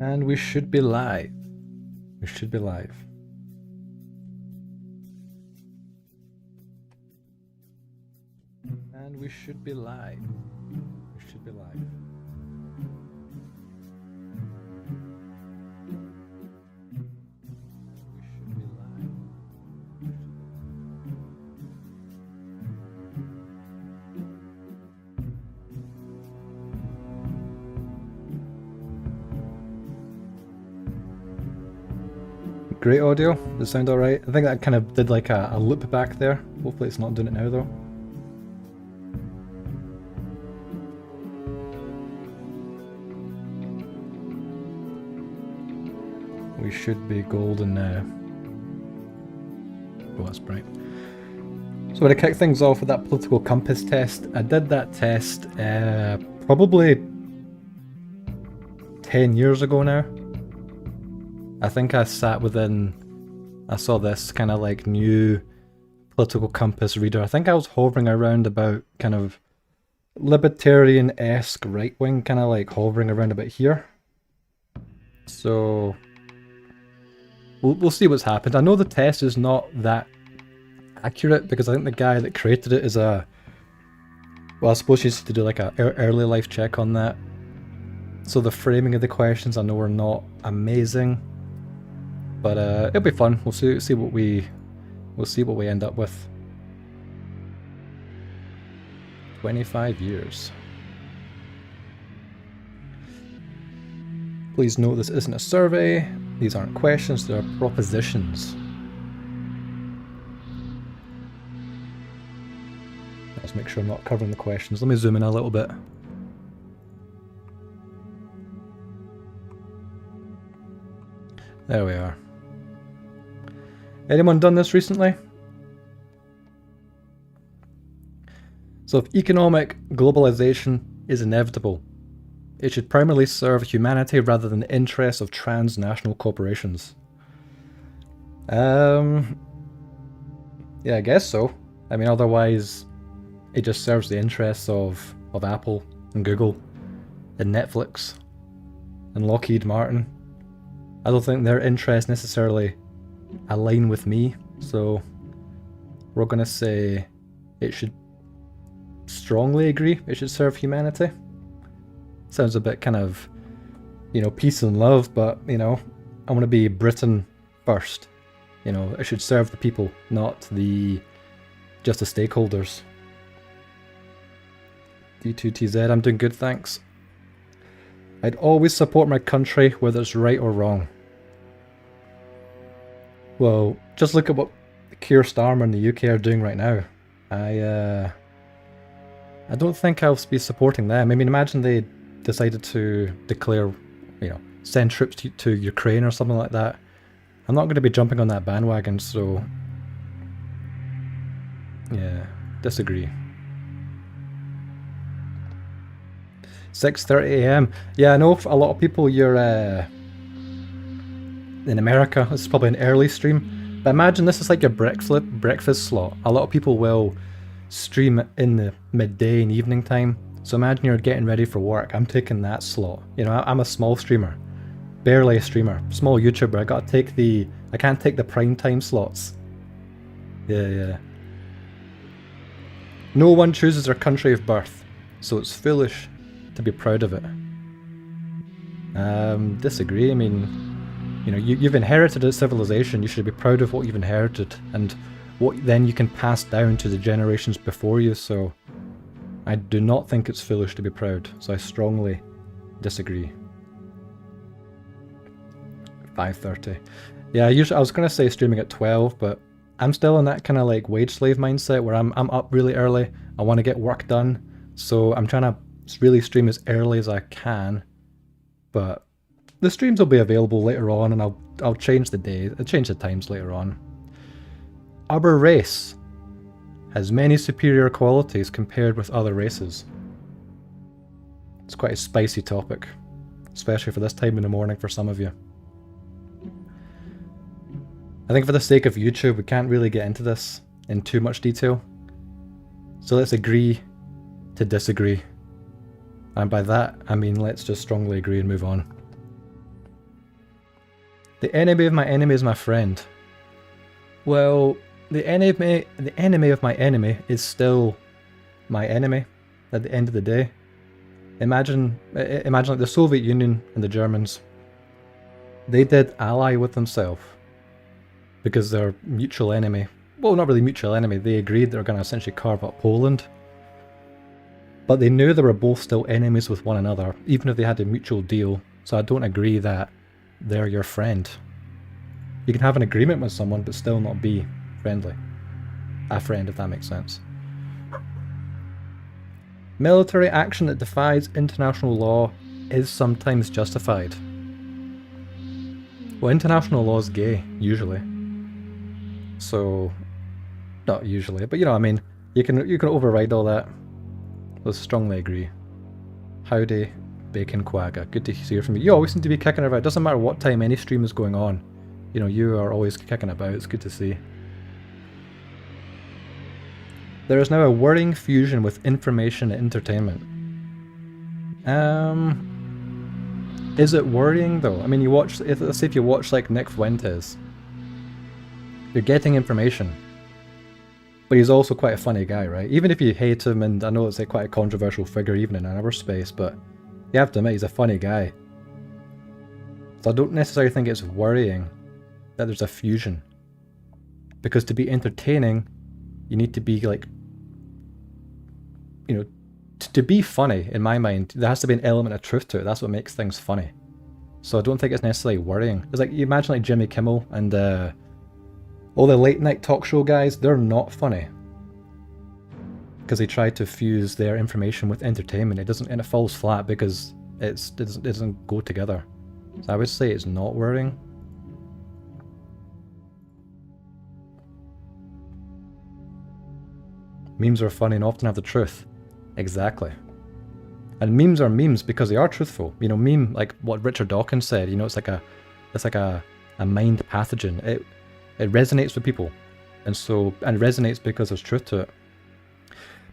And we should be live. We should be live. And we should be live. We should be live. Great audio. Does it sound alright? I think that kind of did like a loop back there. Hopefully it's not doing it now though. We should be golden now. Oh, that's bright. So to kick things off with that political compass test, I did that test probably 10 years ago now. I think I sat within, I saw this kind of like new political compass reader. I think I was hovering around about kind of libertarian-esque right wing, kind of like hovering around about here. So we'll see what's happened. I know the test is not that accurate because I think the guy that created it is well, I suppose you used to do like a early life check on that. So the framing of the questions I know are not amazing. But it'll be fun. We'll see what we end up with. 25 years. Please note this isn't a survey. These aren't questions, they're propositions. Let's make sure I'm not covering the questions. Let me zoom in a little bit. There we are. Anyone done this recently? So if economic globalization is inevitable, it should primarily serve humanity rather than the interests of transnational corporations. Yeah, I guess so. I mean, otherwise it just serves the interests of Apple and Google and Netflix and Lockheed Martin. I don't think their interests necessarily align with me, so we're gonna say it should strongly agree it should serve humanity. Sounds a bit kind of, you know, peace and love, but, you know, I want to be Britain first. You know, it should serve the people, not just the stakeholders. D2TZ, I'm doing good, thanks. I'd always support my country whether it's right or wrong. Well, just look at what Keir Starmer in the UK are doing right now. I don't think I'll be supporting them. I mean, imagine they decided to declare, you know, send troops to Ukraine or something like that. I'm not going to be jumping on that bandwagon, so yeah, disagree. 6:30 AM. Yeah, I know a lot of people, you're in America, this is probably an early stream, but imagine this is like your breakfast slot. A lot of people will stream in the midday and evening time, so imagine you're getting ready for work. I'm taking that slot. You know, I'm a small streamer, barely a streamer, small YouTuber. I can't take the prime time slots. Yeah. No one chooses their country of birth, so it's foolish to be proud of it. Disagree. I mean, you know, you've inherited a civilization. You should be proud of what you've inherited and what then you can pass down to the generations before you. So I do not think it's foolish to be proud. So I strongly disagree. 5:30. Yeah, I was gonna say streaming at 12, but I'm still in that kind of like wage slave mindset where I'm up really early. I want to get work done, so I'm trying to really stream as early as I can. But the streams will be available later on, and I'll change the times later on. Our race has many superior qualities compared with other races. It's quite a spicy topic, especially for this time in the morning for some of you. I think for the sake of YouTube, we can't really get into this in too much detail. So let's agree to disagree. And by that, I mean let's just strongly agree and move on. The enemy of my enemy is my friend. Well, the enemy of my enemy is still my enemy at the end of the day. Imagine like the Soviet Union and the Germans. They did ally with themselves because they're mutual enemy. Well, not really mutual enemy. They agreed they were going to essentially carve up Poland. But they knew they were both still enemies with one another, even if they had a mutual deal. So I don't agree that they're your friend. You can have an agreement with someone, but still not be friendly. A friend, if that makes sense. Military action that defies international law is sometimes justified. Well, international law is gay, usually. So, not usually, but you know what I mean. You can override all that. Let's strongly agree. Howdy, Bacon Quagga. Good to hear from you. You always seem to be kicking about. It doesn't matter what time any stream is going on. You know, you are always kicking about. It's good to see. There is now a worrying fusion with information and entertainment. Is it worrying though? I mean, let's say if you watch like Nick Fuentes, you're getting information. But he's also quite a funny guy, right? Even if you hate him, and I know it's like quite a controversial figure even in our space, but you have to admit he's a funny guy. So I don't necessarily think it's worrying that there's a fusion. Because to be entertaining, you need to be like, you know, to be funny, in my mind, there has to be an element of truth to it. That's what makes things funny. So I don't think it's necessarily worrying. It's like, you imagine like Jimmy Kimmel and all the late night talk show guys, they're not funny. Because they try to fuse their information with entertainment. And it falls flat because it doesn't go together. So I would say it's not worrying. Memes are funny and often have the truth. Exactly. And memes are memes because they are truthful. You know, meme, like what Richard Dawkins said, you know, it's like a mind pathogen. It resonates with people. And resonates because there's truth to it.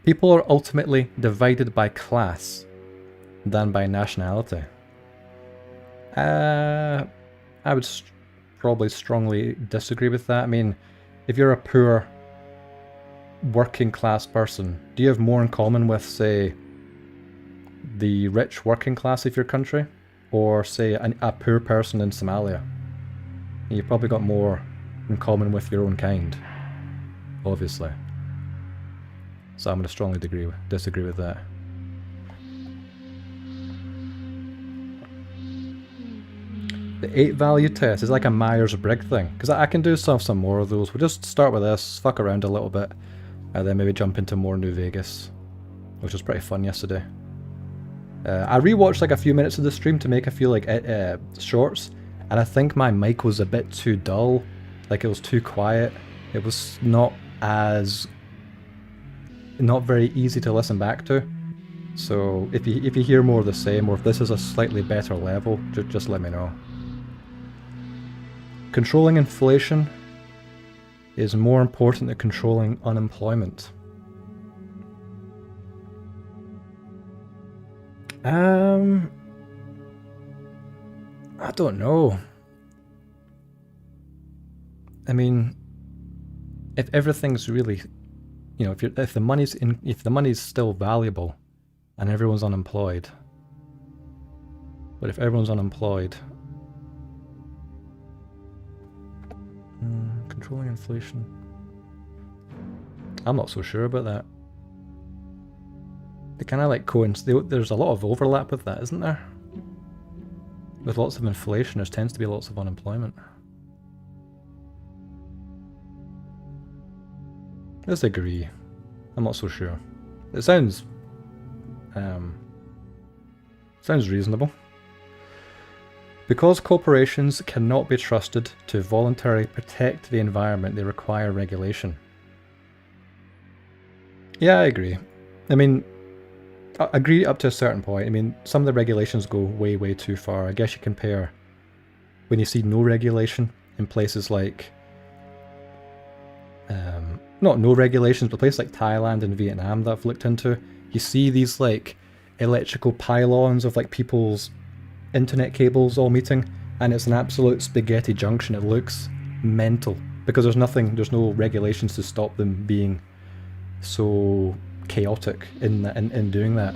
People are ultimately divided by class than by nationality. I would probably strongly disagree with that. I mean, if you're a poor working class person, do you have more in common with, say, the rich working class of your country, or say a poor person in Somalia? You've probably got more in common with your own kind, obviously. So I'm going to strongly disagree with that. The 8 value test is like a Myers-Briggs thing, because I can do some more of those. We'll just start with this, fuck around a little bit, and then maybe jump into more New Vegas, which was pretty fun yesterday. I rewatched like a few minutes of the stream to make a few like shorts, and I think my mic was a bit too dull, like it was too quiet. It was not very easy to listen back to. So if you hear more of the same, or if this is a slightly better level, just let me know. Controlling inflation is more important than controlling unemployment. I don't know. I mean, if everything's really, you know, if the money's still valuable, and everyone's unemployed. But if everyone's unemployed, controlling inflation. I'm not so sure about that. They kind of like coincide. There's a lot of overlap with that, isn't there? With lots of inflation, there tends to be lots of unemployment. Let's agree. I'm not so sure. It sounds reasonable. Because corporations cannot be trusted to voluntarily protect the environment, they require regulation. Yeah, I agree. I mean, I agree up to a certain point. I mean, some of the regulations go way, way too far. I guess you compare when you see no regulation in places like, not no regulations, but places like Thailand and Vietnam that I've looked into. You see these like electrical pylons of like people's internet cables all meeting, and it's an absolute spaghetti junction. It looks mental because there's no regulations to stop them being so chaotic in doing that.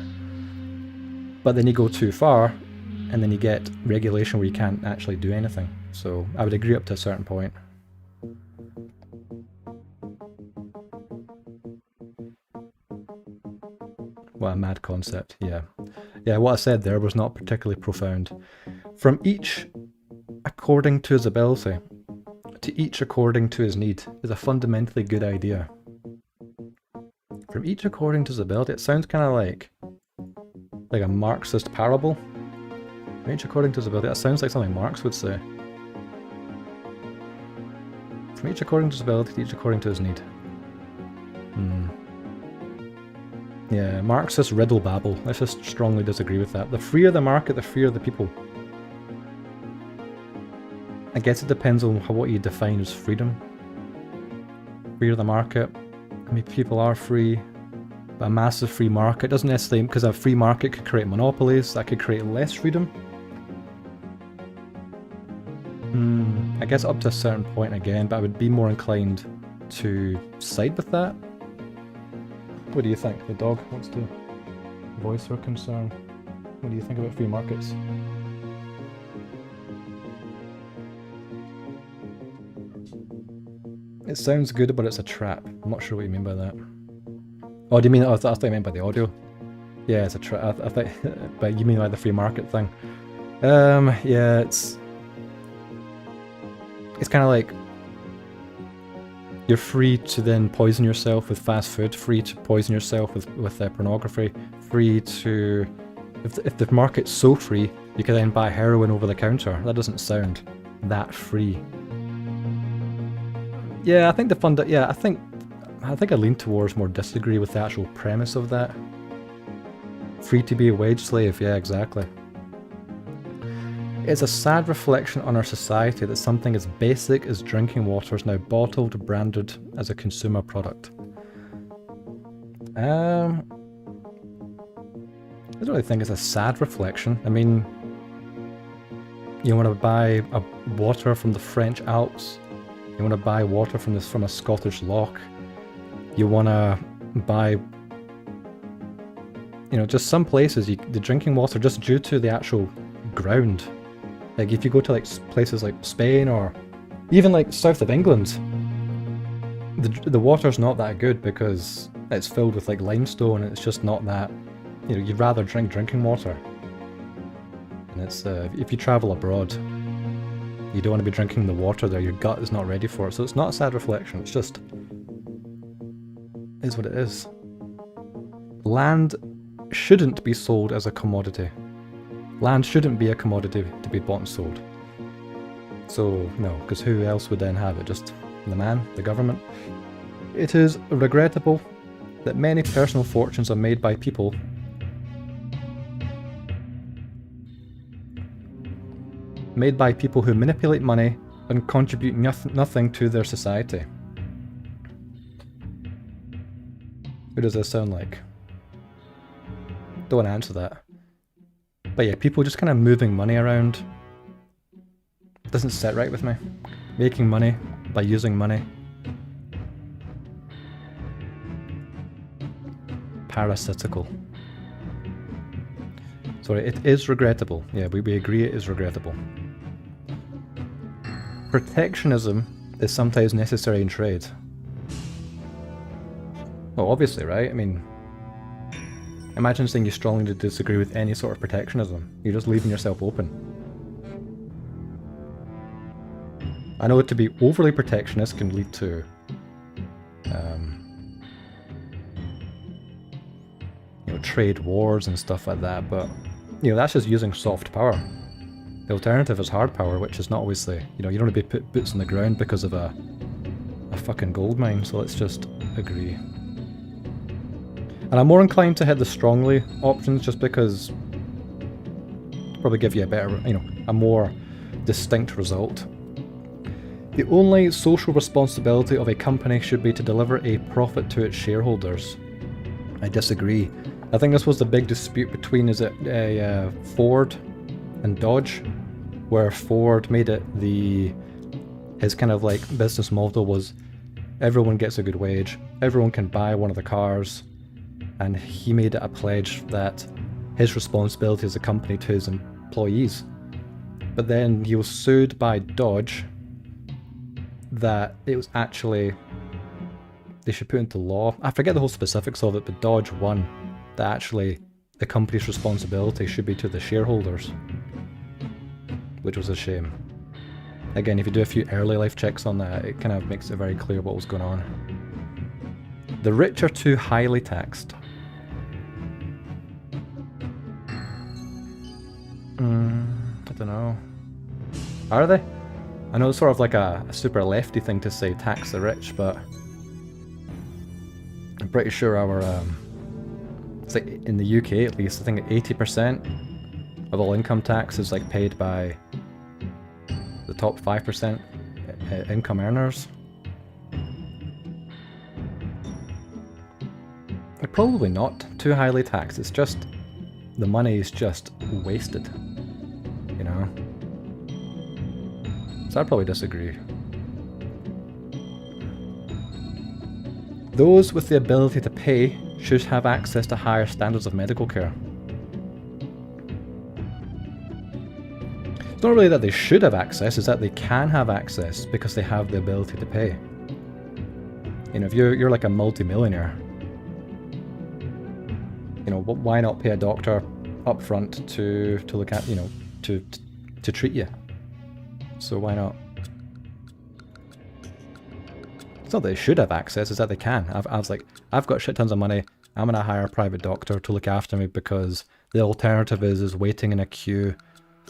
But then you go too far, and then you get regulation where you can't actually do anything. So I would agree up to a certain point. What a mad concept, yeah. Yeah, what I said there was not particularly profound. From each according to his ability, to each according to his need, is a fundamentally good idea. From each according to his ability, it sounds kind of like a Marxist parable. From each according to his ability, that sounds like something Marx would say. From each according to his ability, to each according to his need. Yeah, Marxist riddle babble. Let's just strongly disagree with that. The freer the market, the freer the people. I guess it depends on what you define as freedom. Freer the market. I mean, people are free, but a massive free market doesn't necessarily, because a free market could create monopolies, that could create less freedom. I guess up to a certain point again, but I would be more inclined to side with that. What do you think? The dog wants to voice her concern. What do you think about free markets? It sounds good, but it's a trap. I'm not sure what you mean by that. Oh, do you mean? Oh, I thought you meant by the audio. Yeah, it's a trap. I think, but you mean by the free market thing? Yeah, it's kind of like you're free to then poison yourself with fast food, free to poison yourself with pornography, free to... If the market's so free, you can then buy heroin over the counter. That doesn't sound that free. Yeah, I think I think I lean towards more disagree with the actual premise of that. Free to be a wage slave, yeah, exactly. It's a sad reflection on our society that something as basic as drinking water is now bottled, branded as a consumer product. I don't really think it's a sad reflection. I mean, you want to buy water from the French Alps, you want to buy water from a Scottish loch, you want to buy, you know, just some places the drinking water just due to the actual ground. Like if you go to like places like Spain or even like south of England, the water's not that good because it's filled with like limestone and it's just not that, you know, you'd rather drink drinking water. And it's if you travel abroad, you don't want to be drinking the water there, your gut is not ready for it. So it's not a sad reflection, it's just is what it is. Land shouldn't be sold as a commodity. Land shouldn't be a commodity to be bought and sold. So, no, because who else would then have it? Just the man, the government? It is regrettable that many personal fortunes are made by people who manipulate money and contribute nothing to their society. Who does this sound like? Don't want to answer that. But yeah, people just kind of moving money around doesn't sit right with me. Making money by using money. Parasitical. Sorry, it is regrettable. Yeah, we agree it is regrettable. Protectionism is sometimes necessary in trade. Well, obviously, right? I mean, imagine saying you strongly disagree with any sort of protectionism. You're just leaving yourself open. I know to be overly protectionist can lead to you know, trade wars and stuff like that, but you know, that's just using soft power. The alternative is hard power, which is not always the, you know, you don't want to be put boots on the ground because of a fucking gold mine, so let's just agree. And I'm more inclined to hit the strongly options just because probably give you a better, you know, a more distinct result. The only social responsibility of a company should be to deliver a profit to its shareholders. I disagree. I think this was the big dispute between, is it Ford and Dodge, where Ford made it his kind of like business model was everyone gets a good wage, everyone can buy one of the cars, and he made it a pledge that his responsibility as a company to his employees. But then he was sued by Dodge that it was actually, they should put into law, I forget the whole specifics of it, but Dodge won that actually the company's responsibility should be to the shareholders, which was a shame. Again, if you do a few early life checks on that, it kind of makes it very clear what was going on. The rich are too highly taxed. I don't know. Are they? I know it's sort of like a super lefty thing to say tax the rich, but I'm pretty sure our, it's like in the UK at least, I think 80% of all income tax is like paid by the top 5% income earners. They're probably not too highly taxed, it's just the money is just wasted, you know? So I'd probably disagree. Those with the ability to pay should have access to higher standards of medical care. It's not really that they should have access, it's that they can have access because they have the ability to pay. You know, if you're like a multi-millionaire, you know, why not pay a doctor up front to look at, you know, to treat you? So why not? It's not that they should have access, it's that they can. I've got shit tons of money, I'm gonna hire a private doctor to look after me because the alternative is waiting in a queue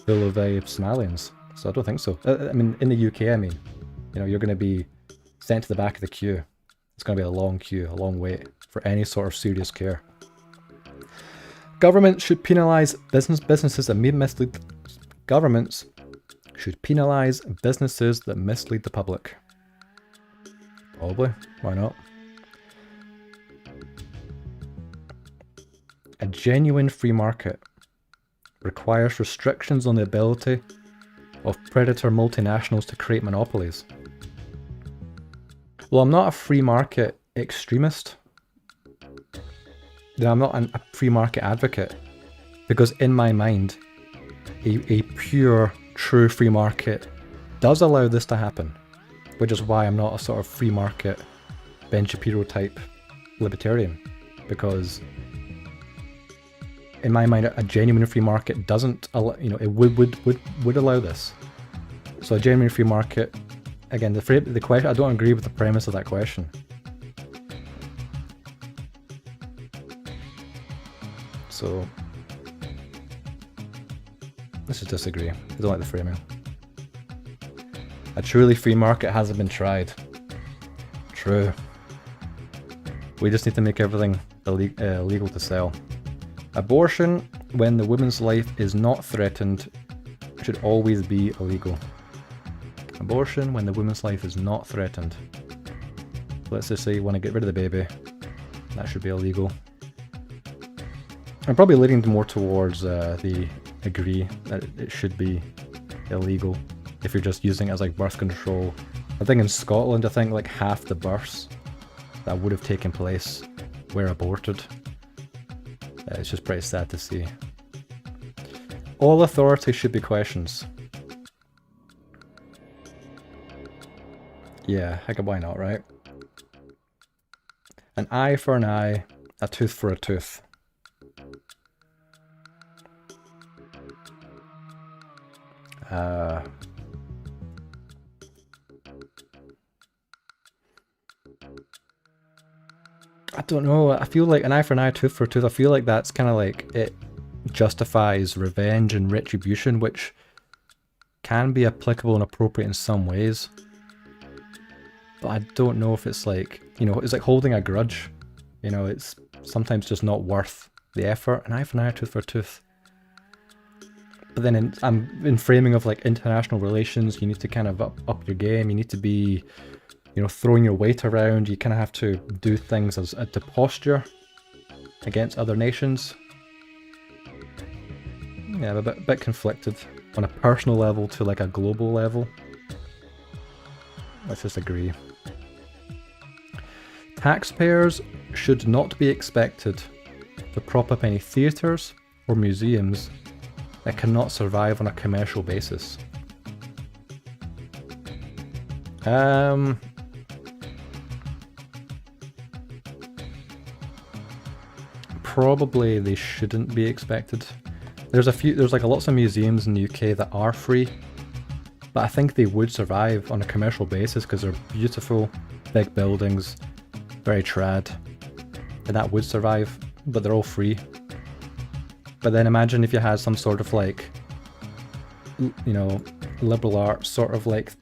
full of Somalians. So I don't think so. I mean, in the UK, I mean, you know, you're gonna be sent to the back of the queue. It's gonna be a long queue, a long wait for any sort of serious care. Governments should penalise businesses that mislead. Governments should penalise businesses that mislead the public. Probably. Why not? A genuine free market requires restrictions on the ability of predator multinationals to create monopolies. Well, I'm not a free market extremist. I'm not a free market advocate, because in my mind, a pure, true free market does allow this to happen, which is why I'm not a sort of free market Ben Shapiro type libertarian, because in my mind, a genuine free market doesn't allow, you know, it would allow this. So a genuine free market, again, the question, I don't agree with the premise of that question. So let's just disagree. I don't like the framing. A truly free market hasn't been tried. True. We just need to make everything illegal to sell. Abortion, when the woman's life is not threatened, should always be illegal. Abortion, when the woman's life is not threatened. Let's just say you want to get rid of the baby. That should be illegal. I'm probably leaning more towards the agree that it should be illegal if you're just using it as like birth control. I think in Scotland, I think like half the births that would have taken place were aborted. It's just pretty sad to see. All authority should be questions. Yeah, heck, why not, right? An eye for an eye, a tooth for a tooth. I don't know, I feel like an eye for an eye, tooth for a tooth, I feel like that's kind of like, it justifies revenge and retribution, which can be applicable and appropriate in some ways. But I don't know if it's like, you know, it's like holding a grudge. You know, it's sometimes just not worth the effort. An eye for an eye, tooth for a tooth. But then in framing of like international relations, you need to kind of up your game. You need to be, you know, throwing your weight around. You kind of have to do things as to posture against other nations. Yeah, I'm a bit conflicted. on a personal level to like a global level. Let's just agree. Taxpayers should not be expected to prop up any theatres or museums that cannot survive on a commercial basis. Probably they shouldn't be expected. There's like lots of museums in the UK that are free, but I think they would survive on a commercial basis because they're beautiful, big buildings, very trad, and that would survive, but they're all free. But then imagine if you had some sort of like, you know, liberal arts sort of like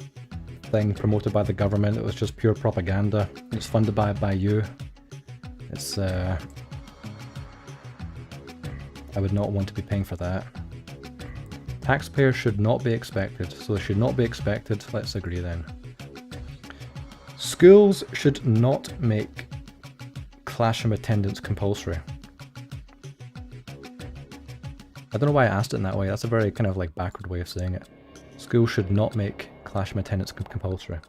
thing promoted by the government. It was just pure propaganda. It's funded by you. It's I would not want to be paying for that. Taxpayers should not be expected, so they should not be expected. Let's agree then. Schools should not make classroom attendance compulsory. I don't know why I asked it in that way. That's a very kind of like backward way of saying it. Schools should not make classroom attendance compulsory.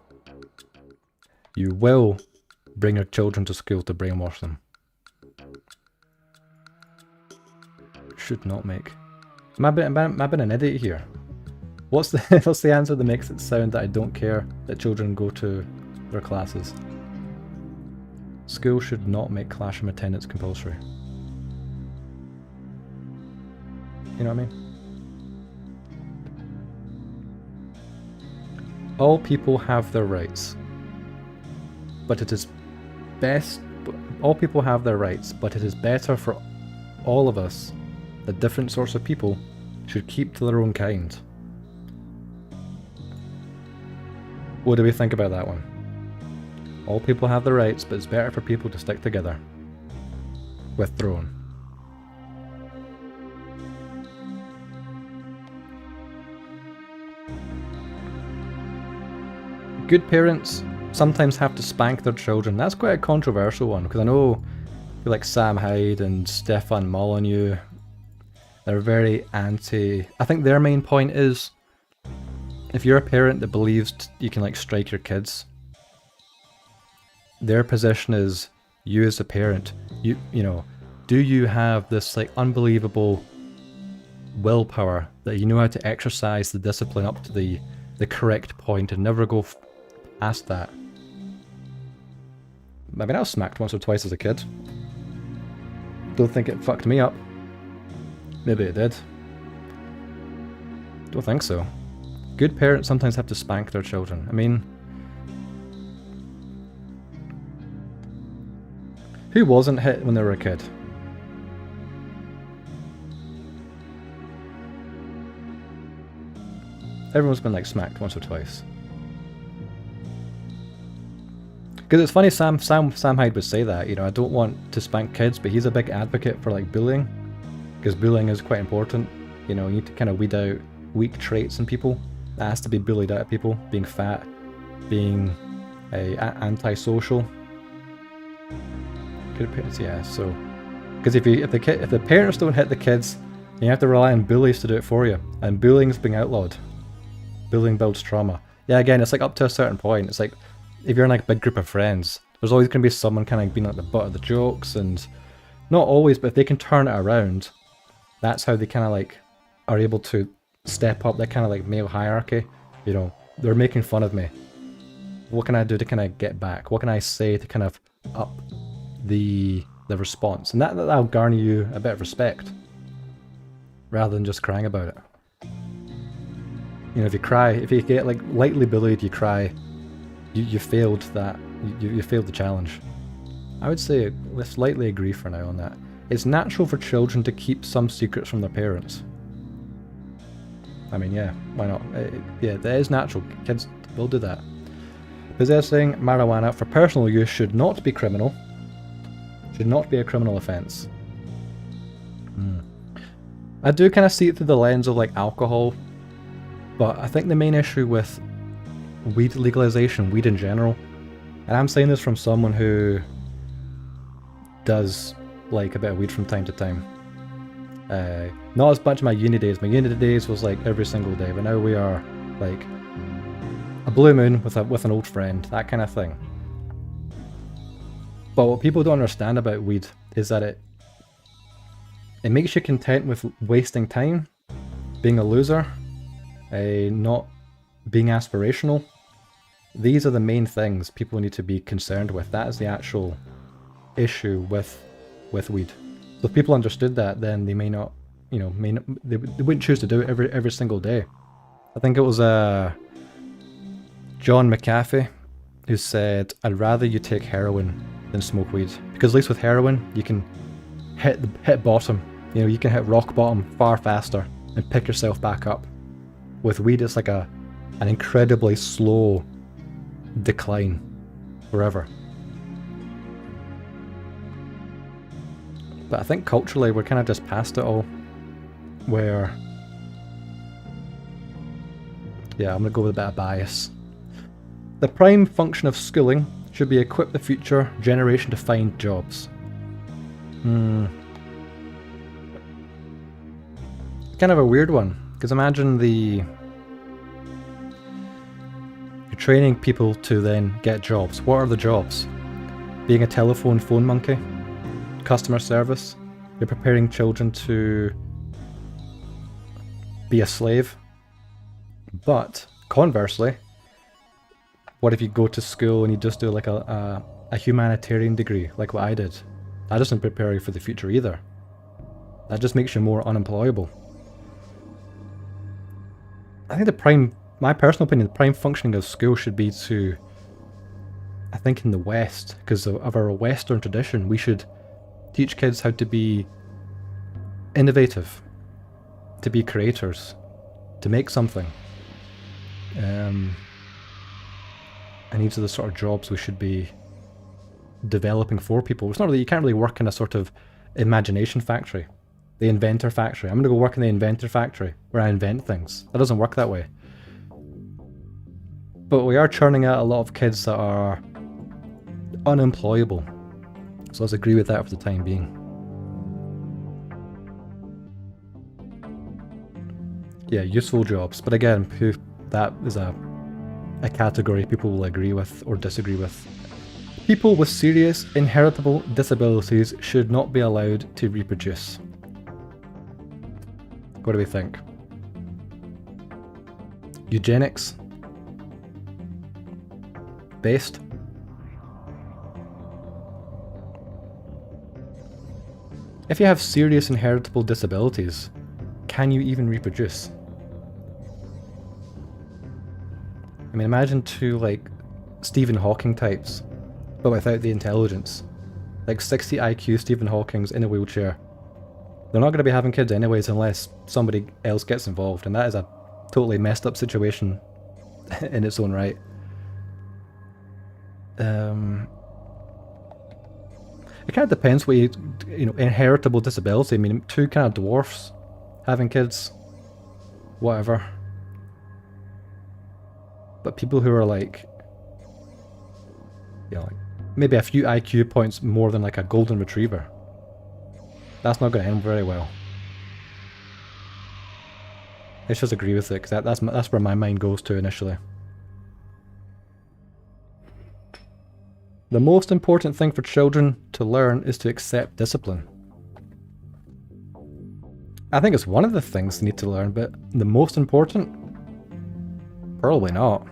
You will bring your children to school to brainwash them. Should not make. Am I being an idiot here? What's the answer that makes it sound that I don't care that children go to their classes? School should not make classroom attendance compulsory. You know what I mean? All people have their rights, but it is best. All people have their rights, but it is better for all of us that different sorts of people should keep to their own kind. What do we think about that one? All people have their rights, but it's better for people to stick together. Withdrawn. Good parents sometimes have to spank their children. That's quite a controversial one, because I know people like Sam Hyde and Stefan Molyneux, they're very anti... I think their main point is, if you're a parent that believes you can like strike your kids, their position is, you as a parent, you know, do you have this like unbelievable willpower that you know how to exercise the discipline up to the correct point and never go past that? I mean, I was smacked once or twice as a kid. Don't think it fucked me up. Maybe it did. Don't think so. Good parents sometimes have to spank their children. I mean, who wasn't hit when they were a kid? Everyone's been like smacked once or twice. Because it's funny, Sam Hyde would say that, you know, I don't want to spank kids, but he's a big advocate for like bullying. Because bullying is quite important. You know, you need to kind of weed out weak traits in people. That has to be bullied out of people. Being fat, being antisocial. Good parents, yeah. So, because if the parents don't hit the kids, you have to rely on bullies to do it for you. And bullying's being outlawed. Bullying builds trauma. Yeah, again, it's like up to a certain point. It's like if you're in like a big group of friends, there's always going to be someone kind of being like the butt of the jokes, and not always, but if they can turn it around, that's how they kind of like are able to step up that kind of like male hierarchy. You know, they're making fun of me. What can I do to kind of get back? What can I say to kind of up the response? And that'll garner you a bit of respect, rather than just crying about it. You know, if you cry, if you get like lightly bullied, you cry, you failed that. You failed the challenge. I would say let's slightly agree for now on that. It's natural for children to keep some secrets from their parents. I mean, yeah, why not? Yeah, that is natural. Kids will do that. Possessing marijuana for personal use should not be criminal. Should not be a criminal offence. I do kind of see it through the lens of like alcohol, but I think the main issue with weed legalization, weed in general, and I'm saying this from someone who does like a bit of weed from time to time. Not as much in my uni days. My uni days was like every single day, but now we are like a blue moon with an old friend, that kind of thing. But what people don't understand about weed is that it makes you content with wasting time, being a loser, not being aspirational. These are the main things people need to be concerned with. That is the actual issue with weed. So if people understood that, then they may not, they wouldn't choose to do it every single day. I think it was John McAfee who said, "I'd rather you take heroin than smoke weed, because at least with heroin you can hit bottom. You can hit rock bottom far faster and pick yourself back up. With weed, it's like an incredibly slow decline forever." But I think culturally we're kind of just past it all, where, yeah, I'm going to go with a bit of bias. The prime function of schooling should be equip the future generation to find jobs. Kind of a weird one, because imagine you're training people to then get jobs. What are the jobs? Being a telephone phone monkey? Customer service? You're preparing children to be a slave? But conversely, what if you go to school and you just do like a humanitarian degree, like what I did? That doesn't prepare you for the future either. That just makes you more unemployable. I think my personal opinion, the prime functioning of school should be to, I think in the West, because of our Western tradition, we should teach kids how to be innovative, to be creators, to make something. And these are the sort of jobs we should be developing for people. It's not really, you can't really work in a sort of imagination factory, the inventor factory. I'm going to go work in the inventor factory where I invent things. That doesn't work that way. But we are churning out a lot of kids that are unemployable. So let's agree with that for the time being. Yeah, useful jobs. But again, that is a category people will agree with or disagree with. People with serious inheritable disabilities should not be allowed to reproduce. What do we think? Eugenics? Based? If you have serious inheritable disabilities, can you even reproduce? I mean, imagine two, like, Stephen Hawking types, but without the intelligence. Like 60 IQ Stephen Hawking's in a wheelchair. They're not going to be having kids anyways unless somebody else gets involved, and that is a totally messed up situation in its own right. It kind of depends what inheritable disability. I mean, two kind of dwarfs having kids, whatever. But people who are like, like maybe a few IQ points more than like a golden retriever, that's not going to end very well. Let's just agree with it, because that's where my mind goes to initially. The most important thing for children to learn is to accept discipline. I think it's one of the things they need to learn, but the most important? Probably not.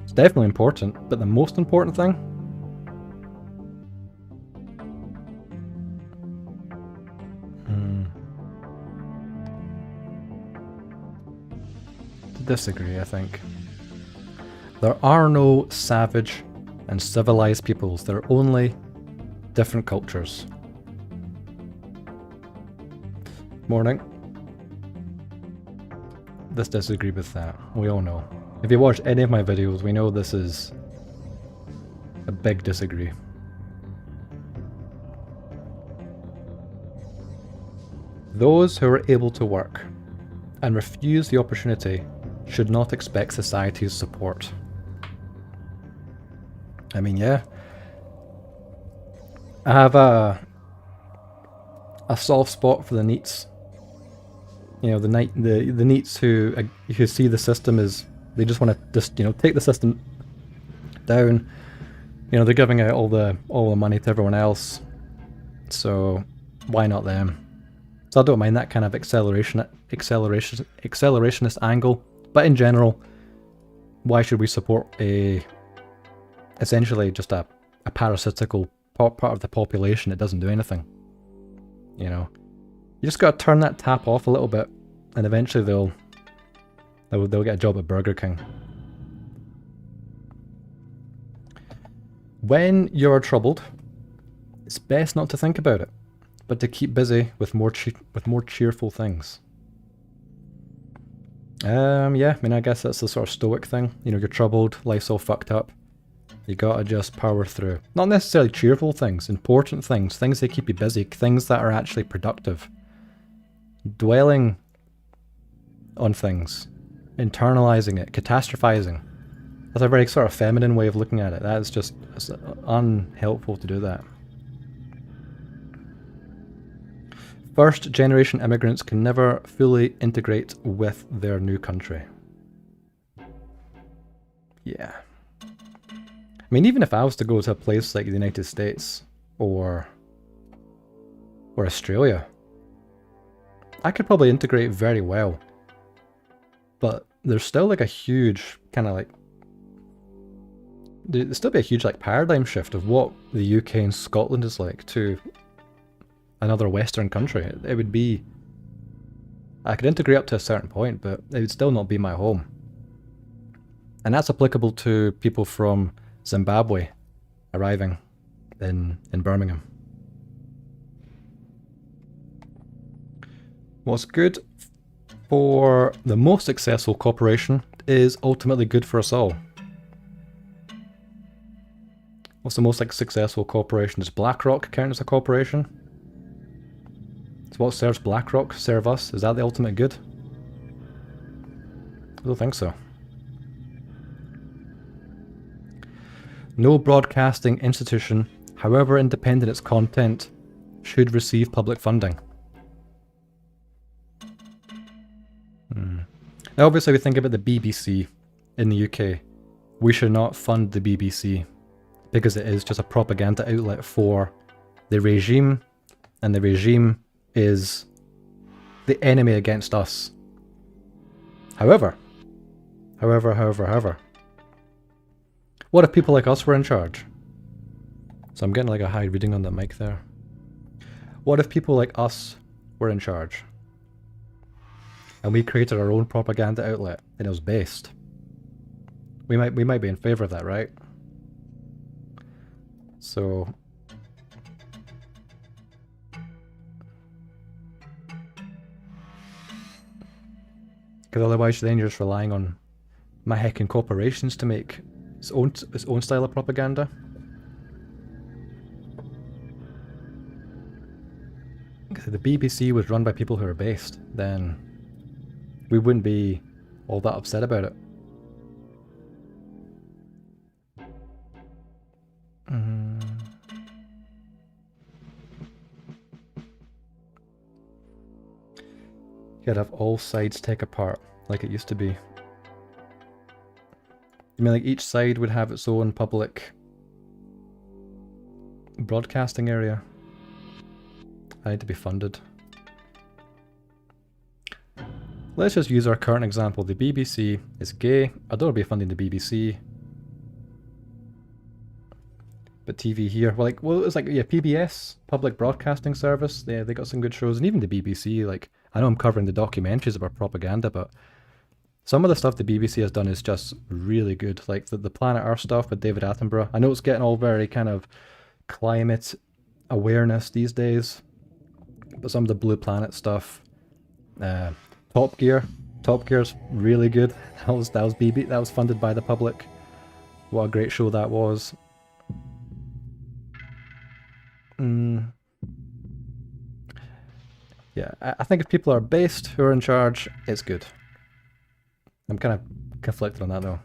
It's definitely important, but the most important thing? To disagree, I think. There are no savage and civilized peoples. There are only different cultures. Morning. Let's disagree with that. We all know. If you watch any of my videos, we know this is a big disagree. Those who are able to work and refuse the opportunity should not expect society's support. I mean, yeah. I have a soft spot for the NEETs. You know, the NEETs who see the system as they just want to just take the system down. You know, they're giving out all the money to everyone else, so why not them? So I don't mind that kind of accelerationist angle, but in general, why should we support essentially just a parasitical part of the population that doesn't do anything? You know, you just gotta turn that tap off a little bit, and eventually they'll get a job at Burger King. When you're troubled, it's best not to think about it, but to keep busy with more cheerful things. Yeah, I mean, I guess that's the sort of stoic thing. You know, you're troubled, life's all fucked up. You gotta just power through. Not necessarily cheerful things, important things, things that keep you busy, things that are actually productive. Dwelling on things, internalizing it, catastrophizing. That's a very sort of feminine way of looking at it. That's just unhelpful to do that. First generation immigrants can never fully integrate with their new country. Yeah. I mean, even if I was to go to a place like the United States or Australia, I could probably integrate very well. But there's still like a huge kind of like, there'd still be a huge like paradigm shift of what the UK and Scotland is like to another Western country. It would be, I could integrate up to a certain point, but it would still not be my home. And that's applicable to people from Zimbabwe arriving in Birmingham. What's good for the most successful corporation is ultimately good for us all. What's the most successful corporation? Does BlackRock count as a corporation? So what serves BlackRock serve us? Is that the ultimate good? I don't think so. No broadcasting institution, however independent its content, should receive public funding. Now obviously we think about the BBC in the UK. We should not fund the BBC because it is just a propaganda outlet for the regime, and the regime is the enemy against us. However, what if people like us were in charge? So I'm getting like a high reading on the mic there. What if people like us were in charge? And we created our own propaganda outlet, and it was based. We might be in favor of that, right? So because otherwise then you're just relying on my heckin' corporations to make its own style of propaganda. If the BBC was run by people who are based, then we wouldn't be all that upset about it. You'd have all sides take apart, like it used to be. You mean like each side would have its own public broadcasting area? I need to be funded. Let's just use our current example. The BBC is gay. I don't want to be funding the BBC. But TV here, well, it's like, yeah, PBS, Public Broadcasting Service, they got some good shows, and even the BBC, like, I know I'm covering the documentaries about propaganda, but some of the stuff the BBC has done is just really good. Like the Planet Earth stuff with David Attenborough. I know it's getting all very kind of climate awareness these days, but some of the Blue Planet stuff, Top Gear's really good. That was funded by the public. What a great show that was. Yeah, I think if people are based who are in charge, it's good. I'm kind of conflicted on that though.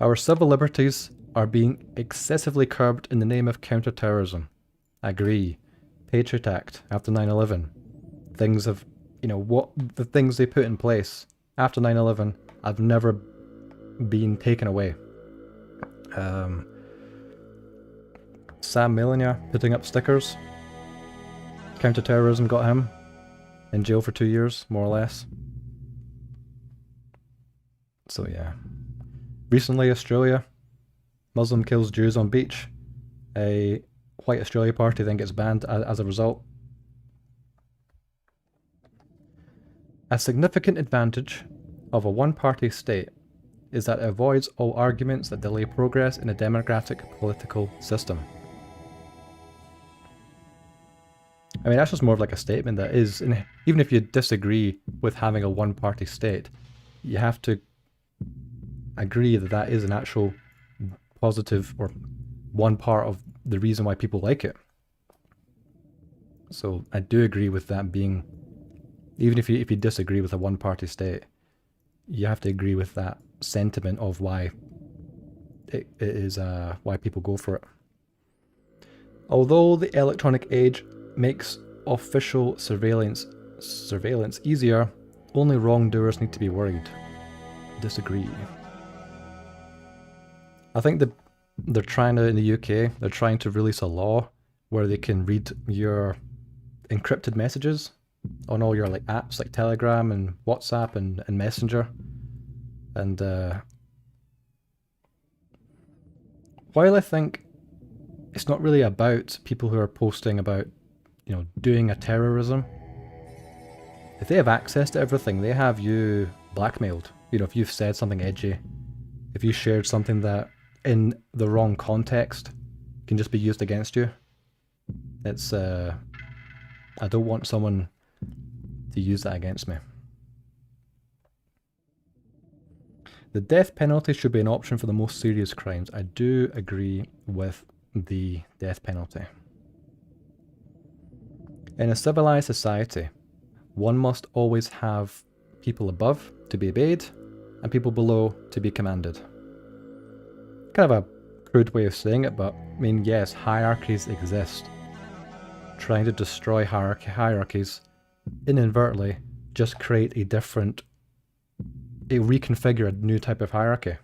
Our civil liberties are being excessively curbed in the name of counter-terrorism. Agree. Patriot Act after 9/11. Things have, what the things they put in place after 9/11 have never been taken away. Sam Milliner putting up stickers. Counter-terrorism got him in jail for 2 years, more or less. So yeah. Recently, Australia. Muslim kills Jews on beach. A white Australia party then gets banned as a result. A significant advantage of a one-party state is that it avoids all arguments that delay progress in a democratic political system. I mean, that's just more of like a statement that is, even if you disagree with having a one-party state, you have to agree that that is an actual positive or one part of the reason why people like it. So I do agree with that being, even if you disagree with a one-party state, you have to agree with that sentiment of why it is why people go for it. Although the electronic age makes official surveillance easier, only wrongdoers need to be worried. Disagree. I think they're trying to, in the UK, they're trying to release a law where they can read your encrypted messages on all your like apps like Telegram and WhatsApp and Messenger. And while I think it's not really about people who are posting about, doing a terrorism, if they have access to everything, they have you blackmailed. If you've said something edgy, if you shared something that in the wrong context can just be used against you. It's I don't want someone to use that against me. The death penalty should be an option for the most serious crimes. I do agree with the death penalty. In a civilized society, one must always have people above to be obeyed and people below to be commanded. Kind of a crude way of saying it, but I mean, yes, hierarchies exist. Trying to destroy hierarchies inadvertently just create a reconfigure a new type of hierarchy.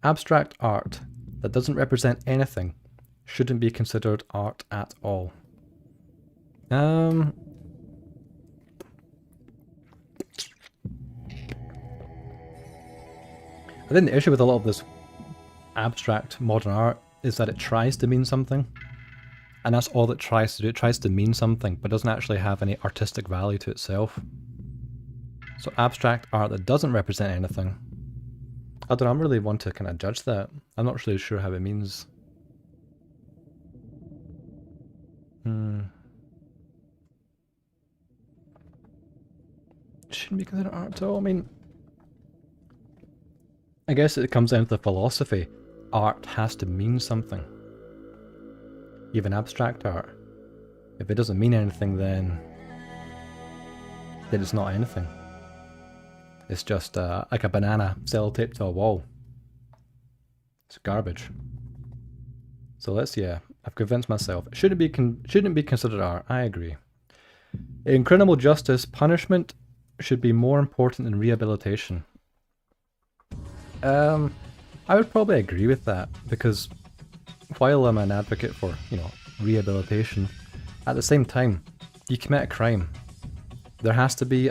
Abstract art that doesn't represent anything shouldn't be considered art at all. I think the issue with a lot of this abstract modern art is that it tries to mean something. And that's all it tries to do. It tries to mean something, but doesn't actually have any artistic value to itself. So abstract art that doesn't represent anything, I don't know, I'm really want to kind of judge that. I'm not really sure how it means. Shouldn't be considered art at all. I mean, I guess it comes down to the philosophy. Art has to mean something. Even abstract art. If it doesn't mean anything, then it's not anything. It's just like a banana sellotaped to a wall. It's garbage. So I've convinced myself. It shouldn't be considered art. I agree. In criminal justice, punishment should be more important than rehabilitation. I would probably agree with that, because while I'm an advocate for, rehabilitation, at the same time, you commit a crime. There has to be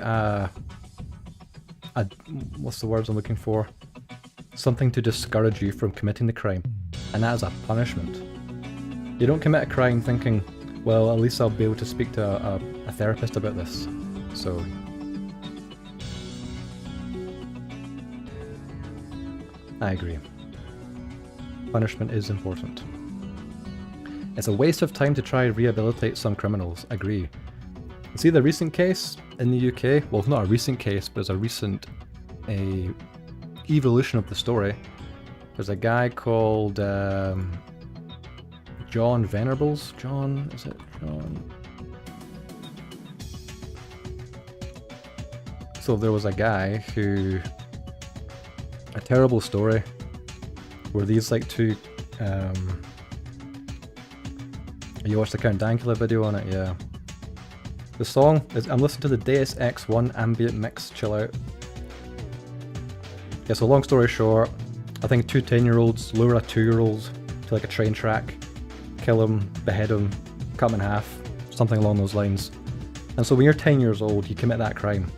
what's the words I'm looking for? Something to discourage you from committing the crime, and that is a punishment. You don't commit a crime thinking, well, at least I'll be able to speak to a therapist about this. So I agree. Punishment is important. It's a waste of time to try and rehabilitate some criminals. Agree. See the recent case in the UK? Well, not a recent case, but it's a recent evolution of the story. There's a guy called John Venables. John? Is it John? So there was a guy who... A terrible story where these like two You watched the Count Dankula video on it, yeah. The song is, I'm listening to the Deus X1 ambient mix, chill out. Yeah, so long story short, I think 2 10-year-olds lure a 2-year-old to like a train track, kill him, behead him, cut him in half, something along those lines. And so when you're 10 years old, you commit that crime.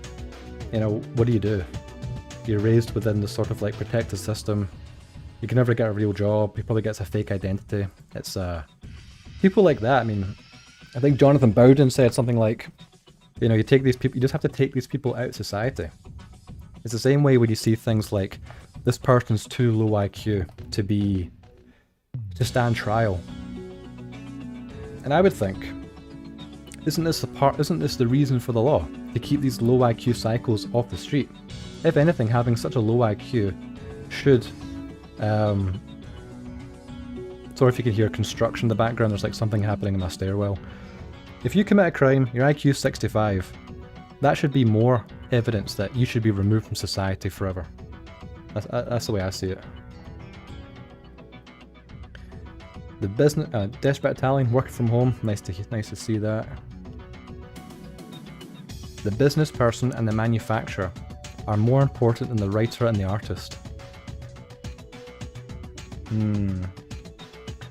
You know, what do? You're raised within this sort of like protected system. You can never get a real job. He probably gets a fake identity. It's people like that. I mean, I think Jonathan Bowden said something like, you know, you take these people, you just have to take these people out of society. It's the same way when you see things like, this person's too low IQ to stand trial. And I would think, isn't this the reason for the law? To keep these low IQ psychos off the street? If anything, having such a low IQ should, sorry if you can hear construction in the background, there's like something happening in my stairwell. If you commit a crime, your IQ is 65, that should be more evidence that you should be removed from society forever. That's the way I see it. The business, Desperate Italian, working from home, nice to see that. The business person and the manufacturer are more important than the writer and the artist.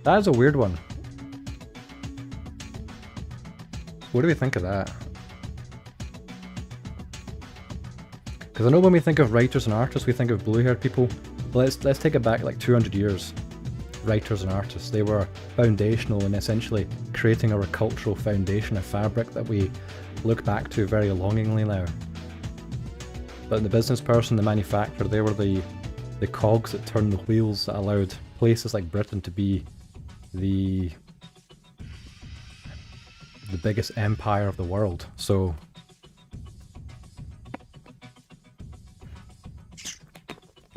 That is a weird one. What do we think of that? Because I know when we think of writers and artists, we think of blue-haired people. Let's take it back like 200 years. Writers and artists, they were foundational in essentially creating our cultural foundation, a fabric that we look back to very longingly now. But the business person, the manufacturer, they were the cogs that turned the wheels that allowed places like Britain to be the biggest empire of the world. So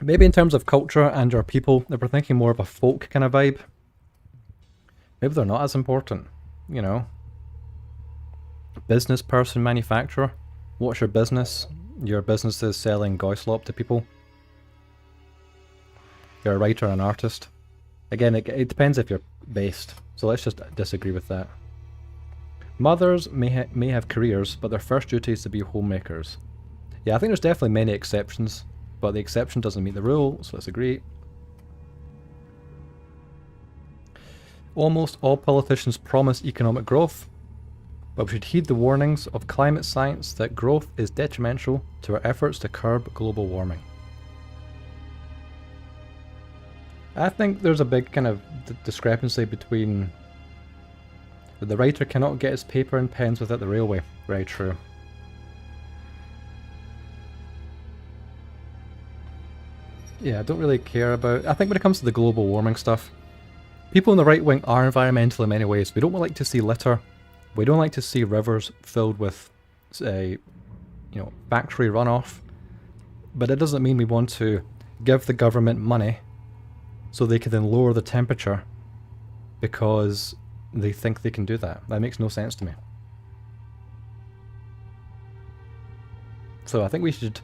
maybe in terms of culture and our people, if we're thinking more of a folk kind of vibe, maybe they're not as important, you know. Business person, manufacturer, what's your business? Your business is selling goislop to people. You're a writer and an artist. Again, it depends if you're based, so let's just disagree with that. Mothers may have careers, but their first duty is to be homemakers. Yeah, I think there's definitely many exceptions, but the exception doesn't meet the rule, so let's agree. Almost all politicians promise economic growth, but we should heed the warnings of climate science that growth is detrimental to our efforts to curb global warming. I think there's a big kind of discrepancy between the writer cannot get his paper and pens without the railway. Very true. Yeah, I don't really care about... I think when it comes to the global warming stuff, people in the right wing are environmental in many ways. We don't like to see litter. We don't like to see rivers filled with, say, you know, factory runoff. But it doesn't mean we want to give the government money so they can then lower the temperature because they think they can do that. That makes no sense to me. So I think we should...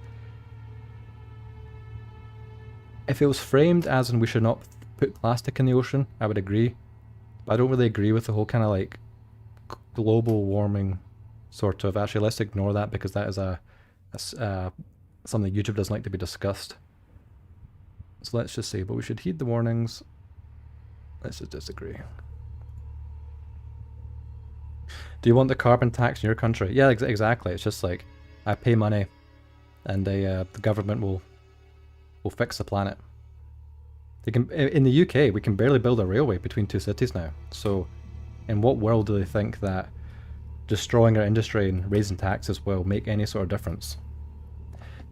If it was framed as in we should not put plastic in the ocean, I would agree. But I don't really agree with the whole kind of like global warming sort of... Actually, let's ignore that because that is something YouTube doesn't like to be discussed. So let's just say, but we should heed the warnings. Let's just disagree. Do you want the carbon tax in your country? Yeah, exactly. It's just like, I pay money and the government will fix the planet. They can, in the UK, we can barely build a railway between two cities now. So in what world do they think that destroying our industry and raising taxes will make any sort of difference?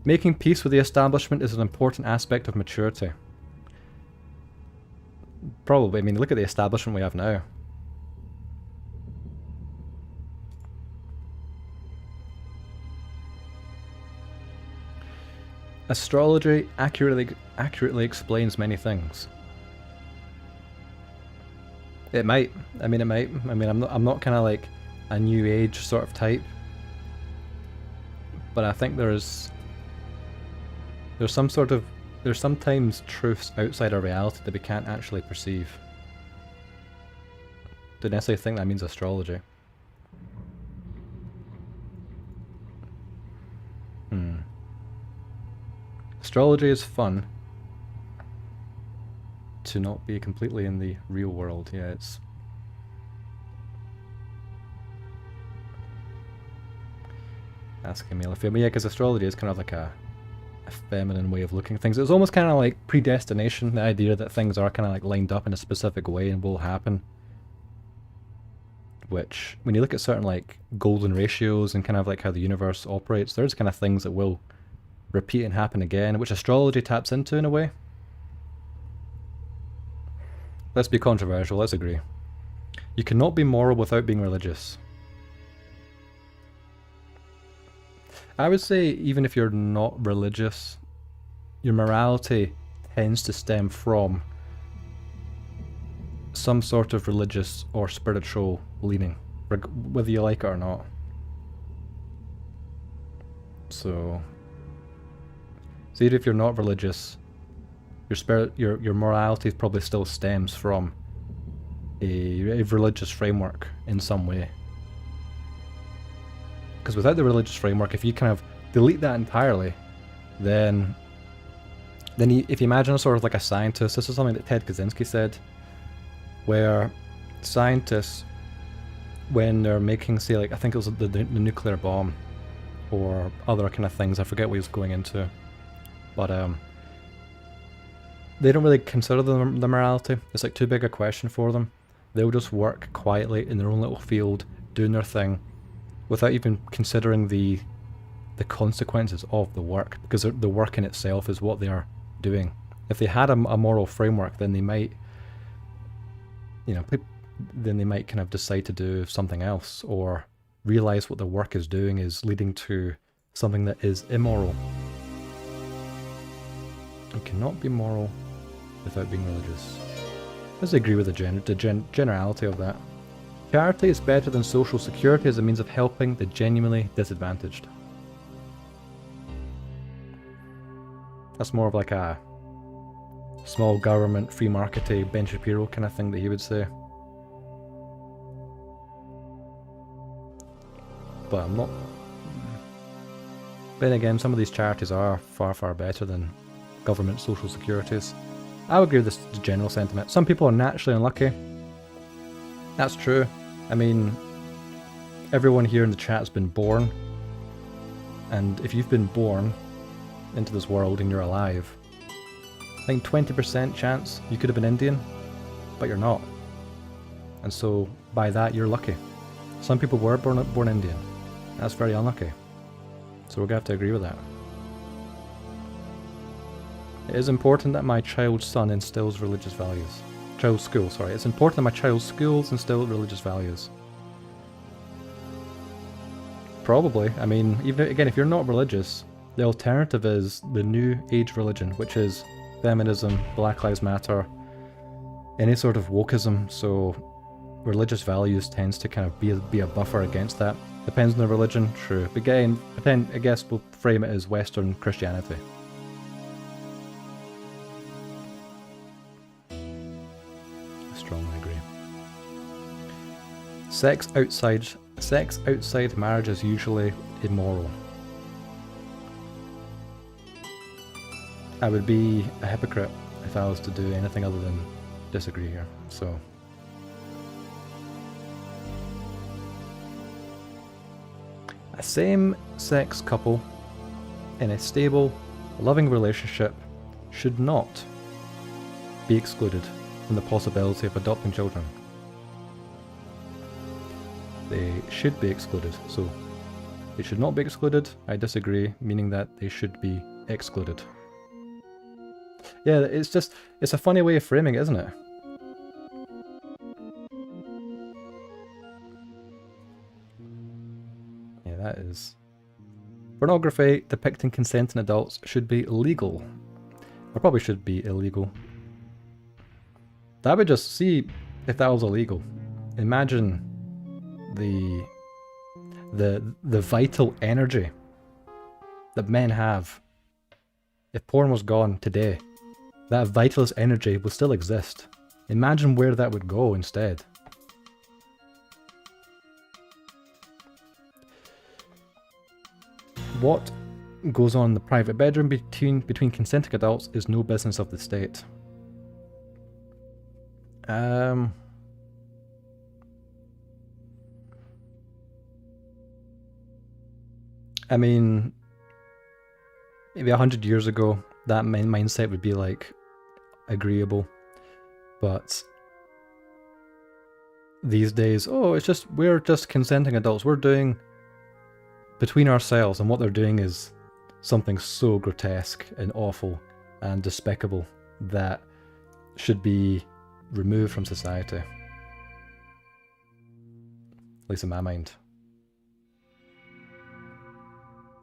Making peace with the establishment is an important aspect of maturity. Probably. I mean, look at the establishment we have now. Astrology accurately explains many things. It might. I mean, it might. I mean, I'm not kind of like a new age sort of type, but I think there's sometimes truths outside our reality that we can't actually perceive. Don't necessarily think that means astrology. Astrology is fun. To not be completely in the real world, yeah, it's... Asking me if yeah, because astrology is kind of like a feminine way of looking at things. It's almost kind of like predestination, the idea that things are kind of like lined up in a specific way and will happen. Which, when you look at certain like golden ratios and kind of like how the universe operates, there's kind of things that will repeat and happen again, which astrology taps into in a way. Let's be controversial, let's agree. You cannot be moral without being religious. I would say even if you're not religious, your morality tends to stem from some sort of religious or spiritual leaning, whether you like it or not. So even if you're not religious, your morality probably still stems from a religious framework in some way. Because without the religious framework, if you kind of delete that entirely, then if you imagine a sort of like a scientist, this is something that Ted Kaczynski said, where scientists, when they're making, say, like, I think it was the nuclear bomb, or other kind of things, I forget what he was going into, but they don't really consider the morality. It's like too big a question for them. They'll just work quietly in their own little field, doing their thing, without even considering the consequences of the work, because the work in itself is what they are doing. If they had a moral framework, then they might, then they might kind of decide to do something else, or realize what the work is doing is leading to something that is immoral. You cannot be moral without being religious. I disagree with the generality of that. Charity is better than social security as a means of helping the genuinely disadvantaged. That's more of like a small government, free market-y Ben Shapiro kind of thing that he would say. But I'm not... Then again, some of these charities are far, far better than government social securities. I would agree with this general sentiment. Some people are naturally unlucky. That's true. I mean, everyone here in the chat's been born. And if you've been born into this world and you're alive, I think 20% chance you could have been Indian, but you're not. And so, by that, you're lucky. Some people were born Indian. That's very unlucky. So we're going to have to agree with that. It is important that my child's son instills religious values. Child's school, sorry. It's important that my child's schools instill religious values. Probably. I mean, even again, if you're not religious, the alternative is the new age religion, which is feminism, Black Lives Matter, any sort of wokeism. So religious values tends to kind of be a buffer against that. Depends on the religion, true. But again, I guess we'll frame it as Western Christianity. Strongly agree. Sex outside marriage is usually immoral. I would be a hypocrite if I was to do anything other than disagree here, so... A same-sex couple in a stable, loving relationship should not be excluded from the possibility of adopting children. They should be excluded, so they should not be excluded. I disagree, meaning that they should be excluded. Yeah, it's a funny way of framing it, isn't it? Yeah, that is... Pornography depicting consenting adults should be legal. Or probably should be illegal. That would just see if that was illegal. Imagine the vital energy that men have. If porn was gone today, that vitalist energy would still exist. Imagine where that would go instead. What goes on in the private bedroom between consenting adults is no business of the state. I mean, maybe 100 years ago, that mindset would be like agreeable, but these days, oh, we're just consenting adults. We're doing between ourselves, and what they're doing is something so grotesque and awful and despicable that should be removed from society. At least in my mind.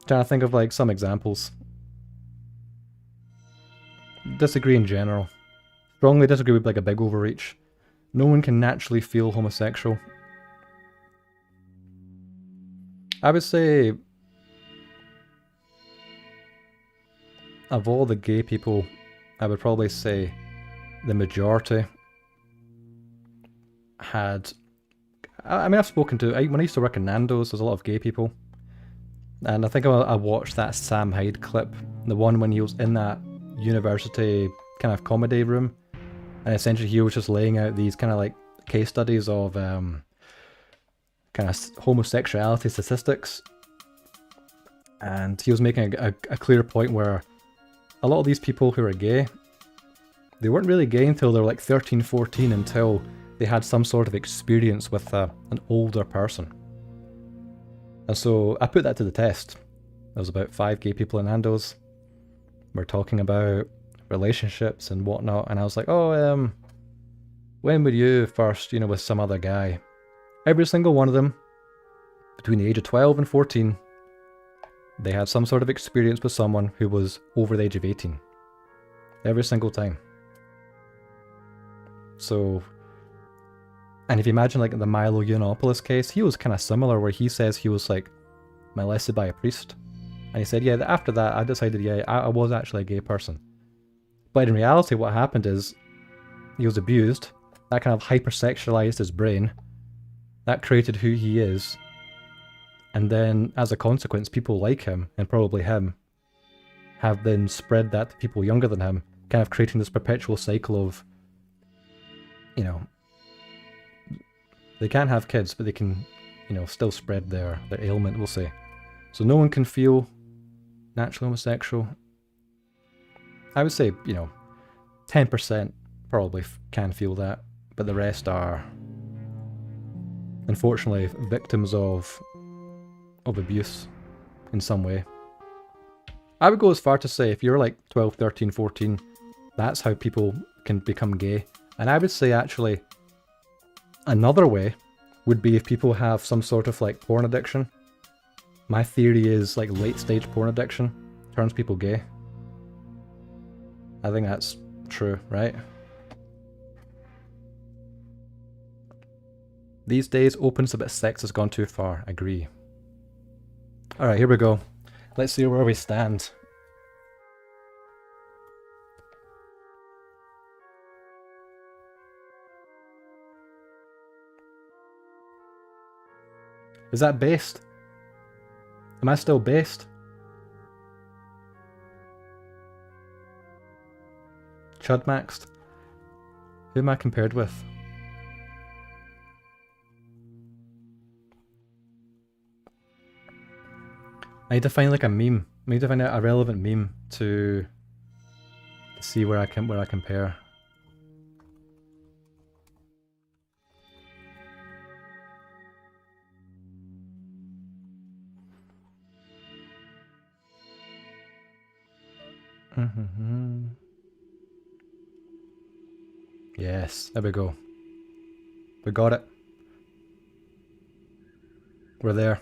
Trying to think of like some examples. Disagree in general. Strongly disagree with like a big overreach. No one can naturally feel homosexual. I would say of all the gay people, I would probably say the majority had... I mean, I've spoken to... when I used to work in Nando's, there's a lot of gay people. And I think I watched that Sam Hyde clip, the one when he was in that university kind of comedy room. And essentially he was just laying out these kind of like case studies of kind of homosexuality statistics. And he was making a clear point where a lot of these people who are gay, they weren't really gay until they were like 13, 14, until they had some sort of experience with an older person. And so I put that to the test. There was about 5 gay people in Nando's. We're talking about relationships and whatnot, and I was like, oh, when were you first, with some other guy? Every single one of them, between the age of 12 and 14, they had some sort of experience with someone who was over the age of 18. Every single time. So, and if you imagine like the Milo Yiannopoulos case, he was kind of similar, where he says he was like molested by a priest. And he said, yeah, after that I decided, yeah, I was actually a gay person. But in reality what happened is he was abused, that kind of hypersexualized his brain, that created who he is, and then as a consequence people like him, and probably him, have then spread that to people younger than him, kind of creating this perpetual cycle of, they can't have kids, but they can, still spread their ailment, we'll say. So no one can feel naturally homosexual. I would say, 10% probably can feel that, but the rest are, unfortunately, victims of abuse in some way. I would go as far to say if you're like 12, 13, 14, that's how people can become gay. And I would say actually another way would be if people have some sort of like porn addiction. My theory is like late stage porn addiction turns people gay. I think that's true, right? These days, openness about sex has gone too far. Agree. Alright, here we go. Let's see where we stand. Is that based? Am I still based? Chudmaxed? Who am I compared with? I need to find like a meme. I need to find a relevant meme to see where I compare. Yes, there we go. We got it. We're there.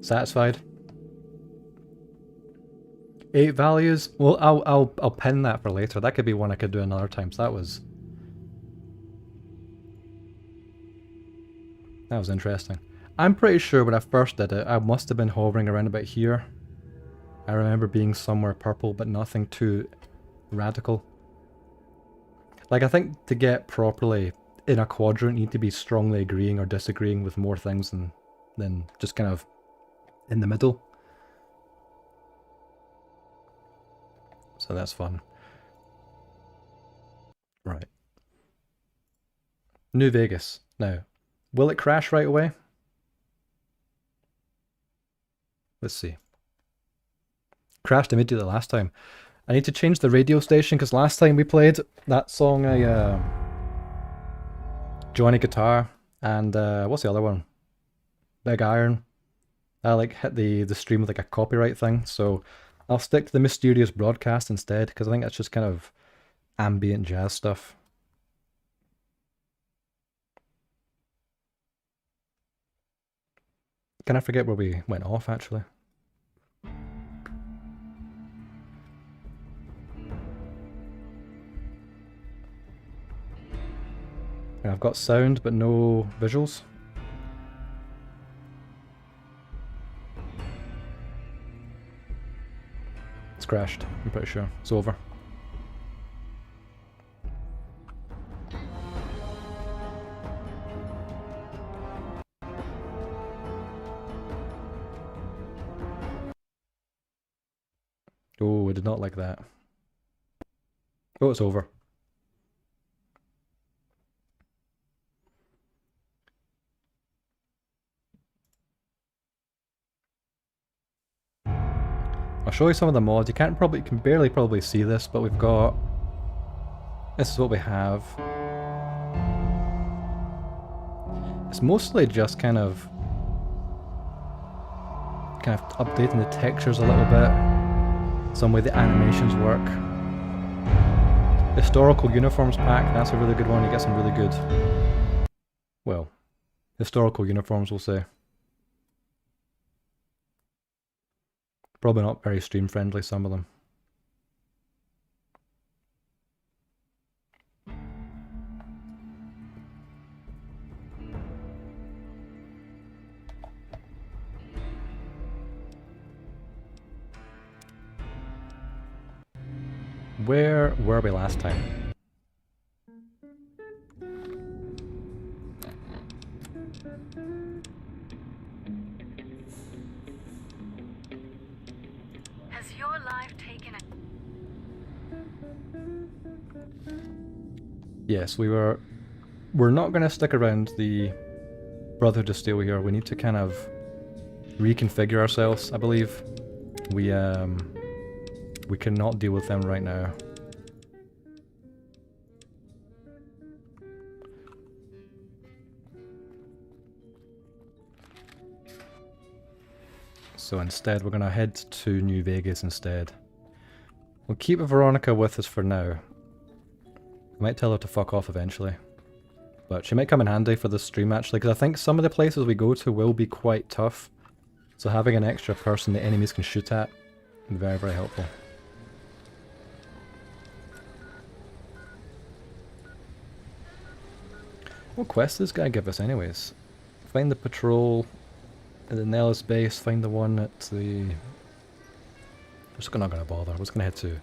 Satisfied? 8 values? Well, I'll pin that for later. That could be one I could do another time. So that was interesting. I'm pretty sure when I first did it, I must have been hovering around about here. I remember being somewhere purple, but nothing too radical. Like, I think to get properly in a quadrant, you need to be strongly agreeing or disagreeing with more things than just kind of in the middle. So that's fun. Right. New Vegas. Now, will it crash right away? Let's see. Crashed immediately last time. I need to change the radio station because last time we played that song, Johnny Guitar, and what's the other one? Big Iron. I like hit the stream with like a copyright thing, so I'll stick to the Mysterious Broadcast instead because I think that's just kind of ambient jazz stuff. Can I forget where we went off actually? I've got sound but no visuals. It's crashed, I'm pretty sure. It's over. Oh, I did not like that. Oh, it's over. I'll show you some of the mods. You can barely probably see this, but we've got... This is what we have. It's mostly just kind of updating the textures a little bit. Some way the animations work. Historical uniforms pack, that's a really good one. You get some really good, well, historical uniforms, we'll say. Probably not very stream friendly, some of them. Where were we last time? Has your life taken a... Yes, we're not going to stick around the Brotherhood of Steel here. We need to kind of reconfigure ourselves, I believe. We cannot deal with them right now. So instead we're going to head to New Vegas instead. We'll keep Veronica with us for now. I might tell her to fuck off eventually. But she might come in handy for this stream actually, because I think some of the places we go to will be quite tough. So having an extra person the enemies can shoot at is very, very helpful. What quest does this guy give us anyways? Find the patrol at the Nellis base, find the one at the... We're just not going to bother, we're just going to head to...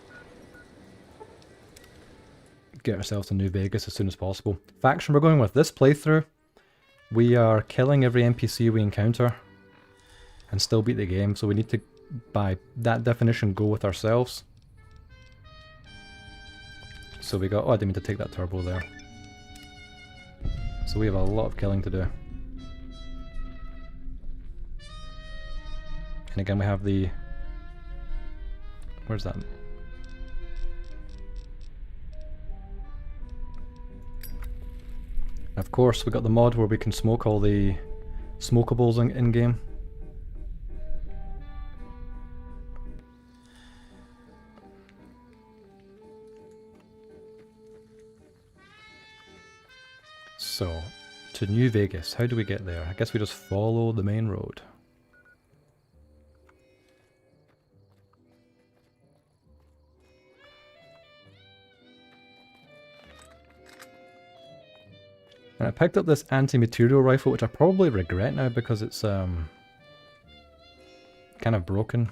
Get ourselves to New Vegas as soon as possible. Faction we're going with this playthrough, we are killing every NPC we encounter and still beat the game, so we need to, by that definition, go with ourselves. So we got... Oh, I didn't mean to take that turbo there. So we have a lot of killing to do. And again we have the... Where's that? Of course, we got the mod where we can smoke all the smokables in-game. So, to New Vegas, how do we get there? I guess we just follow the main road. And I picked up this anti-material rifle, which I probably regret now because it's kind of broken.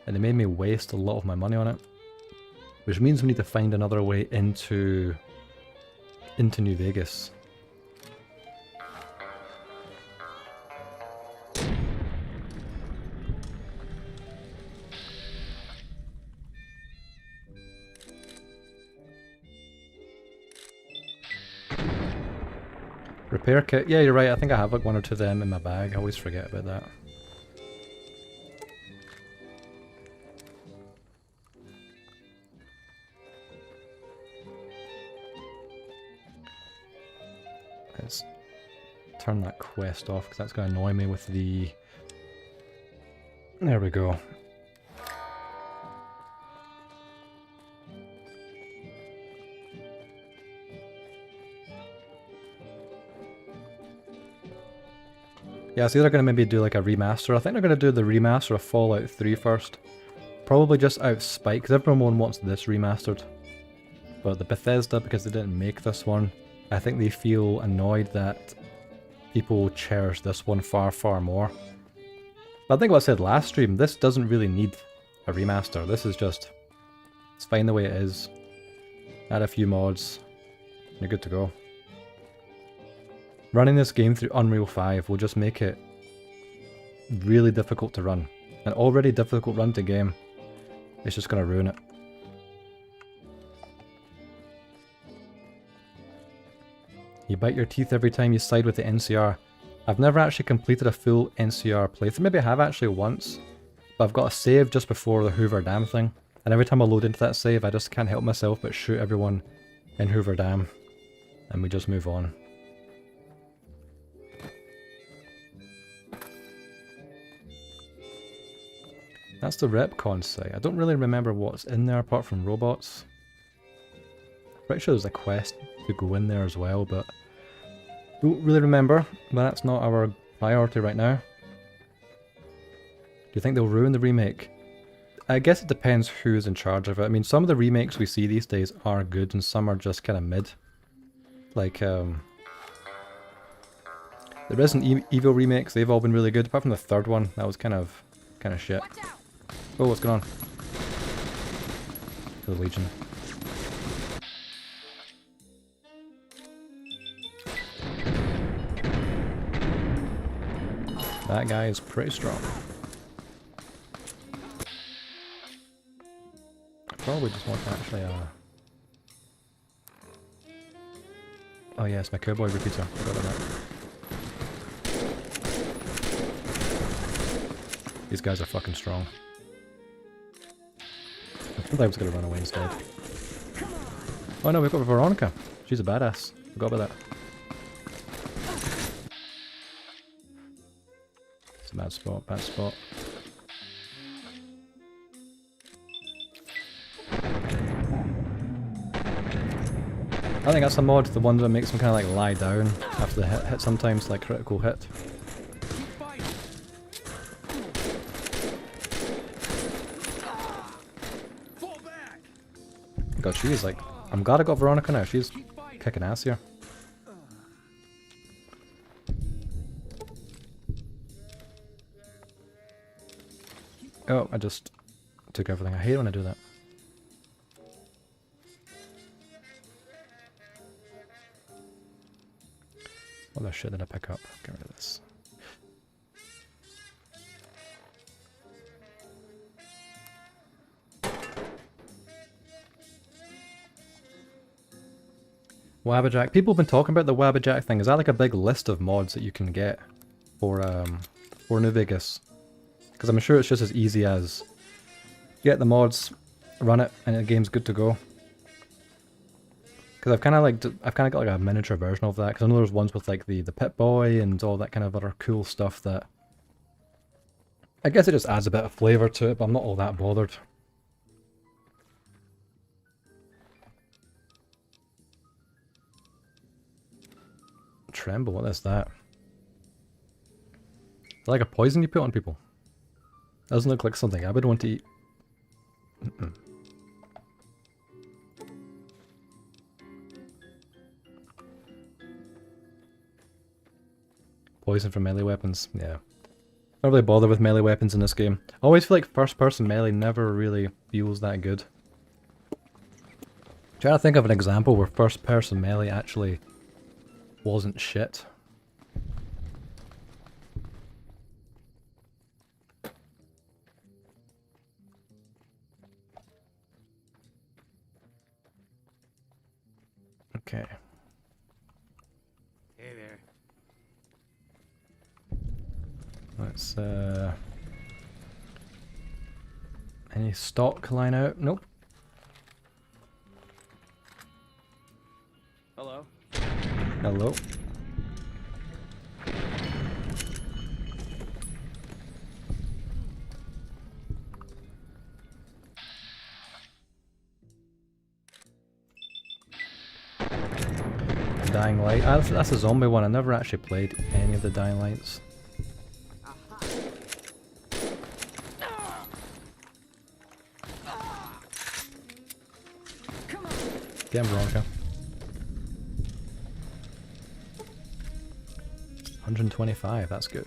And they made me waste a lot of my money on it. Which means we need to find another way into New Vegas. Repair kit. Yeah, you're right. I think I have like one or two of them in my bag. I always forget about that. Let's turn that quest off because that's going to annoy me with the... There we go. Yeah, so they're going to maybe do like a remaster. I think they're going to do the remaster of Fallout 3 first. Probably just out of spite, because everyone wants this remastered. But the Bethesda, because they didn't make this one, I think they feel annoyed that people cherish this one far, far more. But I think what I said last stream, this doesn't really need a remaster. This is just... It's fine the way it is. Add a few mods, and you're good to go. Running this game through Unreal 5 will just make it really difficult to run. An already difficult run to game. It's just going to ruin it. You bite your teeth every time you side with the NCR. I've never actually completed a full NCR playthrough. Maybe I have actually once. But I've got a save just before the Hoover Dam thing. And every time I load into that save, I just can't help myself but shoot everyone in Hoover Dam. And we just move on. That's the Repcon site. I don't really remember what's in there apart from robots. Pretty sure there's a quest to go in there as well, but don't really remember. But that's not our priority right now. Do you think they'll ruin the remake? I guess it depends who's in charge of it. I mean, some of the remakes we see these days are good and some are just kind of mid. Like, the Resident Evil remakes, they've all been really good, apart from the third one. That was kind of shit. Oh, what's going on? The Legion. That guy is pretty strong. I probably just want to actually, Oh yes, my cowboy repeater. Forgot about that. These guys are fucking strong. I thought I was going to run away instead. Oh no, we've got Veronica. She's a badass. Forgot about that. It's a bad spot, bad spot. I think that's a mod, the one that makes them kind of like lie down after the hit sometimes, like critical hit. God, she is like... I'm glad I got Veronica now, she's kicking ass here. Oh, I just took everything. I hate when I do that. What the shit did I pick up? Get rid of this. Wabbajack. People have been talking about the Wabbajack thing. Is that like a big list of mods that you can get for New Vegas? Because I'm sure it's just as easy as get the mods, run it, and the game's good to go. Because I've kind of got like a miniature version of that. Because I know there's ones with like the Pip-Boy and all that kind of other cool stuff that I guess it just adds a bit of flavour to it, but I'm not all that bothered. Tremble, what is that? Is that like a poison you put on people? Doesn't look like something I would want to eat. Poison from melee weapons, yeah. Not really bother with melee weapons in this game. I always feel like first person melee never really feels that good. Trying to think of an example where first person melee actually wasn't shit. Okay. Hey there. Let's any stock lying out? Nope. Hello. Hello. Dying Light. That's a zombie one. I never actually played any of the Dying Lights. Damn, Veronica. 125, that's good.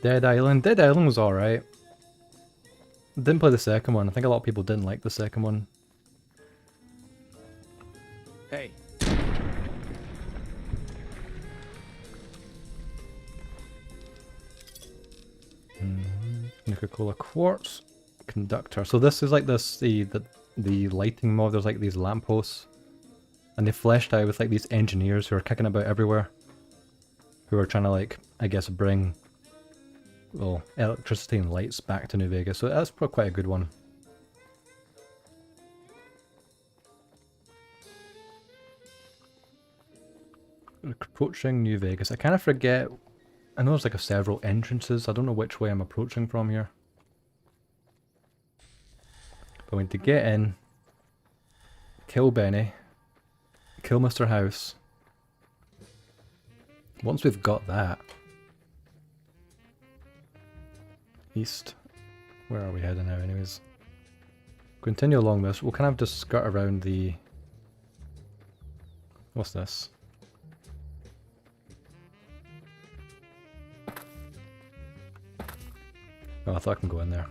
Dead Island. Dead Island was alright. Didn't play the second one. I think a lot of people didn't like the second one. Hey. Nuka-Cola Quartz. Conductor. So this is like the lighting mod. There's like these lampposts. And they fleshed out with like these engineers who are kicking about everywhere. Who are trying to like, I guess, bring, well, electricity and lights back to New Vegas. So that's quite a good one. Approaching New Vegas. I kind of forget. I know there's like several entrances. I don't know which way I'm approaching from here. But we need to get in, kill Benny, kill Mr. House. Once we've got that, east. Where are we heading now, anyways? Continue along this. We'll kind of just skirt around the. What's this? Oh, I thought I can go in there.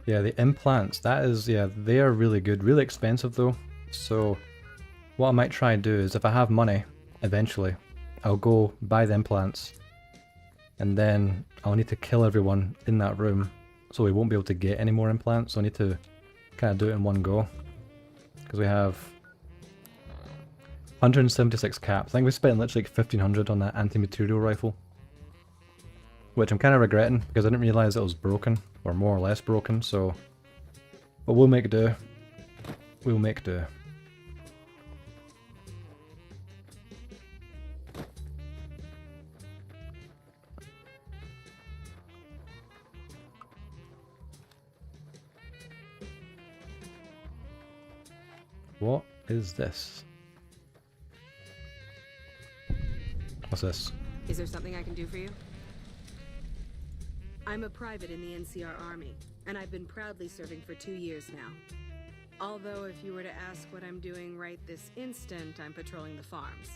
Yeah, the implants, that is, yeah, they are really good. Really expensive though. So, what I might try and do is if I have money, eventually, I'll go buy the implants. And then I'll need to kill everyone in that room. So we won't be able to get any more implants. So I need to kind of do it in one go. Because we have 176 caps. I think we spent literally like 1500 on that anti-material rifle. Which I'm kind of regretting because I didn't realise it was broken. Or more or less broken, so. But we'll make do. We'll make do. What is this? What's this? Is there something I can do for you? I'm a private in the NCR Army, and I've been proudly serving for 2 years now. Although if you were to ask what I'm doing right this instant, I'm patrolling the farms.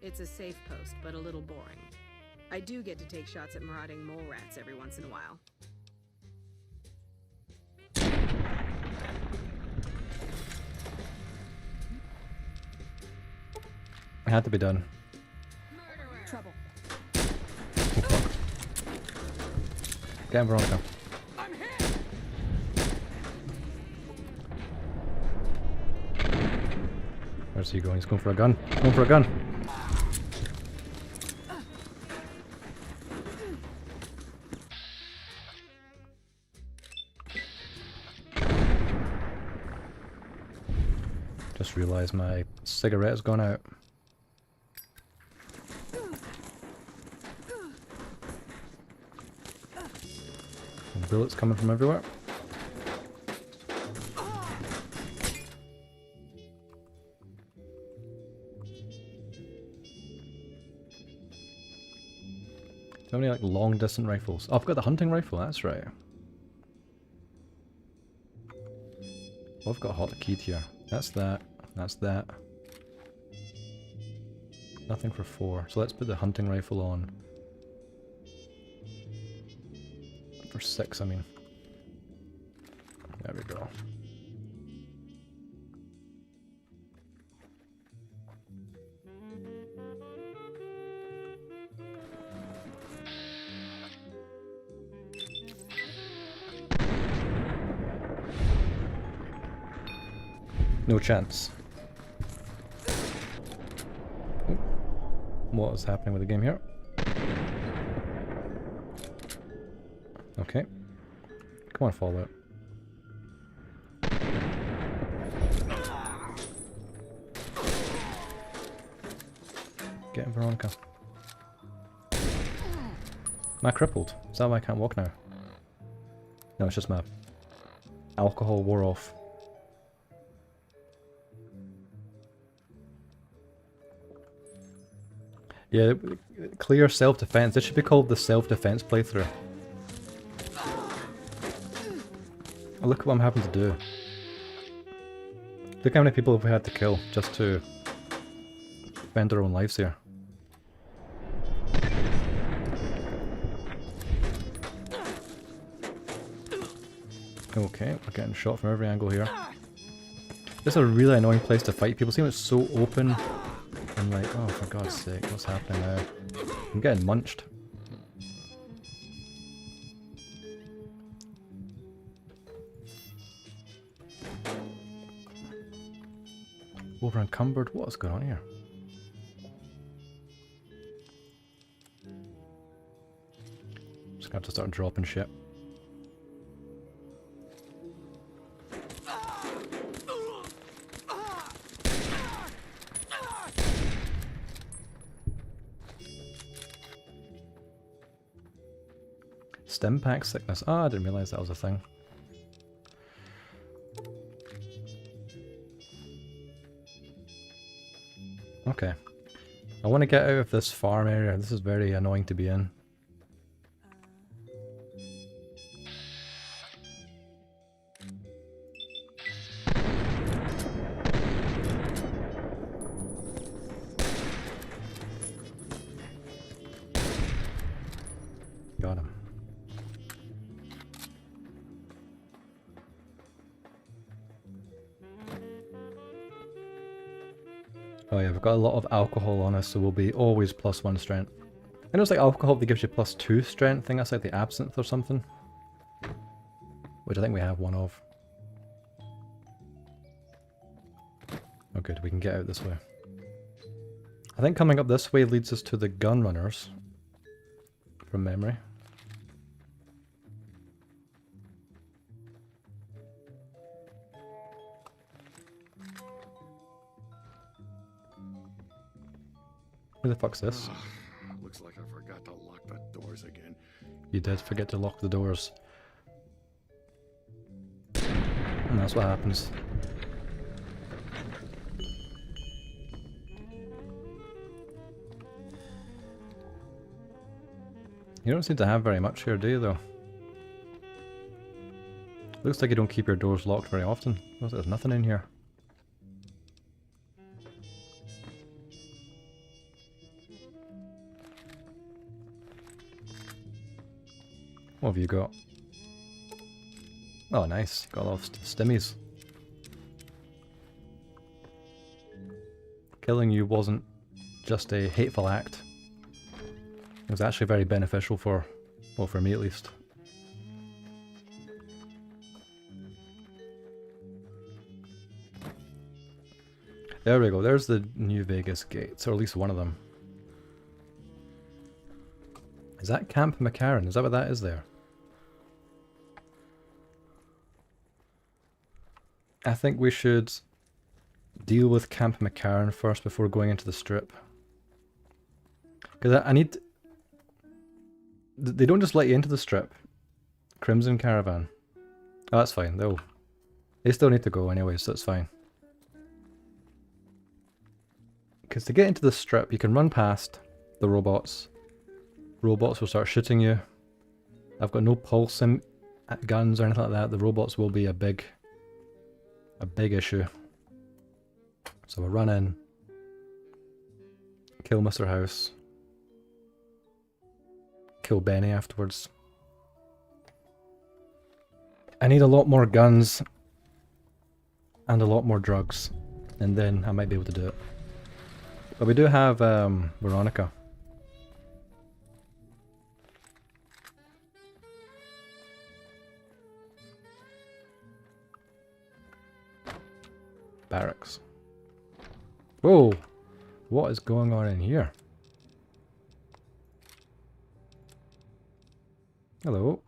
It's a safe post, but a little boring. I do get to take shots at marauding mole rats every once in a while. It had to be done. Trouble. Get him, Veronica. I'm hit. Where's he going? He's going for a gun. Going for a gun. Just realised my cigarette has gone out. Bullets coming from everywhere. How many like long distance rifles? Oh, I've got the hunting rifle, that's right. Oh, I've got a hotkeyed here. That's that. That's that. Nothing for 4. So let's put the hunting rifle on. For 6, I mean. There we go. No chance. Oh. What is happening with the game here? Okay. Come on, Fallout. Get him, Veronica. Am I crippled? Is that why I can't walk now? No, it's just my alcohol wore off. Yeah, clear self-defense. This should be called the self-defense playthrough. Oh, look at what I'm having to do. Look how many people we had to kill just to spend our own lives here. Okay, we're getting shot from every angle here. This is a really annoying place to fight people. See how it's so open? I'm like, oh, for God's sake, what's happening now? I'm getting munched. Over encumbered? What is going on here? Just gonna have to start dropping shit. Stim pack sickness. Ah, I didn't realise that was a thing. Okay. I want to get out of this farm area. This is very annoying to be in. Got him. Oh yeah, we've got a lot of alcohol on us, so we'll be always +1 strength. I know it's like alcohol that gives you +2 strength. I think that's like the absinthe or something. Which I think we have one of. Oh good, we can get out this way. I think coming up this way leads us to the gun runners. From memory. Who the fuck's this? Looks like I forgot to lock the doors again. You did forget to lock the doors. And that's what happens. You don't seem to have very much here, do you, though? Looks like you don't keep your doors locked very often. Looks like there's nothing in here. What have you got? Oh, nice. Got a lot of stimmies. Killing you wasn't just a hateful act. It was actually very beneficial for, well, for me at least. There we go, there's the New Vegas gates, or at least one of them. Is that Camp McCarran? Is that what that is there? I think we should deal with Camp McCarran first before going into the strip. Because I need... They don't just let you into the strip. Crimson Caravan. Oh, that's fine. They still need to go anyway, so that's fine. Because to get into the strip, you can run past the robots, robots will start shooting you. I've got no pulse guns or anything like that. The robots will be a big issue. So we'll run in, kill Mr. House, kill Benny afterwards. I need a lot more guns and a lot more drugs, and then I might be able to do it. But we do have Veronica. Barracks. Whoa! What is going on in here? Hello.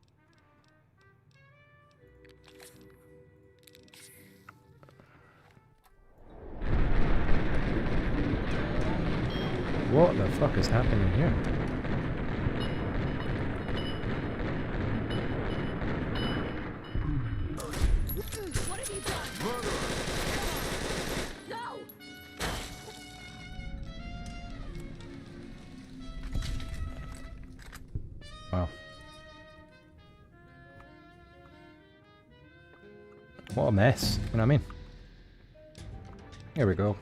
What the fuck is happening here? What have you done? No! Wow. What a mess, you know what I mean? Here we go.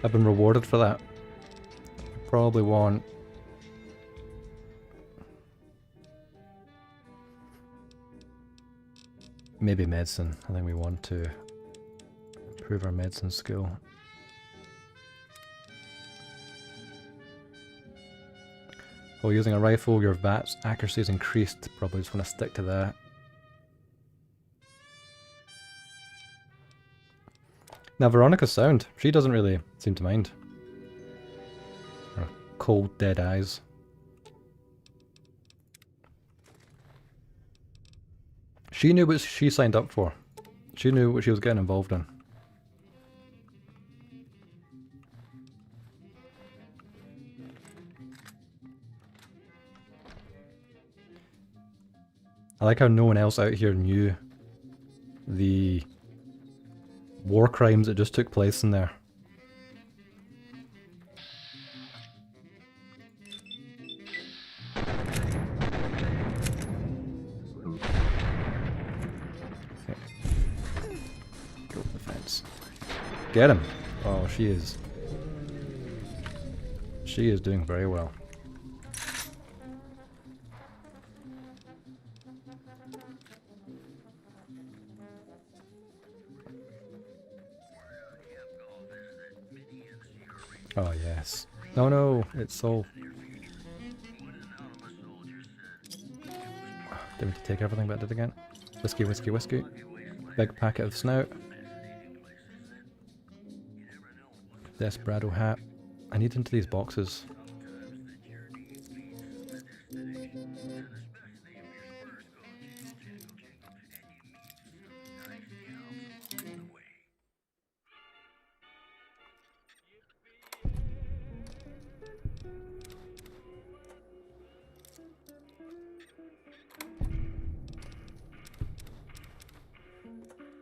I've been rewarded for that. Probably want... maybe medicine. I think we want to improve our medicine skill. While using a rifle, your VAT's accuracy is increased. Probably just want to stick to that. Now Veronica's sound. She doesn't really seem to mind. Her cold, dead eyes. She knew what she signed up for. She knew what she was getting involved in. I like how no one else out here knew the war crimes that just took place in there. Okay. Go over the fence. Get him! Oh, she is doing very well. Oh yes. No, no, it's so... Didn't we take everything but I did again? Whiskey, whiskey, whiskey. Big packet of snout. Desperado hat. I need into these boxes.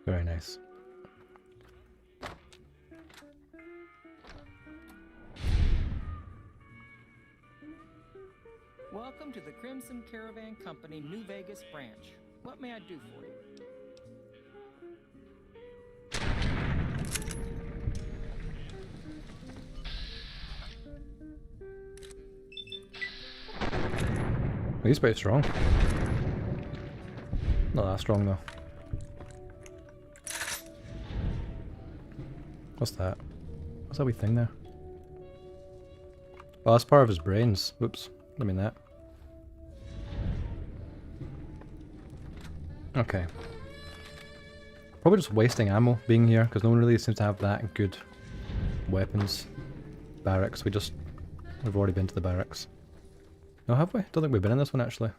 Very nice. Welcome to the Crimson Caravan Company New Vegas branch. What may I do for you? Well, he's pretty strong. Not that strong though. What's that? What's that wee thing there? Oh, that's part of his brains. Whoops. I mean that. Okay. Probably just wasting ammo being here, because no one really seems to have that good weapons. Barracks. We've already been to the barracks. No, have we? Don't think we've been in this one actually.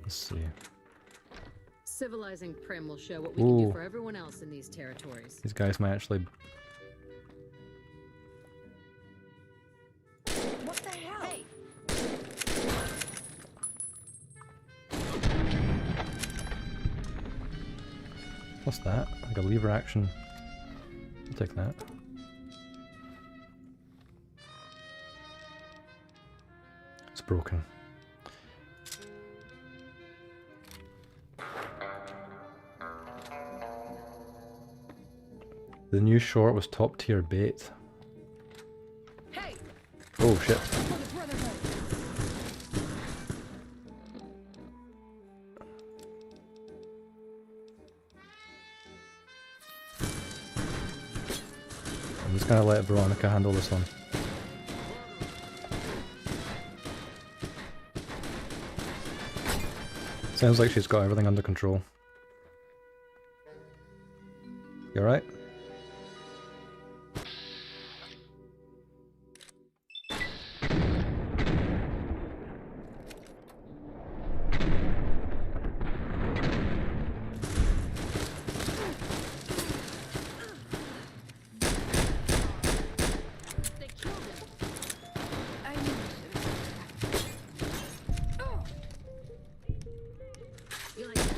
Let's see. Civilizing Prim will show what we can do for everyone else in these territories. These guys might actually... What the hell? Hey! What's that? Like a lever action. I'll take that. It's broken. The new short was top tier bait. Hey, Oh shit. for the Brotherhood. I'm just gonna let Veronica handle this one. Sounds like she's got everything under control. You alright? They killed him. I knew I should have. Oh. You like that?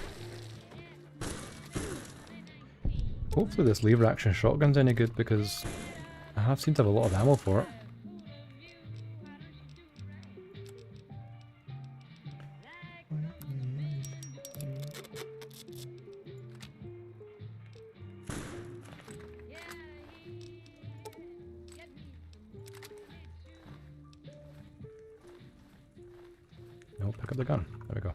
Hopefully this lever action shotgun's any good because I have seemed to have a lot of ammo for it. No, pick up the gun. There we go.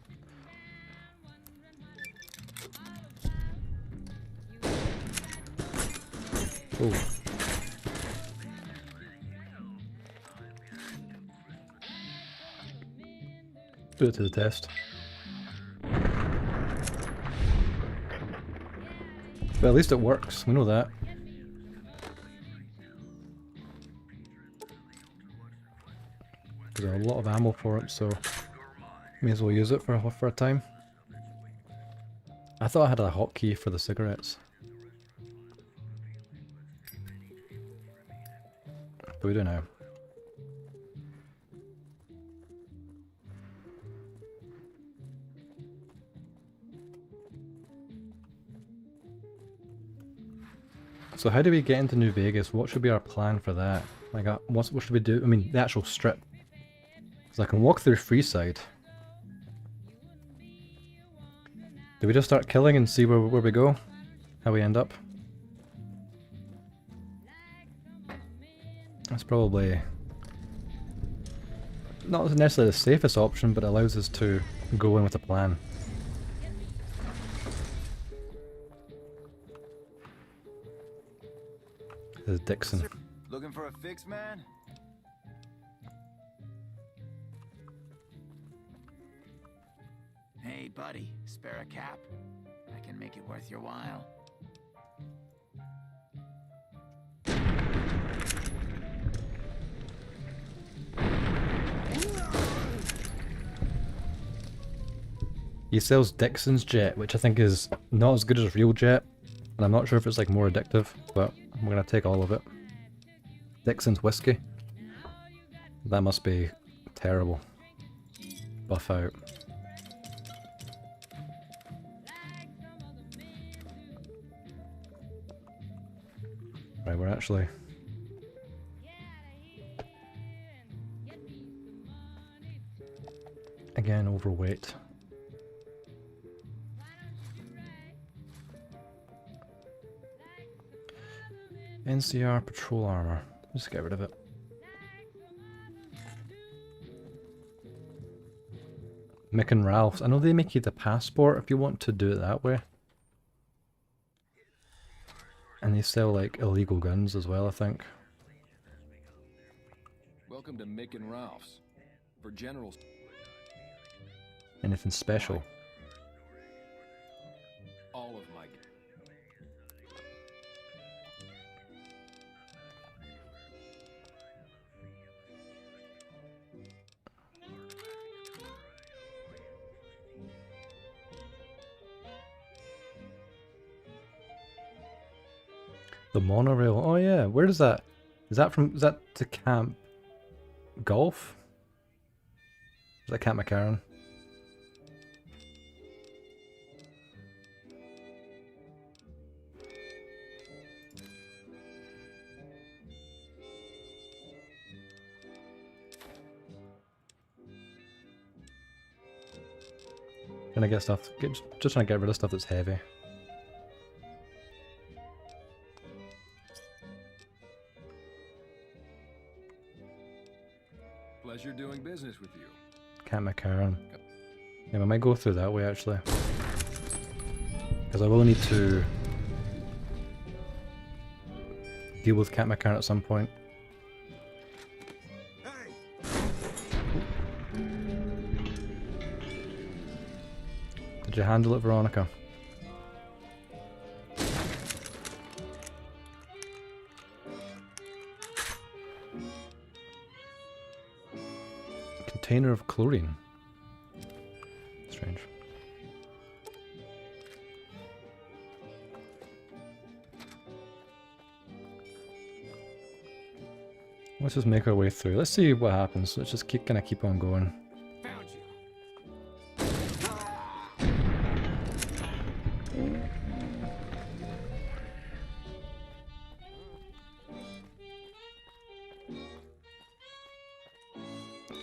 Oh. Do it to the test. But at least it works, we know that. There's a lot of ammo for it, so may as well use it for a time. I thought I had a hotkey for the cigarettes. But we do now. So how do we get into New Vegas? What should be our plan for that? Like, what should we do? I mean, the actual strip. So I can walk through Freeside. Do we just start killing and see where we go? How we end up? That's probably not necessarily the safest option, but it allows us to go in with a plan. This is Dixon. Looking for a fix, man? Hey, buddy, spare a cap? I can make it worth your while. He sells Dixon's jet, which I think is not as good as real jet, and I'm not sure if it's like more addictive, but I'm gonna take all of it. Dixon's whiskey. That must be terrible. Buff out. Right, we're actually... Again, overweight. NCR patrol armor. Just get rid of it. Mick and Ralph's. I know they make you the passport if you want to do it that way. And they sell like illegal guns as well, I think. Welcome to Mick and Ralph's. For generals. Anything special? All of my... The monorail. Oh yeah, where is that? Is that to Camp Golf? Is that Camp McCarran? Trying to get stuff, just trying to get rid of stuff that's heavy. Pleasure doing business with you. Cat McCarran. Yeah, we might go through that way actually. Because I will need to deal with Cat McCarran at some point. Did you handle it, Veronica? Container of chlorine. Strange. Let's just make our way through. Let's see what happens. Let's just keep on going. Found you.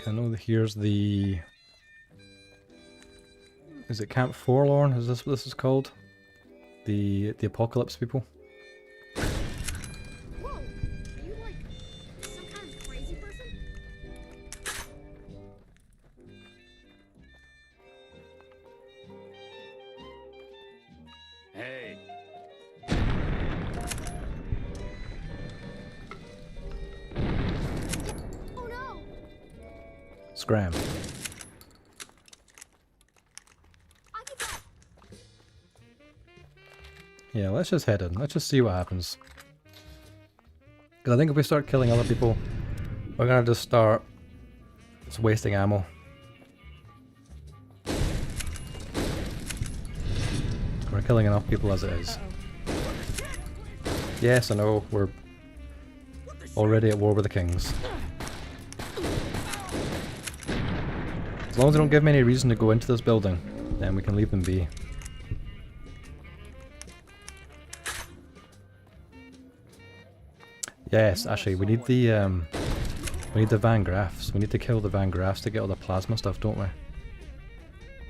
I know that here's the... Is it Camp Forlorn? Is this what this is called? The apocalypse people? Whoa! Are you like some kind of crazy person? Hey. Oh no! Scram. I get that. Yeah, let's just head in. Let's just see what happens. Because I think if we start killing other people, we're gonna just start just wasting ammo. We're killing enough people as it is. Yes, I know, we're already at war with the kings. As long as they don't give me any reason to go into this building, then we can leave them be. Yes, actually, we need the Van Graffs. We need to kill the Van Graffs to get all the plasma stuff, don't we?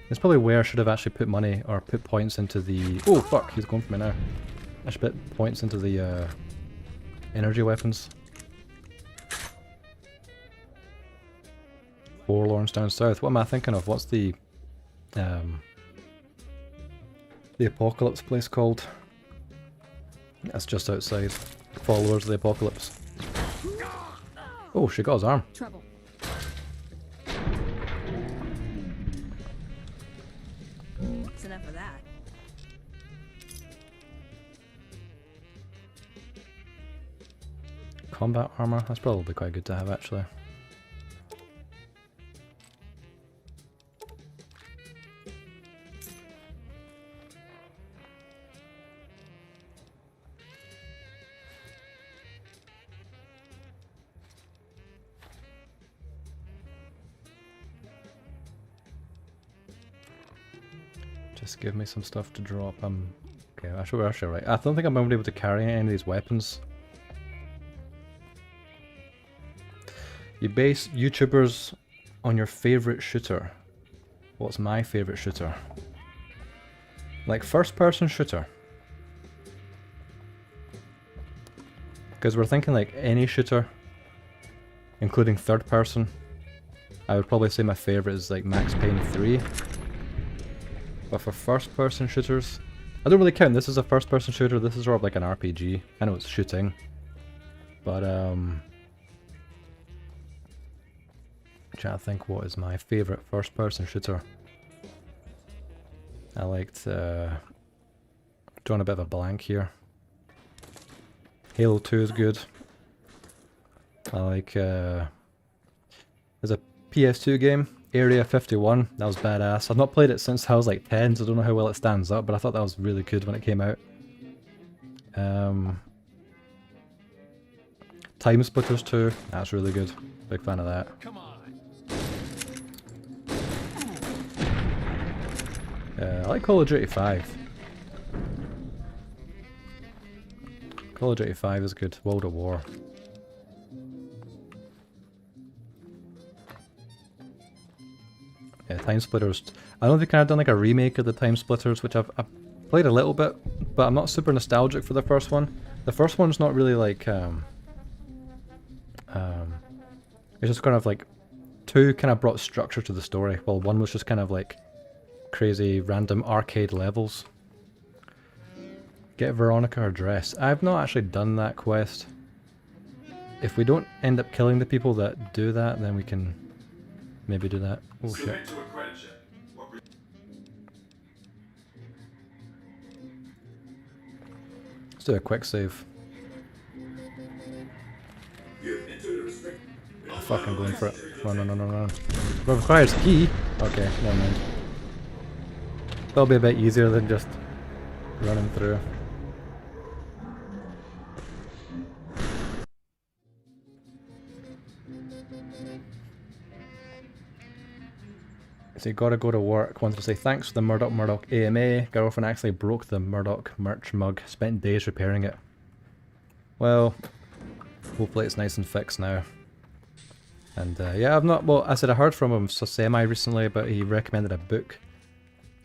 It's probably where I should have actually put money or put points into the... Oh fuck, he's going for me now. I should put points into the energy weapons. Forlorns down south. What am I thinking of? What's the apocalypse place called? That's just outside. Followers of the apocalypse. Oh, she got his arm. Trouble. That's enough of that. Combat armor. That's probably quite good to have actually. Just give me some stuff to drop. Okay, we're actually right. I don't think I'm going to be able to carry any of these weapons. You base YouTubers on your favorite shooter. What's my favorite shooter? Like first person shooter. Because we're thinking like any shooter, including third person. I would probably say my favorite is like Max Payne 3. But for first person shooters, I don't really count this as a first person shooter, this is more of like an RPG. I know it's shooting. But I'm trying to think what is my favourite first person shooter. I liked drawing a bit of a blank here. Halo 2 is good. I like there's a PS2 game, Area 51, that was badass. I've not played it since I was like 10, so I don't know how well it stands up, but I thought that was really good when it came out. Time Splitters 2, that's really good. Big fan of that. Come on. I like Call of Duty 5. Call of Duty 5 is good. World at War. Yeah, Time Splitters. I don't think I've done like a remake of the Time Splitters, which I've played a little bit, but I'm not super nostalgic for the first one. The first one's not really like it's just kind of like two kind of brought structure to the story, while one was just kind of like crazy random arcade levels. Get Veronica her dress. I've not actually done that quest. If we don't end up killing the people that do that, then we can maybe do that. Oh shit. Let's do a quick save. Oh fuck, I'm going for it. Run. What requires key? Okay, never mind. That'll be a bit easier than just running through. So you gotta go to work. Wanted to say thanks for the Murdoch AMA. Girlfriend actually broke the Murdoch merch mug. Spent days repairing it. Well, hopefully it's nice and fixed now. And yeah, I've not, well, I said I heard from him semi recently, but he recommended a book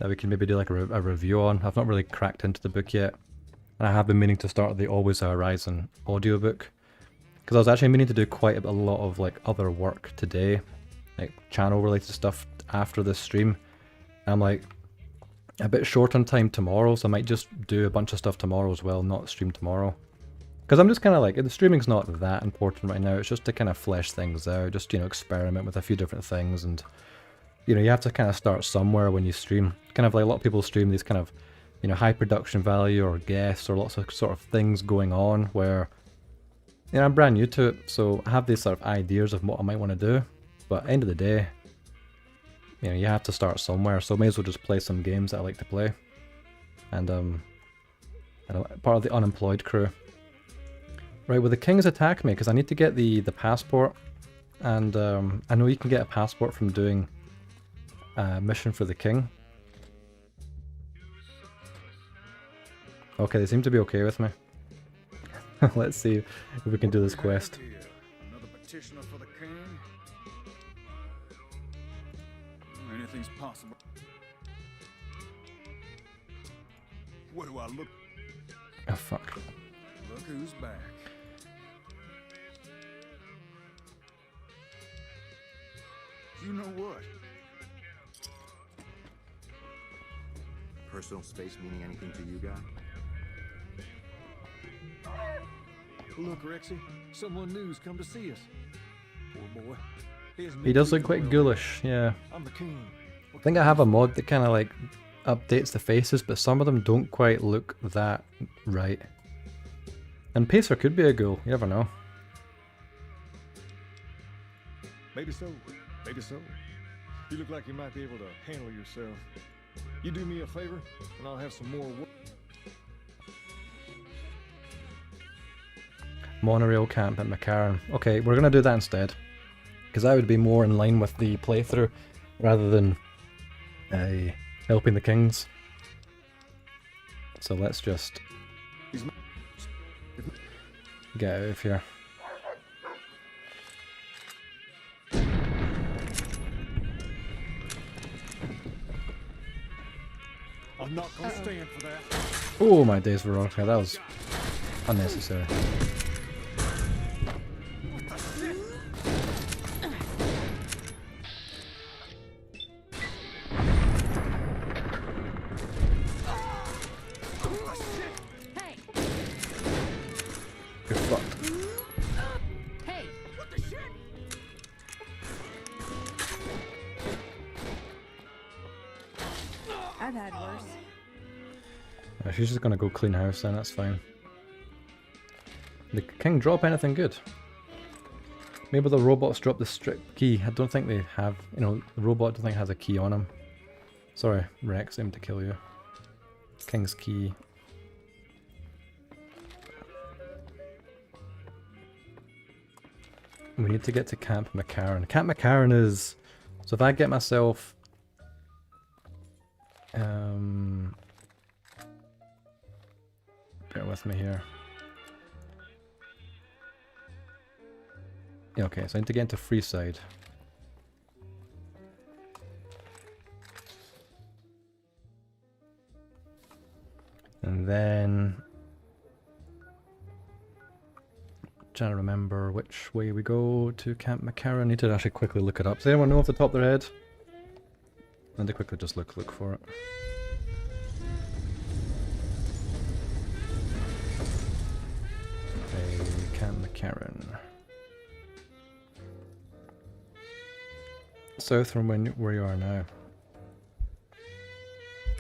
that we can maybe do like a review on. I've not really cracked into the book yet. And I have been meaning to start the Always a Horizon audiobook. Because I was actually meaning to do quite a lot of like other work today. Like channel related stuff after this stream. I'm like a bit short on time tomorrow, so I might just do a bunch of stuff tomorrow as well, not stream tomorrow. Because I'm just kind of like, the streaming's not that important right now, it's just to kind of flesh things out, just, you know, experiment with a few different things, and, you know, you have to kind of start somewhere when you stream. Kind of like a lot of people stream these kind of, you know, high production value or guests or lots of sort of things going on where, you know, I'm brand new to it, so I have these sort of ideas of what I might want to do, but end of the day, you know, you have to start somewhere, so I may as well just play some games that I like to play. And, I don't, part of the unemployed crew. Right, well the kings attack me because I need to get the passport, and I know you can get a passport from doing a mission for the king. Okay, they seem to be okay with me. Let's see if we can do this quest. Another petitioner for the king? Anything's possible. What do I look? Oh fuck. Look who's back. You know what? Personal space meaning anything to you, guy? Look, Rexy, someone new's come to see us. Poor boy. He does look quite ghoulish, yeah. I'm the king. I think I have a mod that kind of like updates the faces, but some of them don't quite look that right. And Pacer could be a ghoul, you never know. Maybe so. Maybe so. You look like you might be able to handle yourself. You do me a favor, and I'll have some more work. Monorail camp at McCarran. Okay, we're gonna do that instead. Because that would be more in line with the playthrough, rather than helping the kings. So let's just get out of here. I'm not gonna stand for that. Oh my days, Veronica, that was unnecessary. You're fucked. Hey! I've had worse. She's just gonna go clean house then, that's fine. Did the king drop anything good? Maybe the robots drop the strip key. I don't think they have, you know, the robot I don't think has a key on him. Sorry, Rex, aim to kill you. King's key. We need to get to Camp McCarran. Camp McCarran is... So if I get myself... bear with me here. Yeah, okay, so I need to get into Freeside. And then... trying to remember which way we go to Camp McCarran. I need to actually quickly look it up. Does anyone know off the top of their head? I need to quickly just look for it. Okay, Camp McCarran. South from where you are now.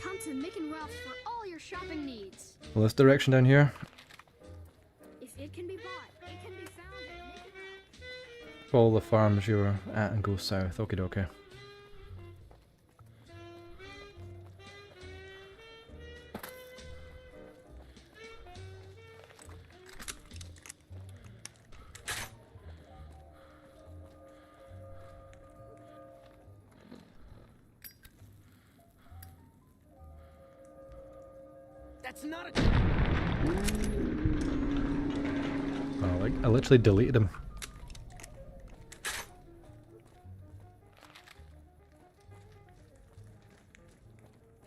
Come to Mick and Ralph's for all your shopping needs. Well, this direction down here. If it can be bought, it can be found at Mick and Ralph's. Follow the farms you're at and go south. Okie dokie. That's not a... Oh, like, I literally deleted him.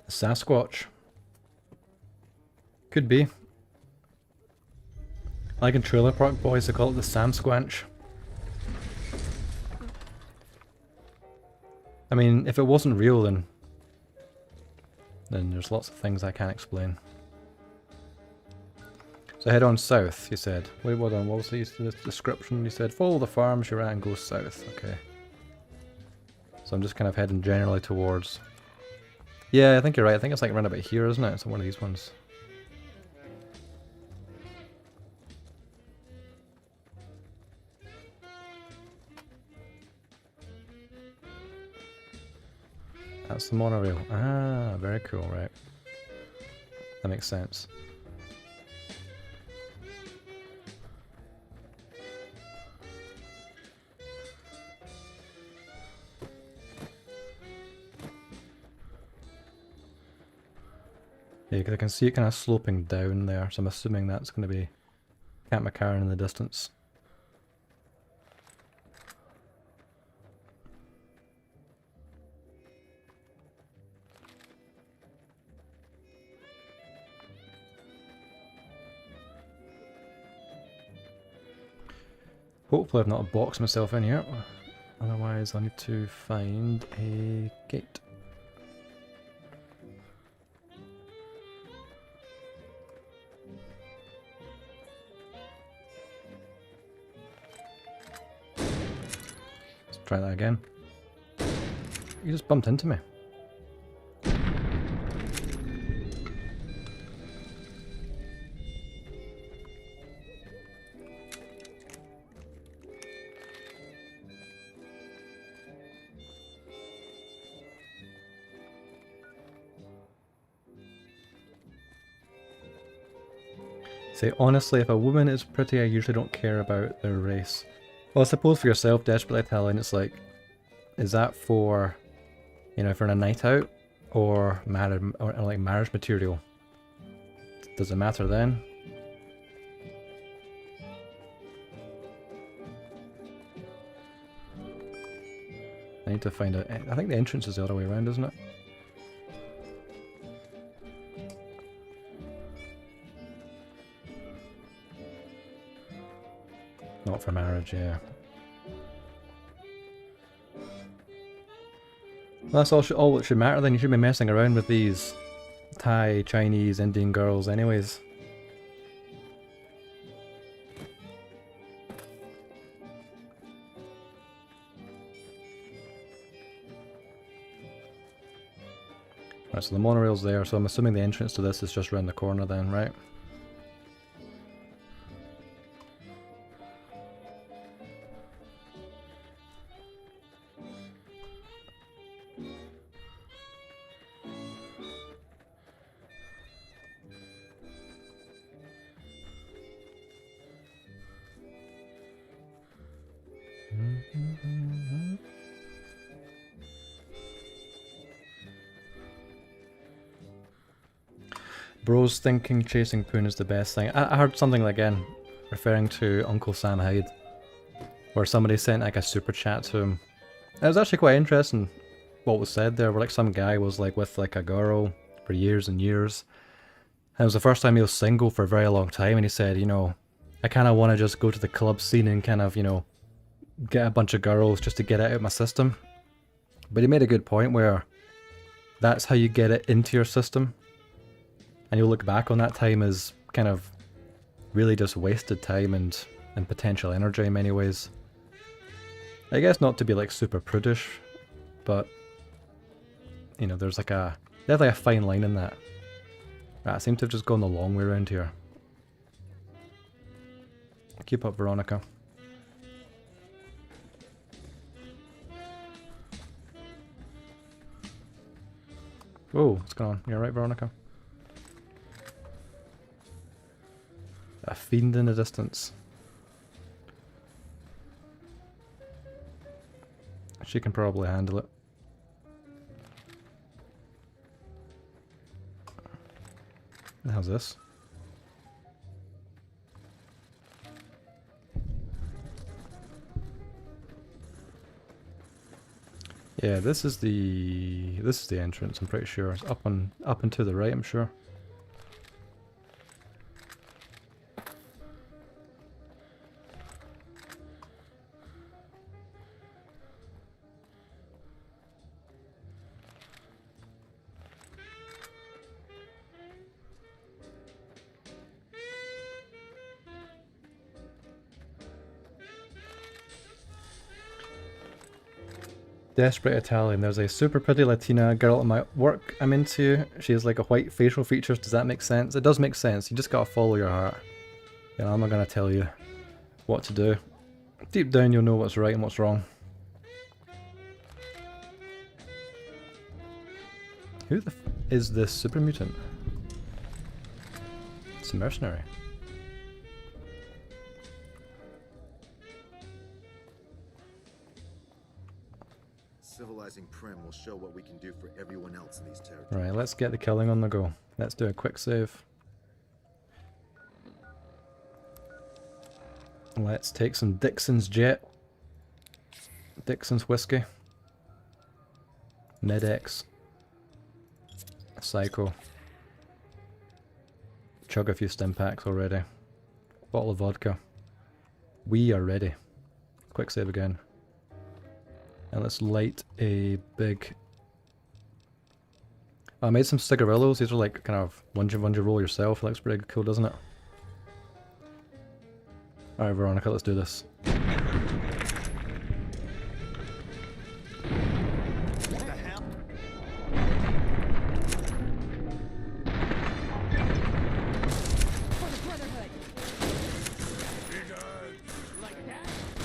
Sasquatch. Could be. Like in Trailer Park Boys, they call it the Sam Squanch. I mean, if it wasn't real, then there's lots of things I can't explain. So head on south, you said. Wait, hold on, what was the description? You said, follow the farms you're at and go south. Okay. So I'm just kind of heading generally towards... Yeah, I think you're right. I think it's like around about here, isn't it? It's one of these ones. That's the monorail. Ah, very cool, right. That makes sense. Yeah, because I can see it kind of sloping down there, so I'm assuming that's going to be Camp McCarran in the distance. Hopefully I've not boxed myself in here, otherwise I need to find a gate. Try that again. You just bumped into me. Say, honestly, if a woman is pretty, I usually don't care about their race. Well, I suppose for yourself, Desperately Italian, it's like, is that for, you know, for a night out, or marriage, or like marriage material? Does it matter then? I need to find out. I think the entrance is the other way around, isn't it? Not for marriage, yeah. Well, that's all that should matter then. You should be messing around with these Thai, Chinese, Indian girls anyways. Right, so the monorail's there, so I'm assuming the entrance to this is just around the corner then, right? Bros thinking chasing Poon is the best thing. I heard something again, referring to Uncle Sam Hyde, where somebody sent like a super chat to him. It was actually quite interesting what was said there, where like some guy was like with like a girl for years and years, And it was the first time he was single for a very long time, and he said, you know, I kind of want to just go to the club scene and kind of, you know, get a bunch of girls just to get it out of my system. But he made a good point where that's how you get it into your system. And you'll look back on that time as kind of really just wasted time and potential energy in many ways. I guess not to be like super prudish, but you know, there's like there's like a fine line in that. I seem to have just gone the long way around here. Keep up, Veronica. Whoa, what's going on? You alright, Veronica? A fiend in the distance. She can probably handle it. How's this? Yeah, this is the entrance, I'm pretty sure. It's up and to the right, I'm sure. Desperate Italian. There's a super pretty Latina girl at my work I'm into. She has like a white facial features. Does that make sense? It does make sense. You just gotta follow your heart. You know, I'm not gonna tell you what to do. Deep down you'll know what's right and what's wrong. Who the f is this super mutant? It's a mercenary. Civilizing Prim will show what we can do for everyone else in these territories. Right, let's get the killing on the go. Let's do a quick save. Let's take some Dixon's Jet. Dixon's Whiskey. Mid-X. Psycho. Chug a few stim packs already. Bottle of vodka. We are ready. Quick save again. And let's light a big... I made some cigarillos. These are like kind of one you roll yourself. It looks pretty cool, doesn't it? Alright, Veronica, let's do this.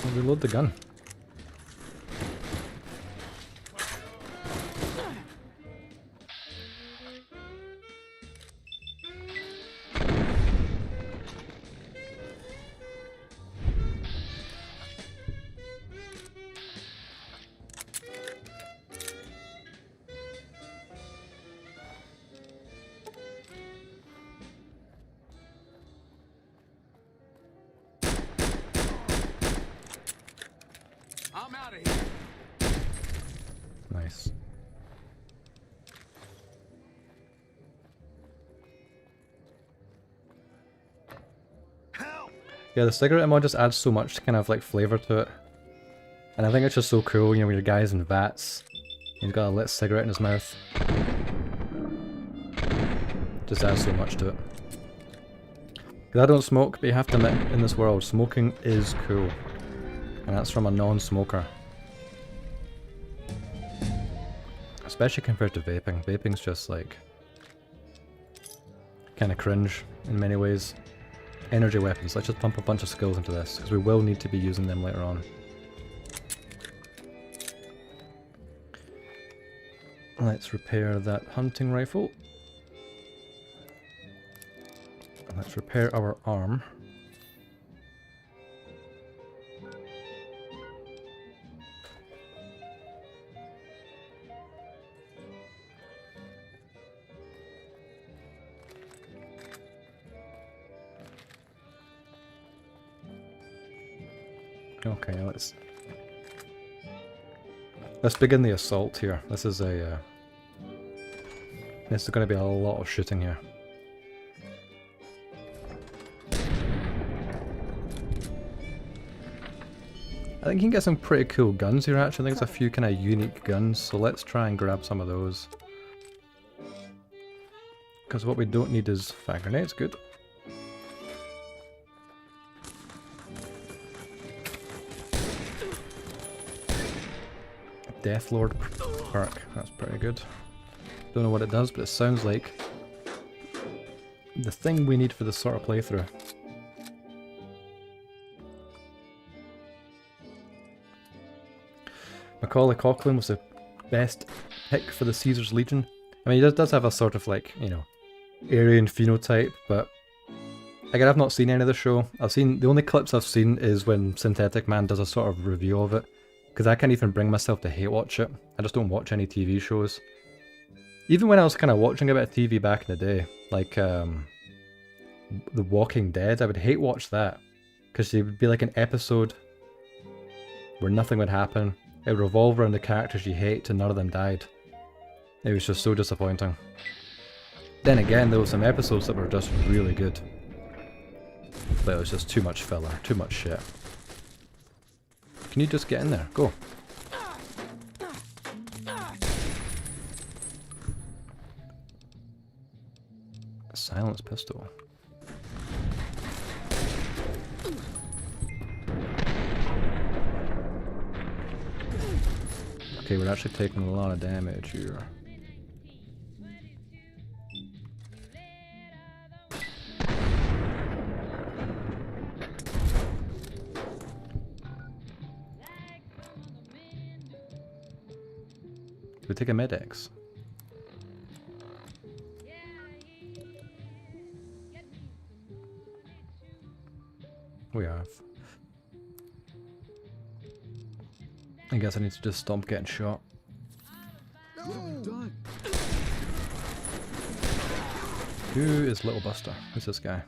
I'll reload the gun. I'm out of here. Nice. Yeah, the cigarette mod just adds so much kind of like flavour to it. And I think it's just so cool, you know, when your guy's in VATS. He's got a lit cigarette in his mouth. Just adds so much to it. 'Cause I don't smoke, but you have to admit, in this world, smoking is cool. And that's from a non-smoker. Especially compared to vaping. Vaping's just like... kind of cringe in many ways. Energy weapons. Let's just pump a bunch of skills into this, because we will need to be using them later on. Let's repair that hunting rifle. Let's repair our arm. Okay, let's begin the assault here. This is going to be a lot of shooting here. I think you can get some pretty cool guns here actually. I think there's a few kind of unique guns, so let's try and grab some of those. Because what we don't need is frag grenades, good. Deathlord perk, that's pretty good. Don't know what it does, but it sounds like the thing we need for this sort of playthrough. Macaulay Culkin was the best pick for the Caesar's Legion. I mean, he does have a sort of like, you know, Aryan phenotype, but again, I've not seen any of the show. The only clips I've seen is when Synthetic Man does a sort of review of it, because I can't even bring myself to hate watch it. I just don't watch any TV shows. Even when I was kind of watching a bit of TV back in the day, like The Walking Dead, I would hate watch that, because it would be like an episode where nothing would happen. It would revolve around the characters you hate and none of them died. It was just so disappointing. Then again, there were some episodes that were just really good. But it was just too much filler, too much shit. Can you just get in there? Go. A silence pistol. Okay, we're actually taking a lot of damage here. Do we take a med-X? We have. I guess I need to just stop getting shot. Who is Little Buster? Who's this guy?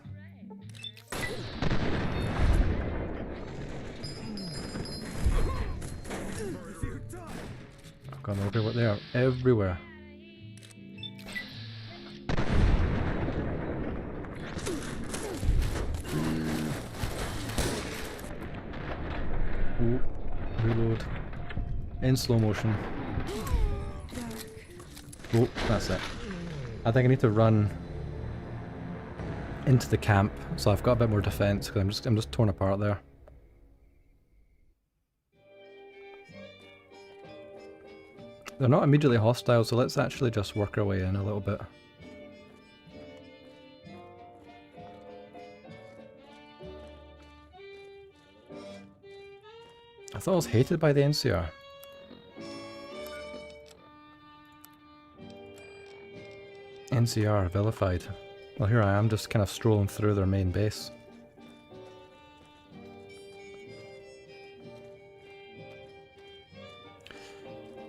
Oh god, they're everywhere. They are everywhere. Ooh, reload. In slow motion. Oh, that's it. I think I need to run into the camp, so I've got a bit more defense because I'm just torn apart there. They're not immediately hostile, so let's actually just work our way in a little bit. I thought I was hated by the NCR. NCR, vilified. Well, here I am, just kind of strolling through their main base.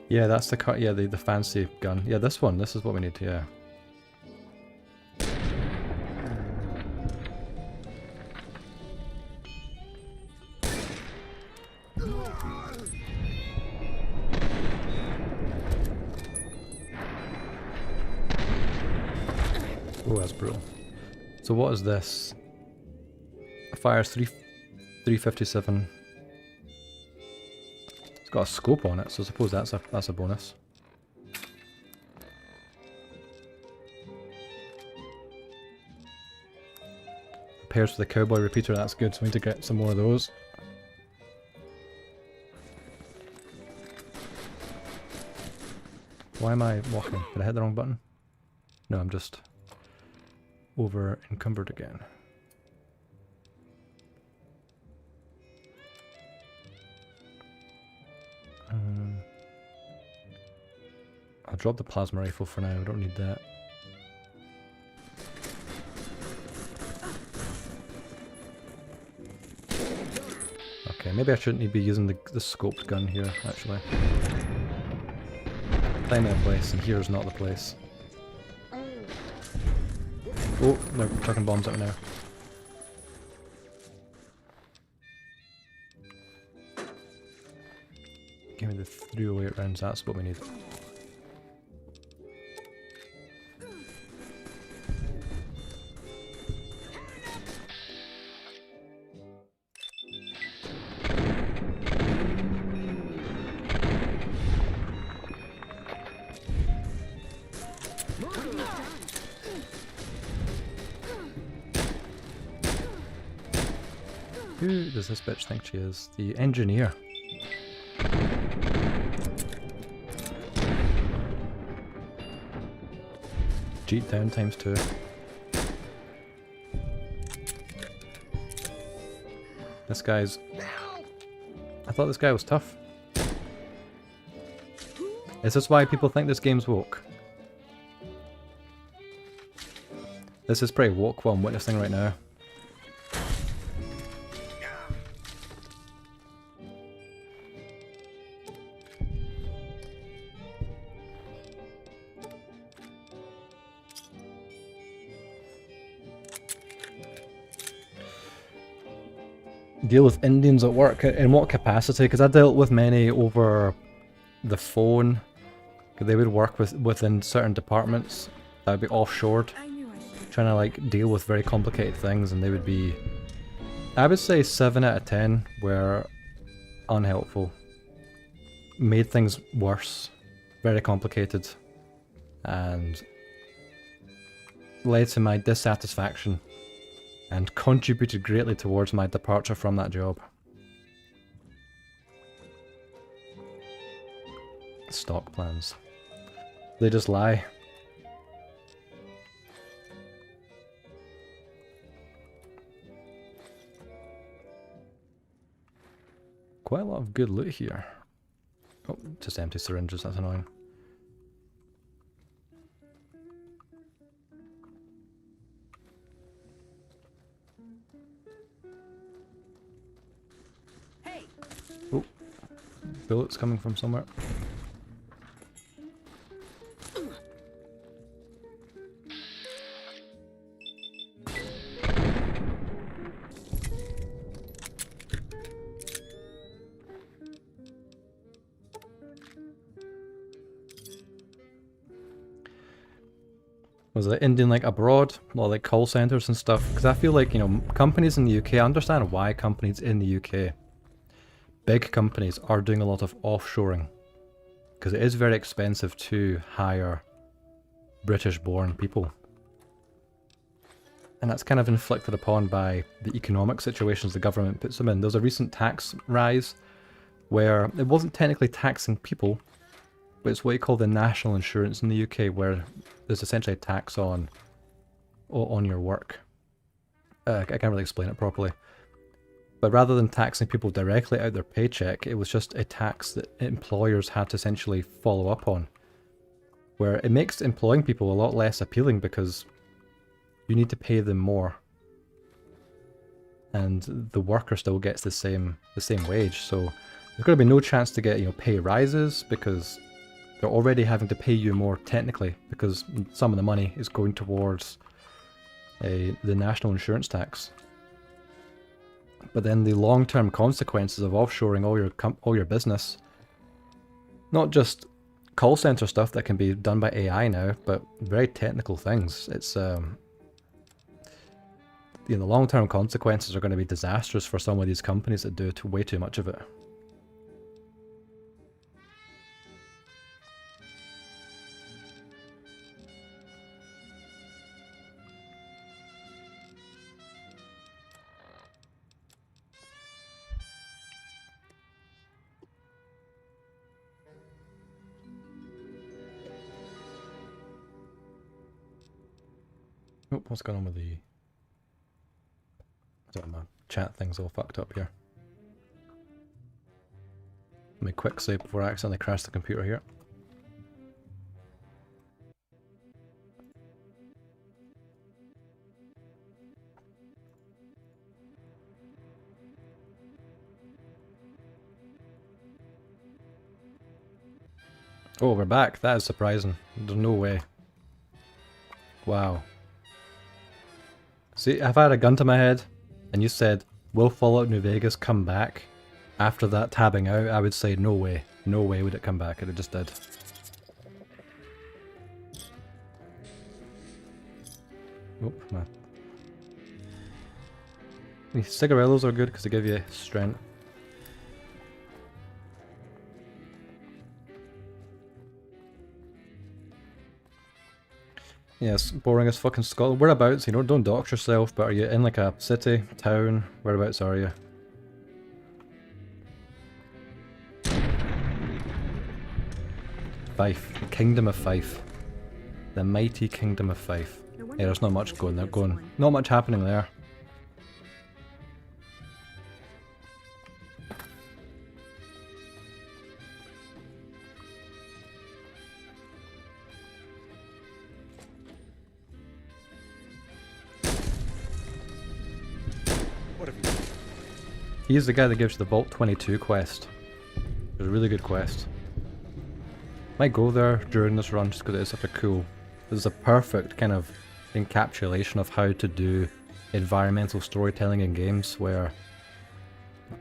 Yeah, that's the cut. Yeah, the fancy gun. Yeah, this one. This is what we need. Yeah. Oh, that's brutal. So what is this? Fires 357. It's got a scope on it, so I suppose that's a bonus. Pairs with the cowboy repeater, that's good, so we need to get some more of those. Why am I walking? Did I hit the wrong button? No, I'm just over encumbered again. I'll drop the plasma rifle for now, I don't need that. Okay, maybe I shouldn't be using the scoped gun here, actually. Time and a place, and here's not the place. Oh, they're chucking bombs at me now. Give me the 308 rounds, that's what we need. Who does this bitch think she is? The engineer. Cheat down ×2. This guy's... I thought this guy was tough. Is this why people think this game's woke? This is pretty woke what I'm witnessing right now. Deal with Indians at work, in what capacity? Because I dealt with many over the phone. They would work within certain departments that would be offshored, trying to like deal with very complicated things, and they would be, I would say 7 out of 10 were unhelpful, made things worse, very complicated, and led to my dissatisfaction and contributed greatly towards my departure from that job. Stock plans. They just lie. Quite a lot of good loot here. Oh, just empty syringes, that's annoying. Hey. Oh, bullets coming from somewhere. Was it Indian like abroad, or like call centers and stuff? Because I feel like, you know, companies in the UK, I understand why companies in the UK, big companies, are doing a lot of offshoring. Because it is very expensive to hire British-born people. And that's kind of inflicted upon by the economic situations the government puts them in. There was a recent tax rise where it wasn't technically taxing people, but it's what you call the national insurance in the UK, where there's essentially a tax on your work. I can't really explain it properly. But rather than taxing people directly out their paycheck, it was just a tax that employers had to essentially follow up on. Where it makes employing people a lot less appealing because you need to pay them more. And the worker still gets the same wage. So there's going to be no chance to get, you know, pay rises because they're already having to pay you more technically, because some of the money is going towards the national insurance tax. But then the long-term consequences of offshoring all your business, not just call center stuff that can be done by AI now, but very technical things. It's you know, the long-term consequences are going to be disastrous for some of these companies that do way too much of it. Oh, what's going on with the... Sorry, my chat thing's all fucked up here. Let me quick save before I accidentally crash the computer here. Oh, we're back. That is surprising. There's no way. Wow. See, if I had a gun to my head, and you said, will Fallout New Vegas come back after that tabbing out, I would say no way. No way would it come back, it just did. Oh, my... These cigarillos are good because they give you strength. Yes, boring as fucking Scotland. Whereabouts, you know, don't dox yourself, but are you in like a city, town? Whereabouts are you? Fife. The Kingdom of Fife. The mighty Kingdom of Fife. Yeah, there's not much going there. Not much happening there. What have you done? He's the guy that gives you the Vault 22 quest. It's a really good quest. Might go there during this run just because it's such a cool... This is a perfect kind of encapsulation of how to do environmental storytelling in games where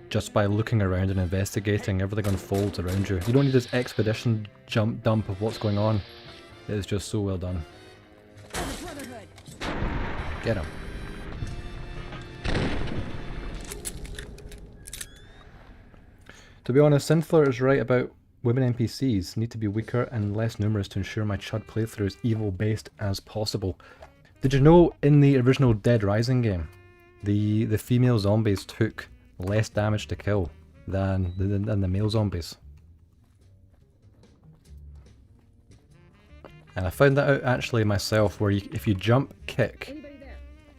just by looking around and investigating, everything unfolds around you. You don't need this expedition jump dump of what's going on. It is just so well done. Get him. To be honest, Synthler is right about women NPCs need to be weaker and less numerous to ensure my Chud playthrough is evil-based as possible. Did you know in the original Dead Rising game, the female zombies took less damage to kill than the male zombies? And I found that out actually myself, where if you jump kick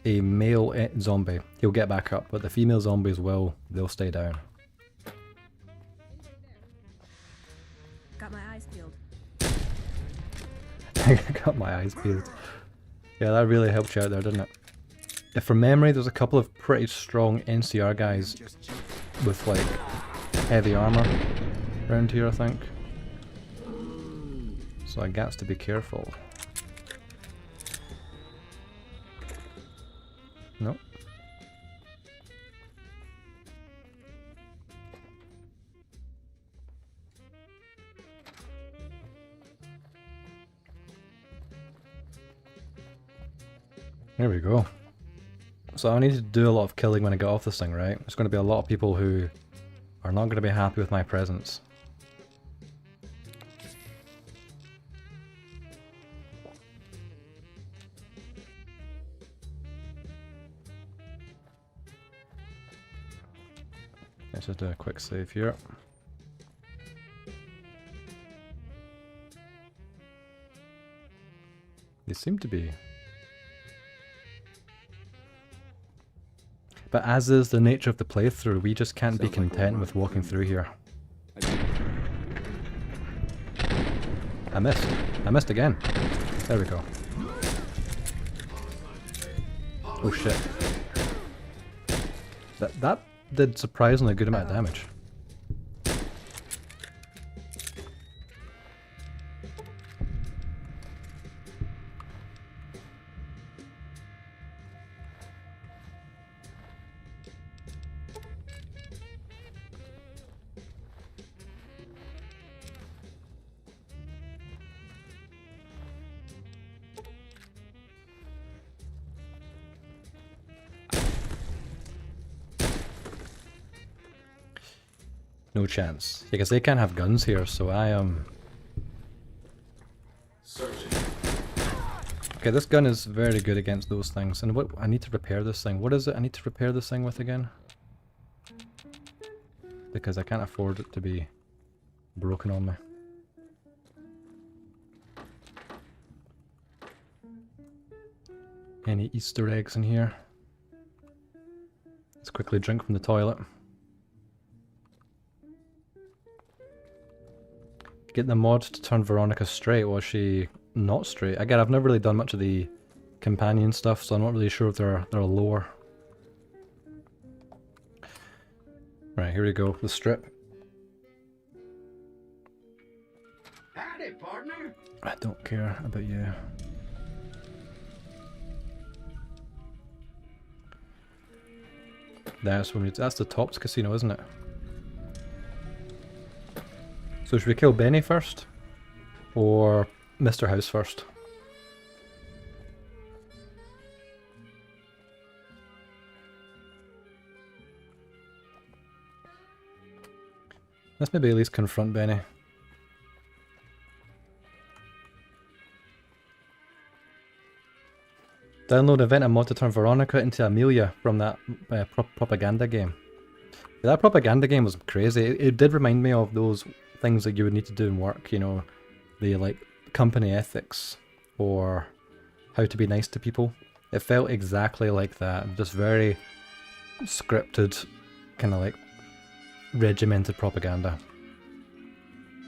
a male zombie, he'll get back up, but the female zombies they'll stay down. Got my eyes peeled. I got my eyes peeled. Yeah, that really helped you out there, didn't it? If from memory, there's a couple of pretty strong NCR guys with like heavy armor around here, I think. So I got to be careful. Nope. There we go. So I need to do a lot of killing when I get off this thing, right? There's going to be a lot of people who are not going to be happy with my presence. Let's just do a quick save here. They seem to be... But as is the nature of the playthrough, we just can't be content with walking through here. I missed. I missed again. There we go. Oh shit. That did surprisingly good amount of damage. No chance. Because they can't have guns here, so I am... Okay, this gun is very good against those things. And what I need to repair this thing. What is it I need to repair this thing with again? Because I can't afford it to be broken on me. Any Easter eggs in here? Let's quickly drink from the toilet. Get the mod to turn Veronica straight. Was she not straight? Again, I've never really done much of the companion stuff, so I'm not really sure if they're lore. Right, here we go. The strip. Howdy, partner. I don't care about you. That's the Tops Casino, isn't it? So should we kill Benny first? Or Mr. House first? Let's maybe at least confront Benny. Download event and mod to turn Veronica into Amelia from that propaganda game. That propaganda game was crazy. It did remind me of those things that you would need to do in work, you know, the like company ethics or how to be nice to people. It felt exactly like that, just very scripted, kind of like regimented propaganda.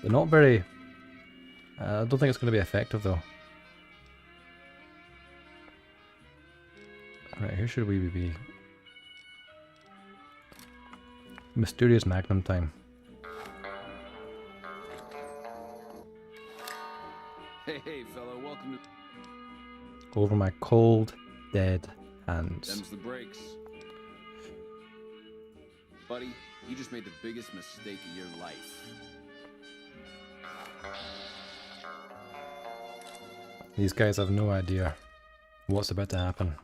But not very... I don't think it's going to be effective though. Right, who should we be? Mysterious Magnum time. Hey, fella, welcome to... Over my cold, dead hands. Them's the breaks. Buddy, you just made the biggest mistake of your life. These guys have no idea what's about to happen.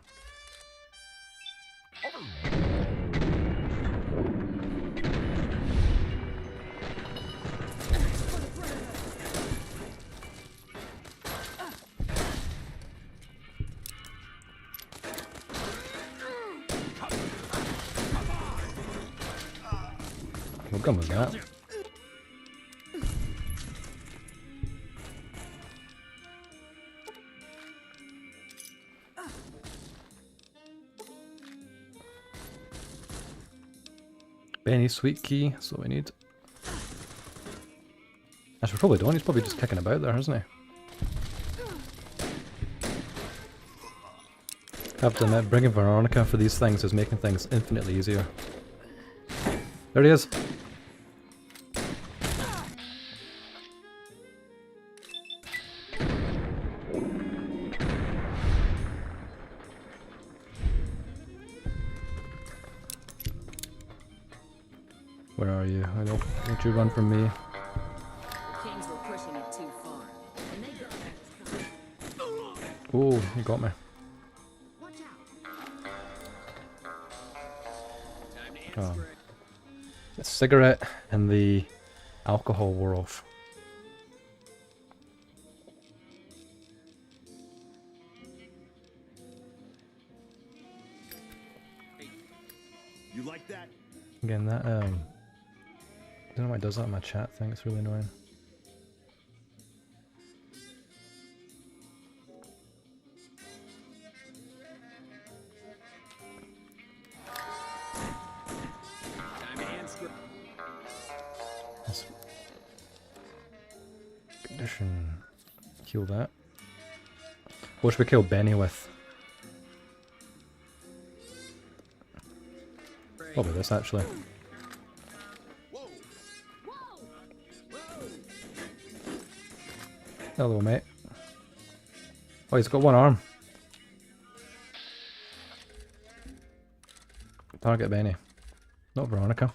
What gun was that? Benny sweet key, that's what we need. Actually, we probably don't, he's probably just kicking about there, isn't he? Have to admit, bringing Veronica for these things is making things infinitely easier. There he is! Where are you? I don't you run from me. Kings were pushing it too far, and they got that. Oh, you got me. Watch out. Oh. A cigarette and the alcohol wore off. You like that? Again, that I don't know why it does that in my chat thing, it's really annoying. Let's condition kill that. What should we kill Benny with? Probably this actually. Hello, mate. Oh, he's got one arm. Target Benny. Not Veronica.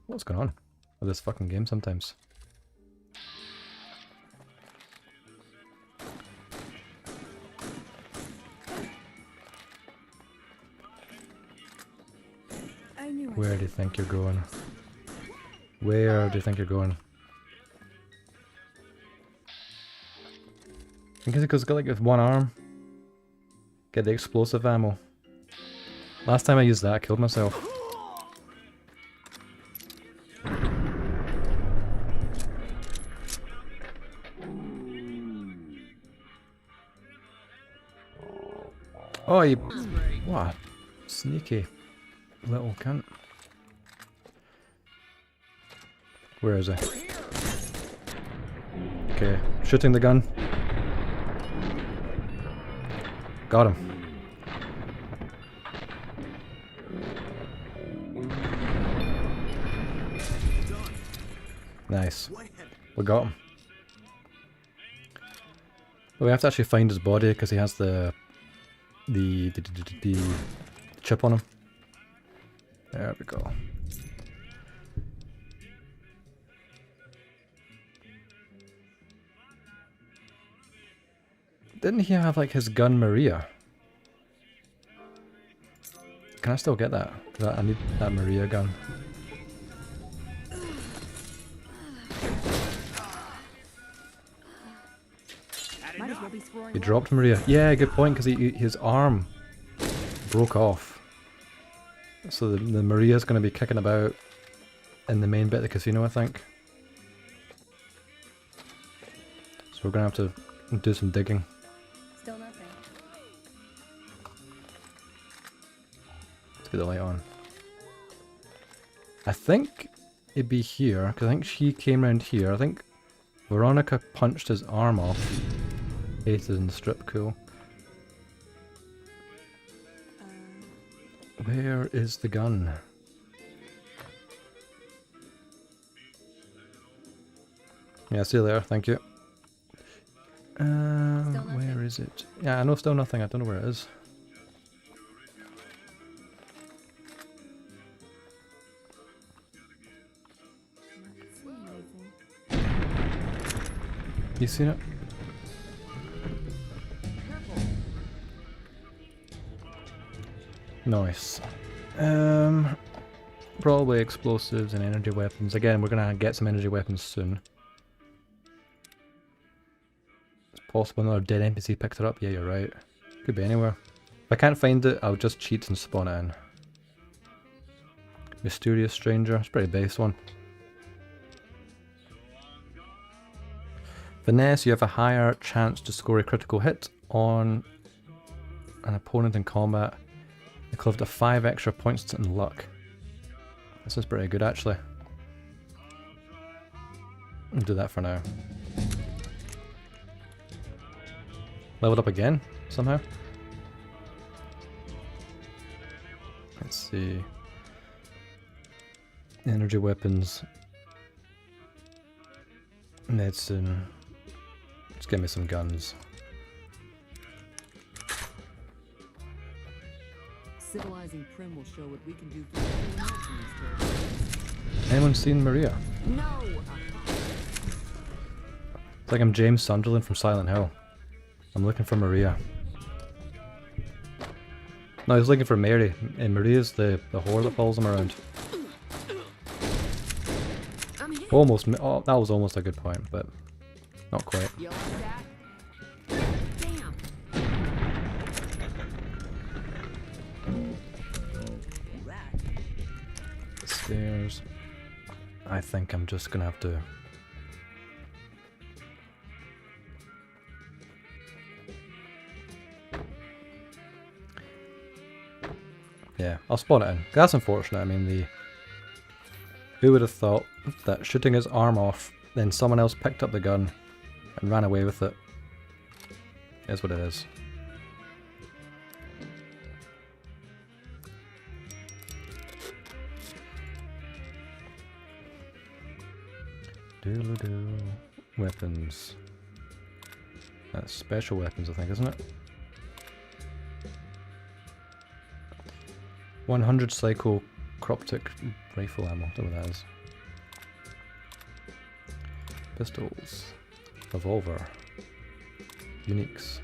What's going on with this fucking game sometimes? Where do you think you're going? Where do you think you're going? Because it's got like with one arm. Get the explosive ammo. Last time I used that, I killed myself. Oh, you... What? Sneaky little cunt. Where is he? Okay, shooting the gun. Got him. Nice. We got him. But we have to actually find his body because he has the chip on him. There we go. Didn't he have like his gun Maria? Can I still get that? 'Cause I need that Maria gun. He dropped Maria. Yeah, good point, because his arm broke off. So the Maria's going to be kicking about in the main bit of the casino, I think. we're gonna have to do some digging. Still nothing. Let's get the light on. I think it'd be here, because I think she came around here. I think Veronica punched his arm off. Ace is in the strip, cool. Where is the gun? Yeah, see you later, thank you. Where is it? Yeah, I know still nothing, I don't know where it is. You seen it? Nice. Probably explosives and energy weapons. Again, we're gonna get some energy weapons soon. It's possible another dead NPC picked it up. Yeah, you're right. Could be anywhere. If I can't find it, I'll just cheat and spawn it in. Mysterious stranger. It's a pretty base one. Finesse, you have a higher chance to score a critical hit on an opponent in combat. Equivalent to 5 extra points in luck. This is pretty good actually. I'll do that for now. Leveled up again, somehow. Let's see. Energy weapons. Medicine. Let's get me some guns. Civilizing Prim will show what we can do for everyone else in this territory. Anyone seen Maria? No! It's like I'm James Sunderland from Silent Hill. I'm looking for Maria. No, he's looking for Mary, and Maria's the whore that follows him around. Almost, oh, that was almost a good point, but not quite. You like that? Damn! Stairs. I think I'm just gonna have to. Yeah, I'll spawn it in. That's unfortunate. I mean, who would have thought that shooting his arm off, then someone else picked up the gun and ran away with it? Is what it is. Doodle-doo. Weapons. That's special weapons, I think, isn't it? 100 Psycho Croptic Rifle Ammo, I don't know what that is. Pistols. Revolver. Uniques.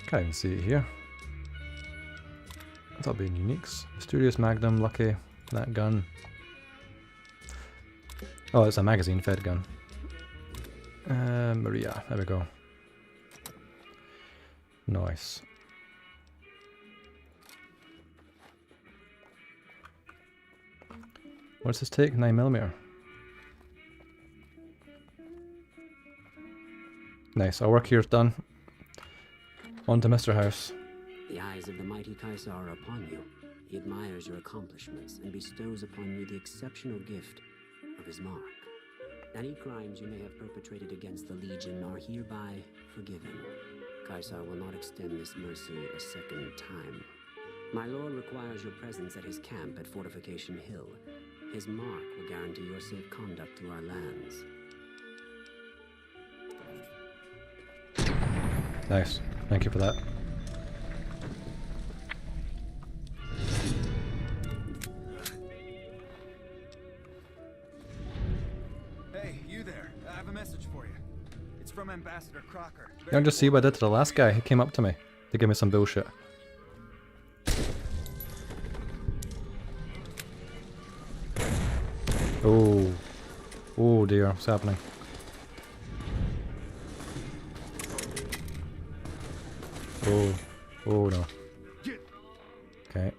Can't even see it here. That'll be uniques. Mysterious Magnum, Lucky, that gun. Oh, it's a magazine fed gun. Maria, there we go. Nice. What does this take? 9mm. Nice, our work here's done. On to Mr. House. The eyes of the mighty Kaisar are upon you. He admires your accomplishments and bestows upon you the exceptional gift of his mark. Any crimes you may have perpetrated against the Legion are hereby forgiven. Kaisar will not extend this mercy a second time. My lord requires your presence at his camp at Fortification Hill. His mark will guarantee your safe conduct through our lands. Nice. Thank you for that. Hey, you there. I have a message for you. It's from Ambassador Crocker. You don't just see what I did to the last guy. He came up to me to give me some bullshit. Oh. Oh dear, what's happening? Oh. Oh no. Okay.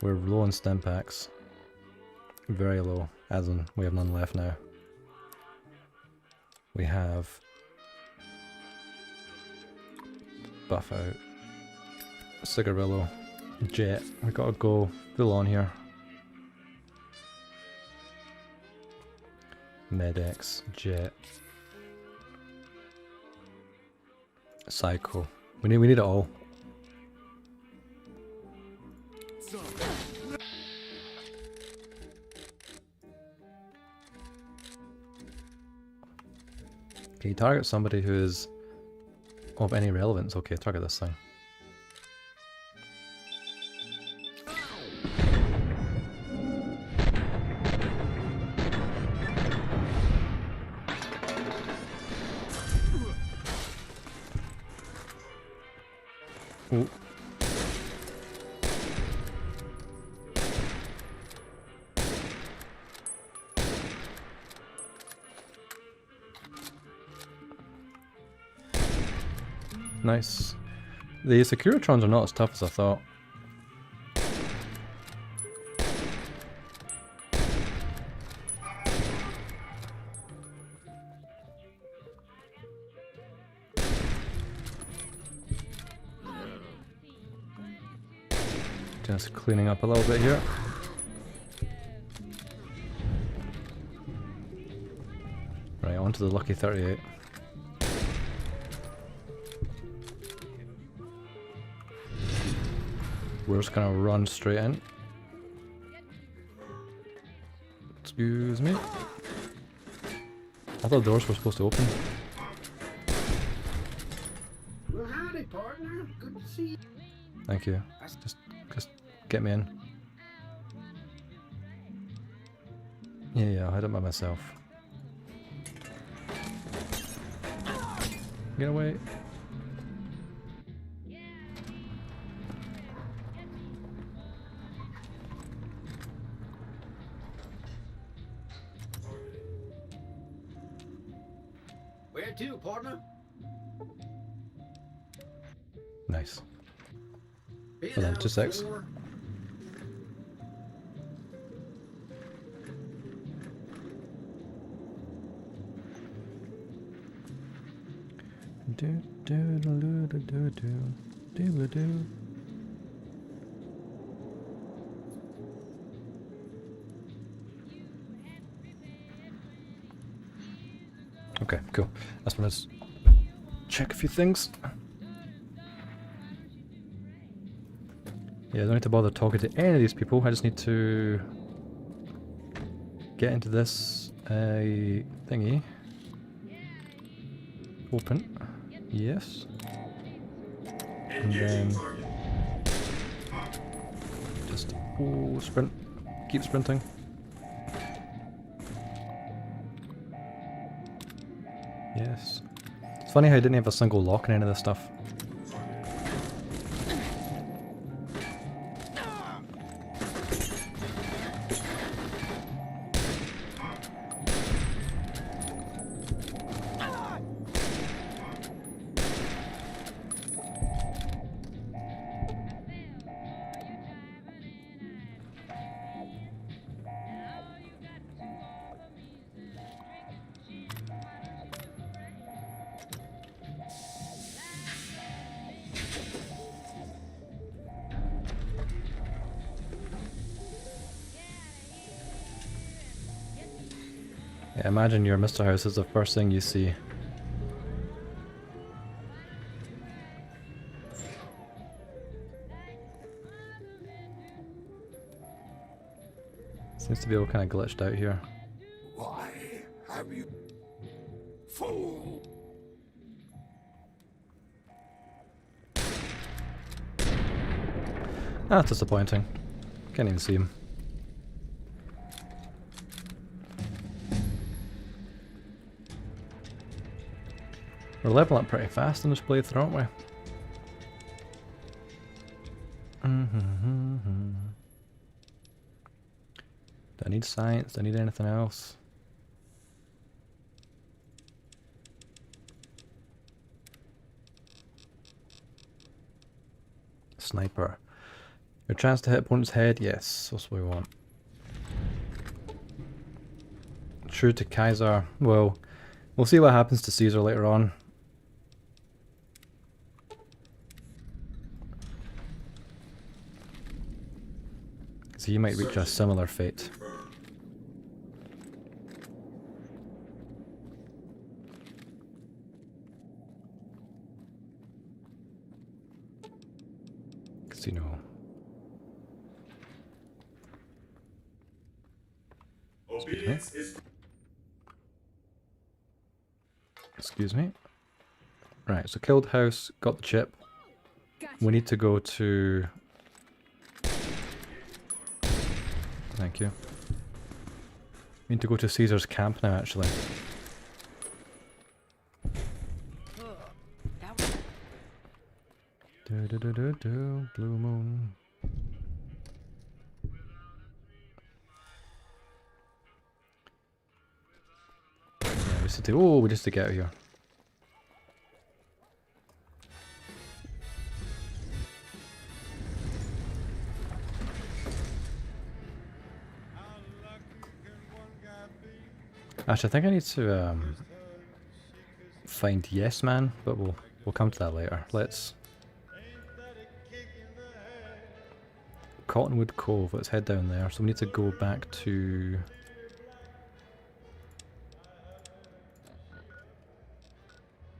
We're low on stim packs. Very low, as in we have none left now. We have buff out, cigarillo, jet. We gotta go full on here. Medex, jet, psycho. We need it all. Can you target somebody who is of any relevance? Okay, target this thing. Ooh. Nice. The Securitrons are not as tough as I thought. Just cleaning up a little bit here. Right, on to the lucky 38. We're just gonna run straight in. Excuse me. I thought doors were supposed to open. Well, howdy, partner. Good to see you. Thank you. Just get me in. Yeah, I'll hide it by myself. Get away. Where to, partner? Nice. Been Hold on, out 2 secs. before. Do do do do do do do do. Okay, cool. That's when I just check a few things. Yeah, I don't need to bother talking to any of these people. I just need to get into this thingy. Open. Yes. And then just sprint. Keep sprinting. Yes. It's funny how I didn't have a single lock in any of this stuff. Yeah, imagine your Mr. House is the first thing you see. Seems to be all kind of glitched out here. Why have you... Fool! Ah, that's disappointing. Can't even see him. We're leveling up pretty fast in this playthrough, aren't we? Do I need science? Do I need anything else? Sniper. Your chance to hit opponent's head, yes, that's what we want. True to Kaiser, well, we'll see what happens to Caesar later on. Because he might reach a similar fate. Casino. Excuse me. Excuse me. Right, so killed house, got the chip. We need to go to... Thank you. We need to go to Caesar's camp now, actually. Do do do do do, blue moon. Yeah, we just we just to get out of here. Actually, I think I need to find Yes Man, but we'll come to that later. Let's Cottonwood Cove. Let's head down there. So we need to go back to.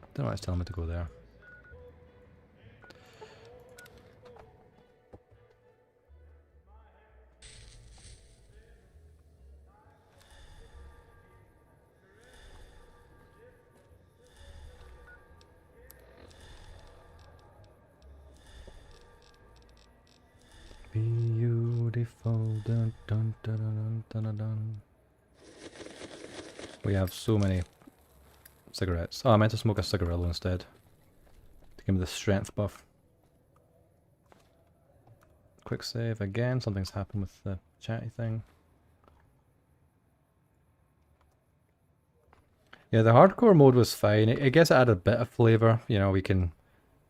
I don't know why it's telling me to go there. Beautiful, dun, dun, dun, dun, dun, dun, dun. We have so many cigarettes. Oh, I meant to smoke a cigarillo instead. To give me the strength buff. Quick save again. Something's happened with the chatty thing. Yeah, the hardcore mode was fine. I guess it added a bit of flavour. You know, we can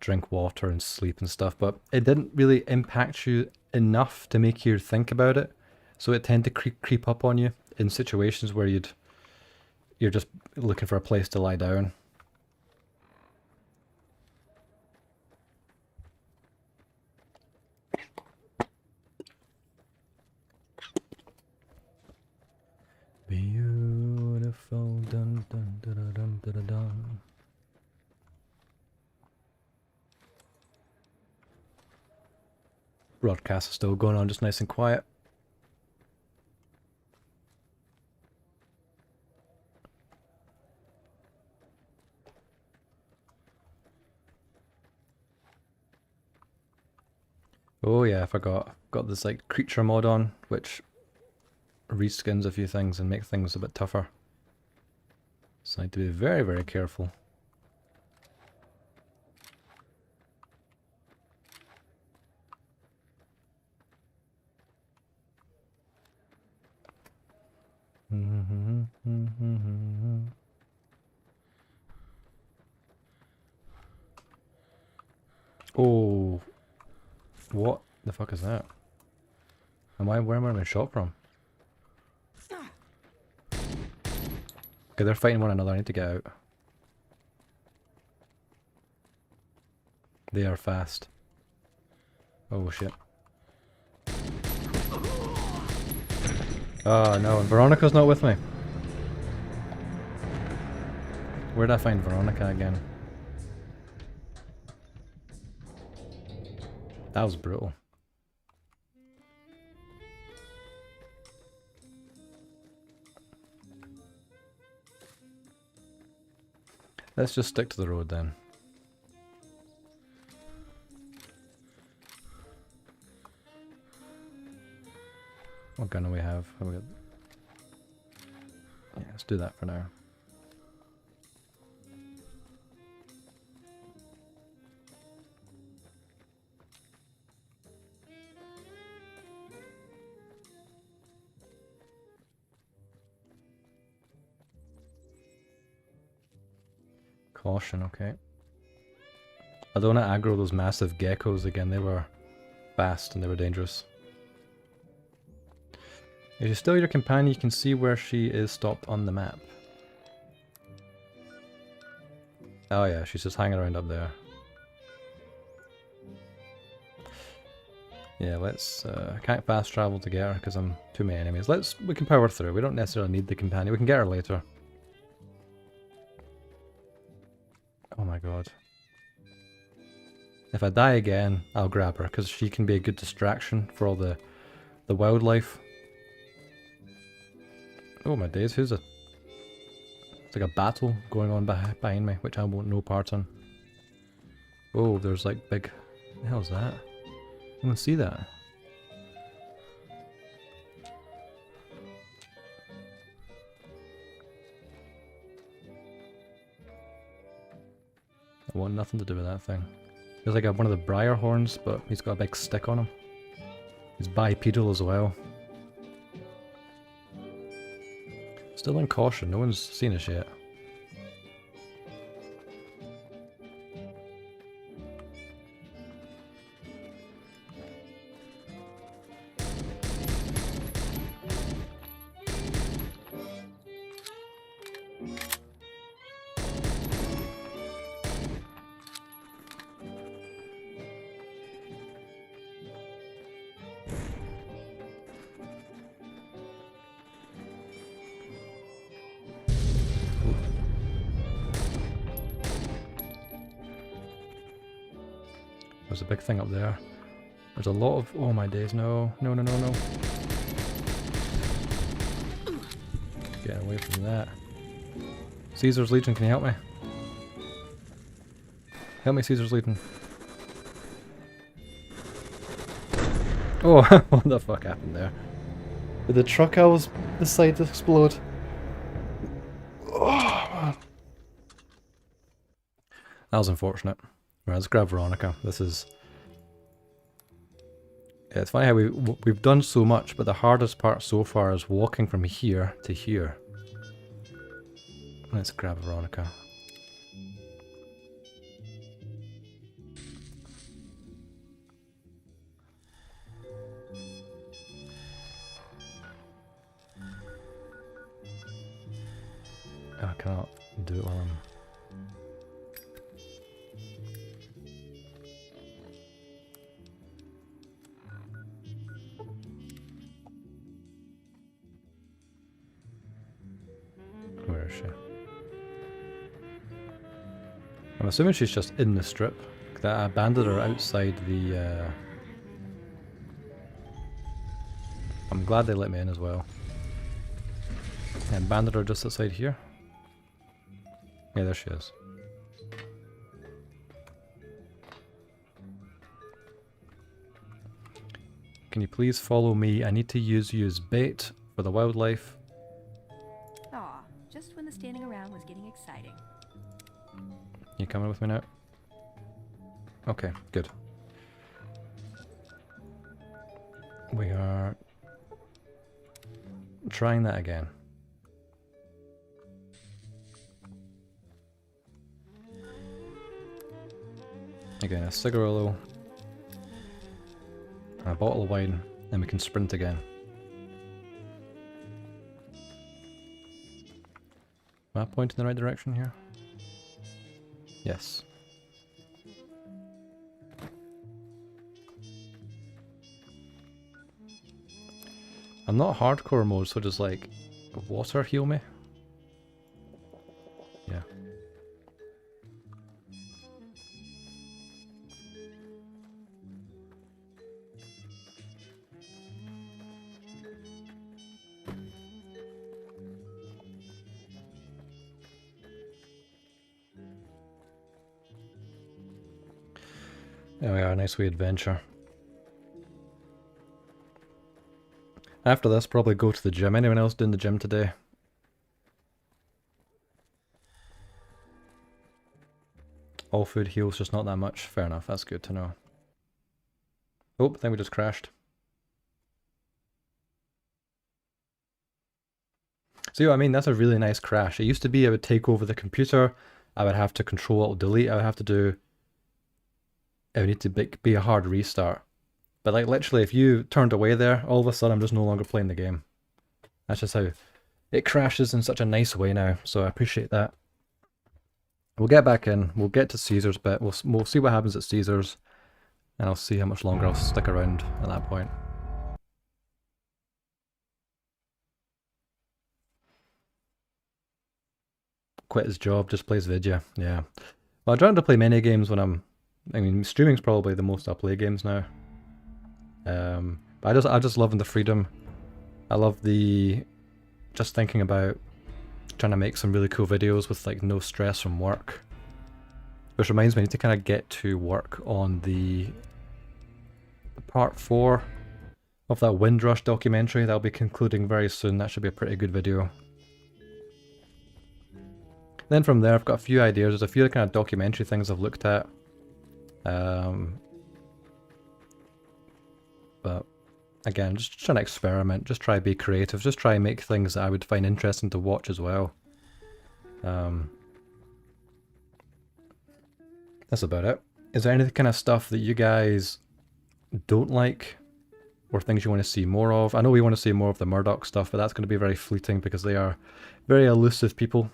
drink water and sleep and stuff, but it didn't really impact you enough to make you think about it. So it tended to creep up on you in situations where you're just looking for a place to lie down. Beautiful, dun dun dun dun dun dun dun. Broadcast is still going on, just nice and quiet. Oh yeah, I forgot. Got this like creature mod on, which reskins a few things and make things a bit tougher. So I need to be very, very careful. Oh, what the fuck is that? Where am I being shot from? Okay, they're fighting one another. I need to get out. They are fast. Oh shit. Oh no, and Veronica's not with me. Where'd I find Veronica again? That was brutal. Let's just stick to the road then. What gun do we have? Yeah, let's do that for now. Caution, okay. I don't want to aggro those massive geckos again. They were fast and they were dangerous. If you're still your companion, you can see where she is stopped on the map. Oh yeah, she's just hanging around up there. Yeah, let's... I can't fast travel to get her because I'm too many enemies. We can power through. We don't necessarily need the companion. We can get her later. Oh my god. If I die again, I'll grab her because she can be a good distraction for all the wildlife. Oh my days, who's a... It's like a battle going on behind me, which I won't know part on. Oh, there's like big... What the hell's that? I don't see that. I want nothing to do with that thing. There's like one of the briar horns, but he's got a big stick on him. He's bipedal as well. Still in caution, no one's seen us yet. There's a big thing up there. There's a lot of... Oh my days, no. No, no, no, no. Get away from that. Caesar's Legion, can you help me? Help me, Caesar's Legion. Oh, what the fuck happened there? Did the truck I was beside explode? Oh, man. That was unfortunate. Right, let's grab Veronica. This is... Yeah, it's funny how we've done so much, but the hardest part so far is walking from here to here. Let's grab Veronica. I cannot do it while I'm... Where is she? I'm assuming she's just in the strip. I abandoned her outside the... I'm glad they let me in as well. I abandoned her just outside here. Yeah, there she is. Can you please follow me? I need to use you as bait for the wildlife. Aw, just when the standing around was getting exciting. You coming with me now? Okay, good. We are trying that again. Again, a cigarillo, and a bottle of wine, and we can sprint again. Am I pointing in the right direction here? Yes. I'm not hardcore mode, so just like water heal me. Yeah. There we are, nice wee adventure. After this, probably go to the gym. Anyone else doing the gym today? All food heals, just not that much. Fair enough, that's good to know. Oh, I think we just crashed. See what I mean? That's a really nice crash. It used to be I would take over the computer, I would have to control alt delete, I would have to do... It would need to be a hard restart. But like literally, if you turned away there, all of a sudden I'm just no longer playing the game. That's just how it crashes in such a nice way now, so I appreciate that. We'll get back in, we'll get to Caesar's bit, we'll see what happens at Caesar's, and I'll see how much longer I'll stick around at that point. Quit his job, just plays video, yeah. Well, I try not to play many games when I mean, streaming's probably the most I'll play games now. But I just love the freedom. I love just thinking about trying to make some really cool videos with like no stress from work. Which reminds me, I need to kind of get to work on the part 4 of that Windrush documentary. That'll be concluding very soon. That should be a pretty good video. Then from there, I've got a few ideas. There's a few kind of documentary things I've looked at. But again, just trying to experiment, just try to be creative, just try and make things that I would find interesting to watch as well. That's about it. Is there any kind of stuff that you guys don't like, or things you want to see more of? I know we want to see more of the Murdoch stuff, but that's going to be very fleeting because they are very elusive people.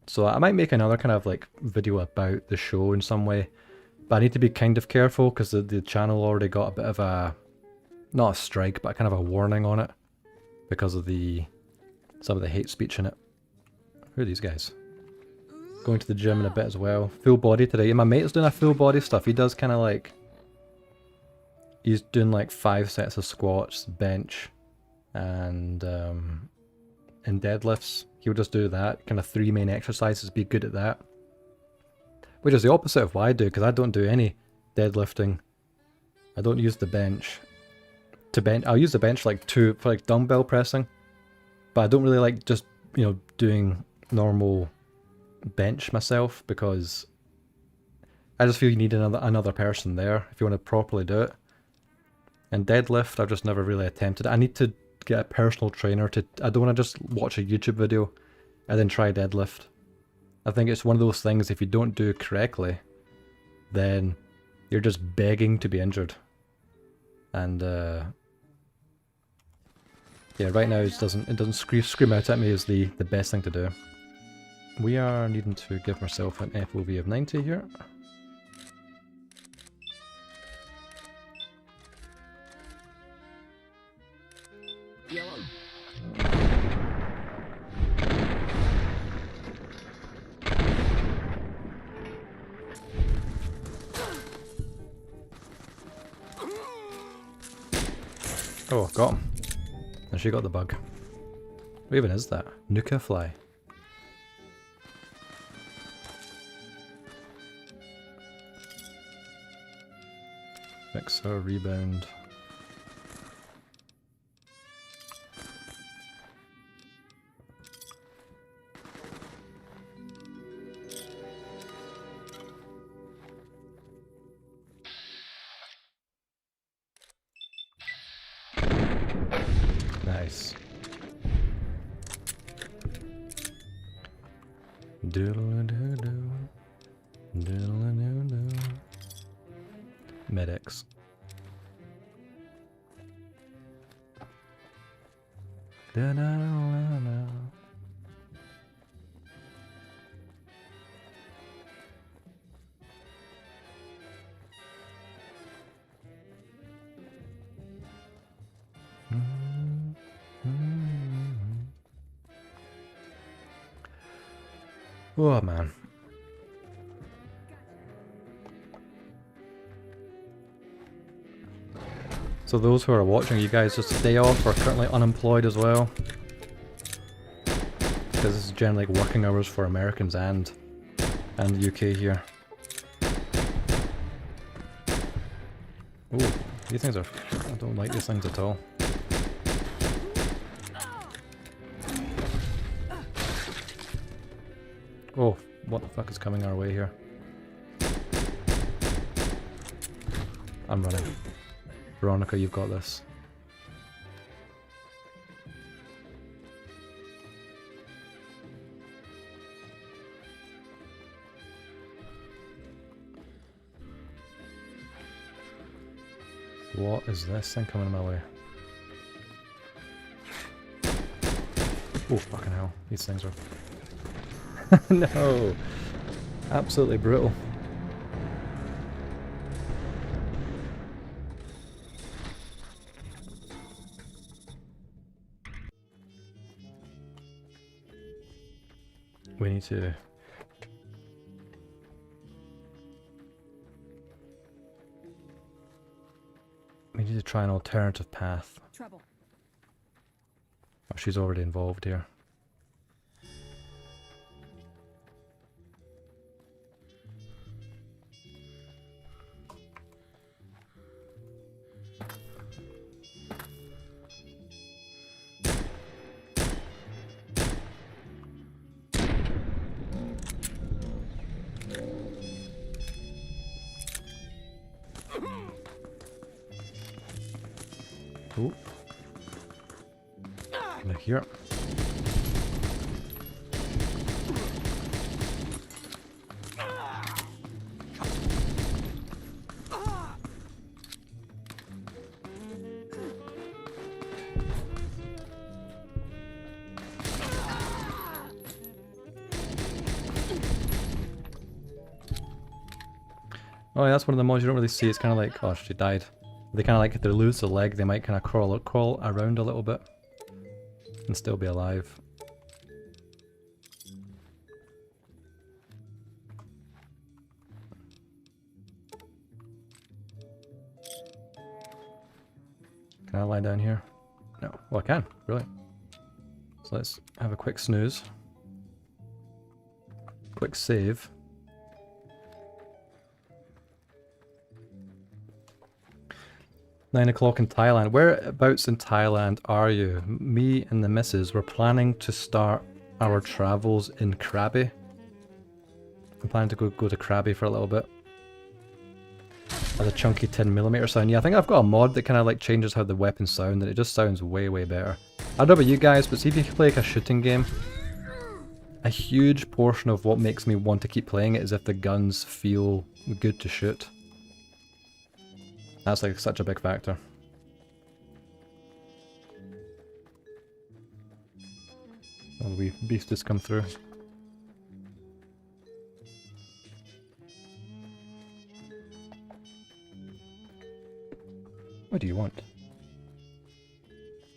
So I might make another kind of like video about the show in some way, but I need to be kind of careful because the channel already got a bit of a, not a strike, but kind of a warning on it because of some of the hate speech in it. Who are these guys? Going to the gym in a bit as well. Full body today. And my mate's doing a full body stuff. He does kind of like, he's doing like 5 sets of squats, bench, and deadlifts. He'll just do that, kind of 3 main exercises, be good at that. Which is the opposite of what I do, because I don't do any deadlifting. I don't use the bench to bench. I'll use the bench for like dumbbell pressing, but I don't really like just, you know, doing normal bench myself, because I just feel you need another person there if you want to properly do it. And deadlift, I've just never really attempted. I need to get a personal trainer to, I don't want to just watch a YouTube video and then try deadlift. I think it's one of those things, if you don't do it correctly, then you're just begging to be injured. And yeah, right now it doesn't scream out at me as the best thing to do. We are needing to give myself an FOV of 90 here. Yellow. Oh, got him. And she got the bug. What even is that? Nuka fly. Mixer, rebound. Nice. Doodle-a-doo-doo. Doodle-a-doo-doo. Medics. Da-da-da-da-da. Oh man. So those who are watching, you guys just stay off or currently unemployed as well. Because this is generally like working hours for Americans and the UK here. Oh, these things are, I don't like these things at all. Oh, what the fuck is coming our way here? I'm running. Veronica, you've got this. What is this thing coming my way? Oh, fucking hell. These things are... No! Absolutely brutal. We need to... We need to try an alternative path. Trouble. Oh, she's already involved here. Ooh. Look here. Oh, yeah, that's one of the mods you don't really see. It's kind of like, oh, she died. They kind of like, if they lose a leg, they might kind of crawl around a little bit and still be alive. Can I lie down here? No. Well, I can. Brilliant. So let's have a quick snooze. Quick save. $9 in Thailand. Whereabouts in Thailand are you? Me and the missus were planning to start our travels in Krabi. I'm planning to go to Krabi for a little bit. As a chunky 10mm sound. Yeah, I think I've got a mod that kind of like changes how the weapons sound, and it just sounds way, way better. I don't know about you guys, but see if you play like a shooting game, a huge portion of what makes me want to keep playing it is if the guns feel good to shoot. That's like such a big factor. Oh, the wee beast just come through. What do you want?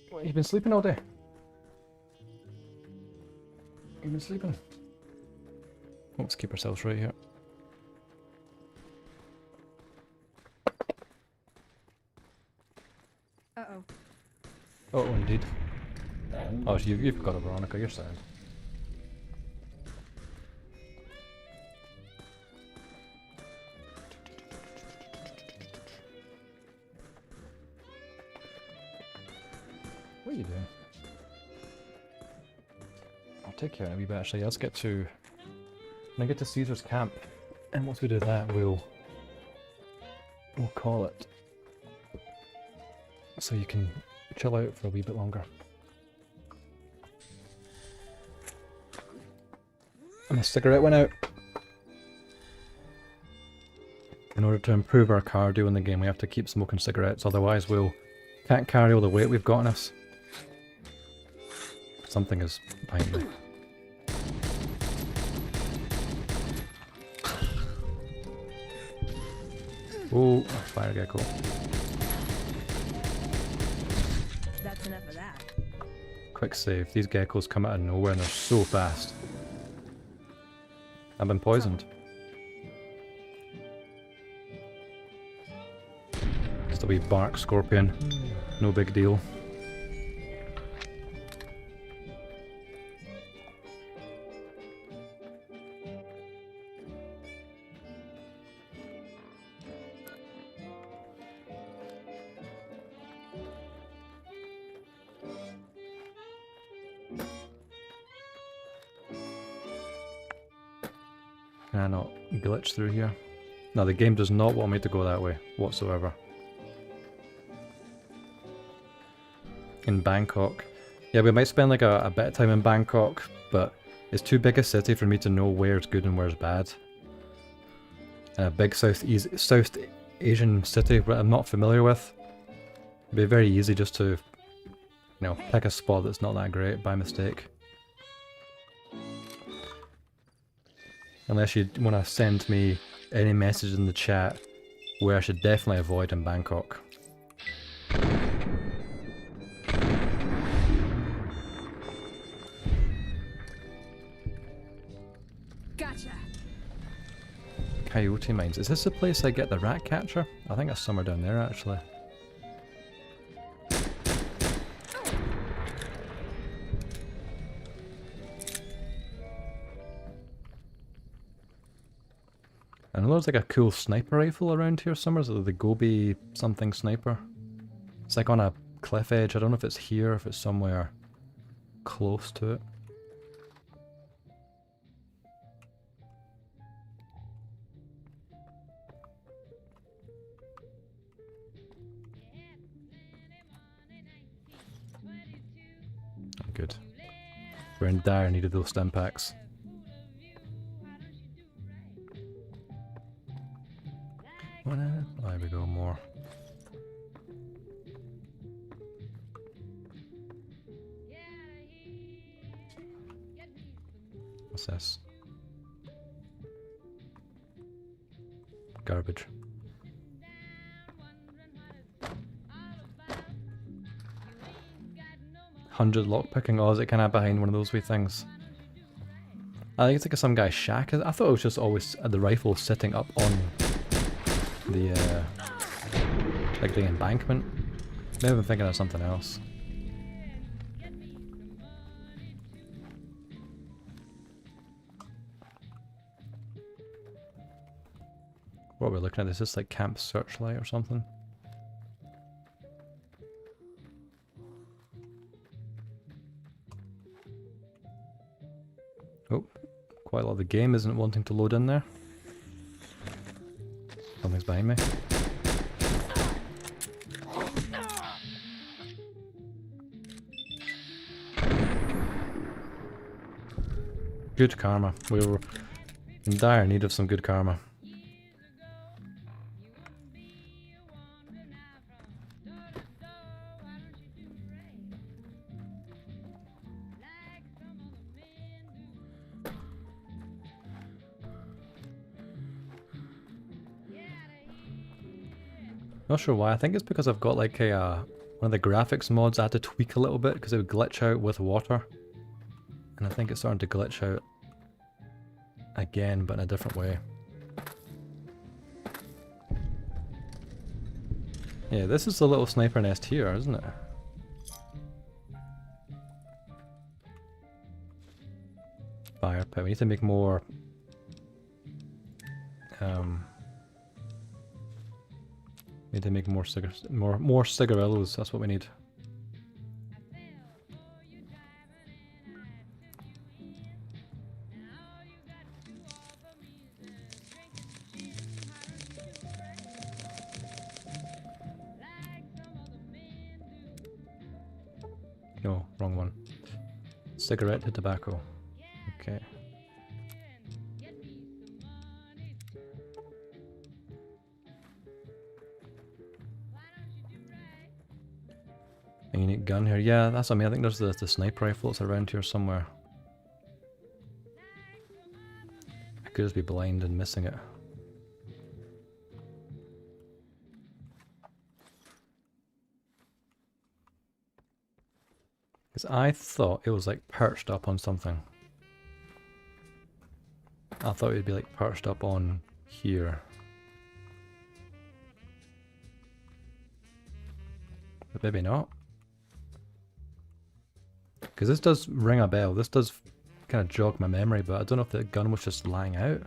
What, you've been sleeping all day? You've been sleeping? Let's keep ourselves right here. Uh-oh. Oh, indeed. Oh, so you've got it, Veronica, you're sad. What are you doing? I'll take care of it a wee bit actually. Let's get to... When I get to Caesar's camp, and once we do that, we'll call it. So you can chill out for a wee bit longer. And my cigarette went out. In order to improve our cardio in the game, we have to keep smoking cigarettes, otherwise can't carry all the weight we've got on us. Something is behind me. Oh, fire gecko. That's enough of that. Quick save. These geckos come out of nowhere and they're so fast. I've been poisoned. Just a wee bark scorpion. No big deal. Can I not glitch through here? No, the game does not want me to go that way whatsoever. In Bangkok. Yeah, we might spend like a bit of time in Bangkok, but it's too big a city for me to know where's good and where's bad. And a big South Asian city that I'm not familiar with. It'd be very easy just to, pick a spot that's not that great by mistake. Unless you want to send me any message in the chat where I should definitely avoid in Bangkok. Gotcha. Coyote Mines. Is this the place I get the rat catcher? I think it's somewhere down there actually. I know there's like a cool sniper rifle around here somewhere, so the Gobi something sniper. It's like on a cliff edge. I don't know if it's here or if it's somewhere close to it. Good. We're in dire need of those stim packs. Oh, there we go, more. What's this? Garbage. 100 lockpicking. Oh, is it kind of behind one of those wee things? I think it's like some guy's shack. I thought it was just always the rifle sitting up on the like the embankment. Maybe I'm thinking of something else. What are we looking at? Is this like Camp Searchlight or something? Oh, quite a lot of the game isn't wanting to load in there. Something's behind me. Good karma. We were in dire need of some good karma. Not sure why. I think it's because I've got like a one of the graphics mods I had to tweak a little bit because it would glitch out with water. And I think it's starting to glitch out again, but in a different way. Yeah, this is the little sniper nest here, isn't it? Fire pit. We need to make more need to make more cigarillos, that's what we need. No, wrong one. Cigarette to tobacco. Okay. A unique gun here. Yeah, that's what I mean. I think there's the sniper rifle that's around here somewhere. I could just be blind and missing it. Because I thought it was like perched up on something. I thought it would be like perched up on here. But maybe not. Because this does ring a bell. This does kind of jog my memory, but I don't know if the gun was just lying out.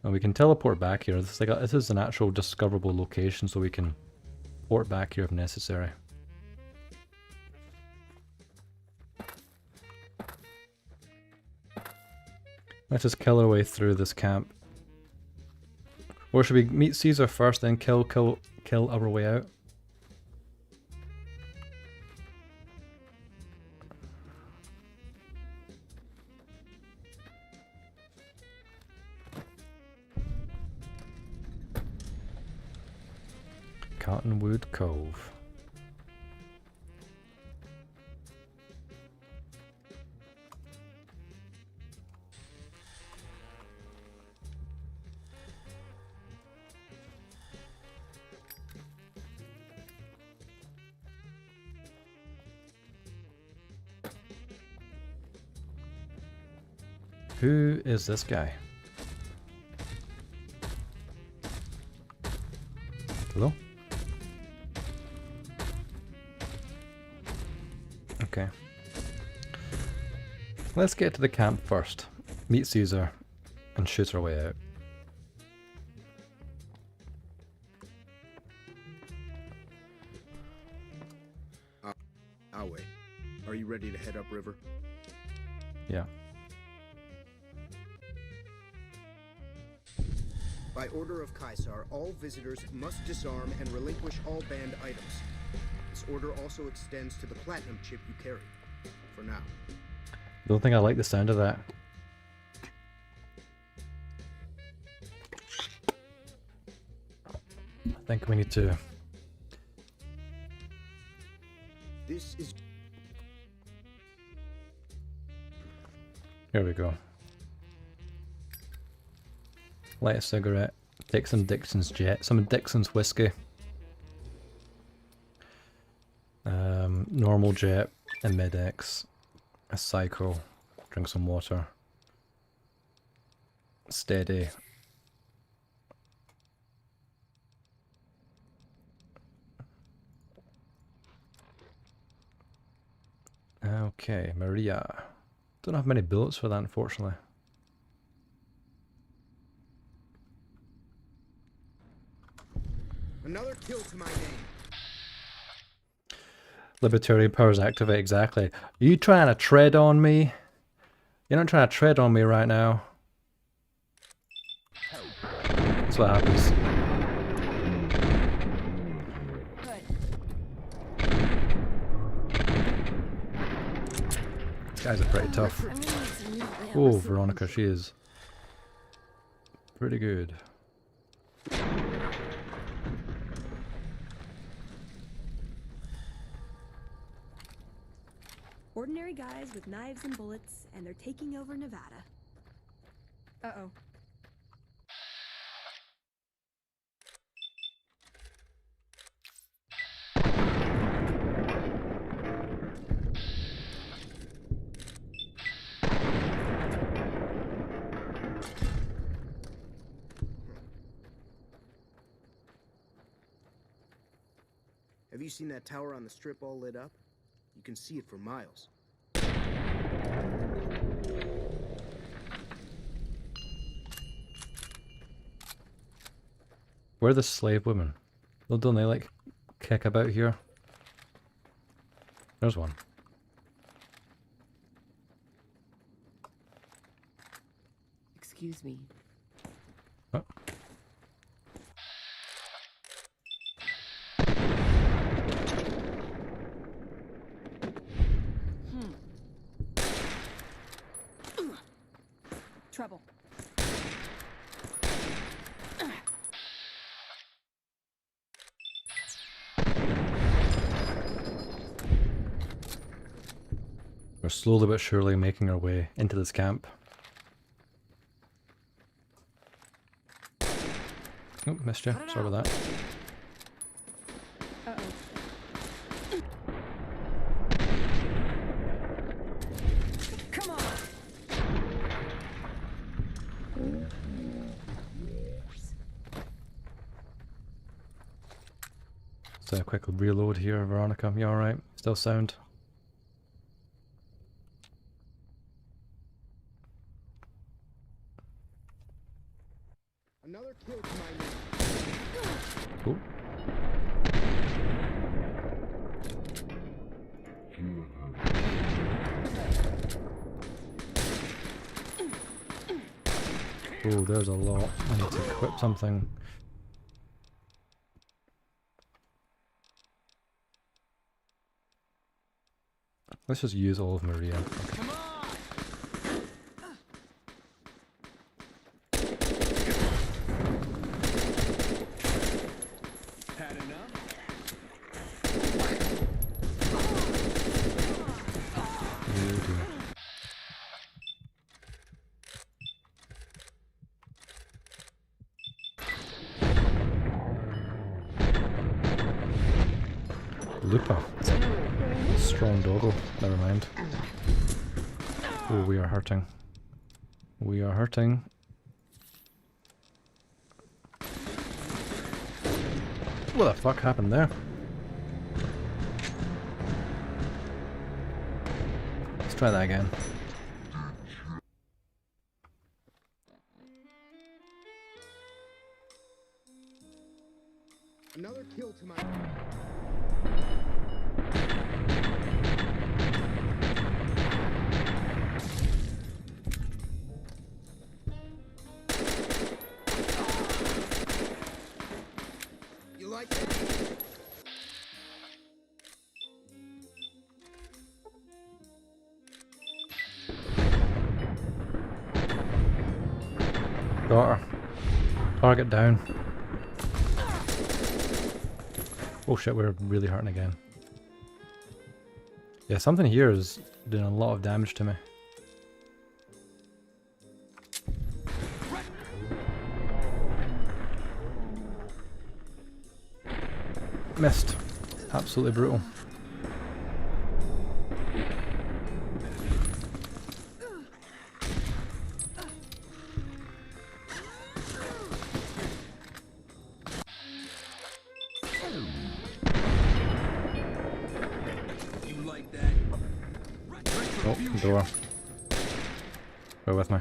And we can teleport back here. This is, like this is an actual discoverable location, so we can port back here if necessary. Let's just kill our way through this camp. Or should we meet Caesar first, then kill our way out? Cottonwood Cove. Who is this guy? Hello? Okay. Let's get to the camp first. Meet Caesar and shoot our way out. I'll wait. Are you ready to head upriver? Yeah. By order of Caesar, all visitors must disarm and relinquish all banned items. This order also extends to the platinum chip you carry. For now. Don't think I like the sound of that. I think we need to... This is... Here we go. Light a cigarette. Take some Dixon's whiskey. Normal jet, a mid-X, a psycho, drink some water. Steady. Okay, Maria. Don't have many bullets for that, unfortunately. Another kill to my name. Libertarian powers activate, exactly. Are you trying to tread on me? You're not trying to tread on me right now. That's what happens. These guys are pretty tough. Oh, Veronica, she is pretty good. Ordinary guys with knives and bullets, and they're taking over Nevada. Uh-oh. Have you seen that tower on the strip all lit up? You can see it for miles. Where are the slave women? Well, don't they like kick about here? There's one. Excuse me. Oh. Trouble. We're slowly but surely making our way into this camp. Oh, missed you. Sorry about that. Come on. So a quick reload here, Veronica. You alright? Still sound? Another kill to my name. Cool. Oh, there's a lot. I need to equip something. Let's just use all of Maria. Okay. Had enough? Chalupa. Strong doggo. Never mind. Oh, we are hurting. We are hurting. What the fuck happened there? Let's try that again. Another kill to my... You like that? Got her. Target down. Oh shit, we're really hurting again. Yeah, something here is doing a lot of damage to me. Missed. Absolutely brutal. Oh, door. Bear with me.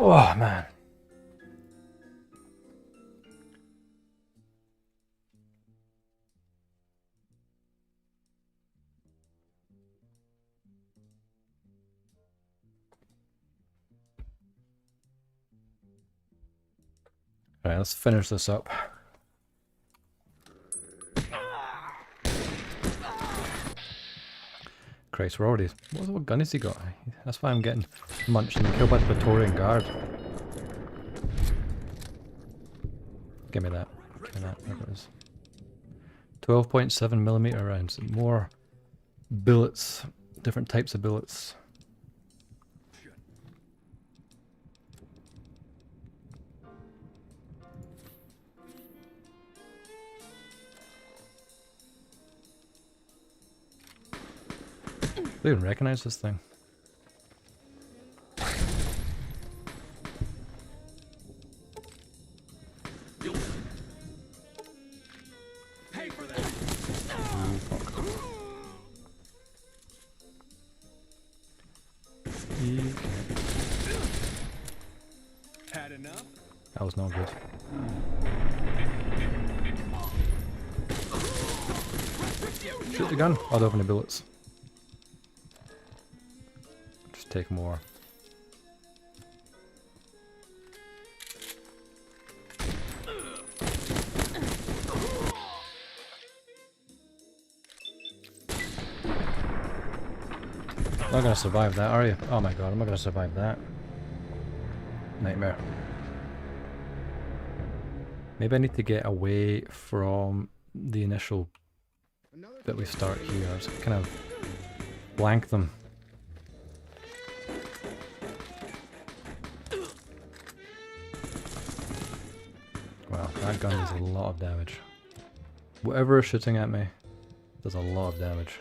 Oh man. Alright, let's finish this up. Christ, we're already... What gun has he got? That's why I'm getting munched and killed by the Praetorian Guard. Give me that. Give me that. Whatever it is. 12.7mm rounds. More bullets. Different types of bullets. Do you even recognize this thing? Pay for that. Oh, fuck. Had enough? That was not good. Shoot the gun. I'll open the bullets. Just take more. Not gonna survive that, are you? Oh my god, I'm not gonna survive that. Nightmare. Maybe I need to get away from the initial that we start here. Just kind of blank them. Wow, that gun does a lot of damage. Whatever is shooting at me does a lot of damage.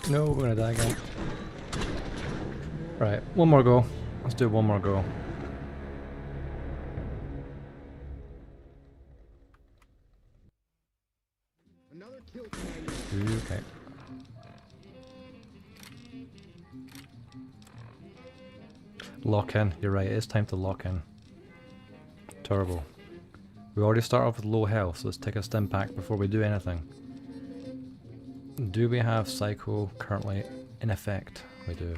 No, we're gonna die again. Right, one more go. Let's do one more go. Another kill. Okay. Lock in. You're right, it is time to lock in. Turbo. We already start off with low health, so let's take a stim pack before we do anything. Do we have Psycho currently in effect? We do.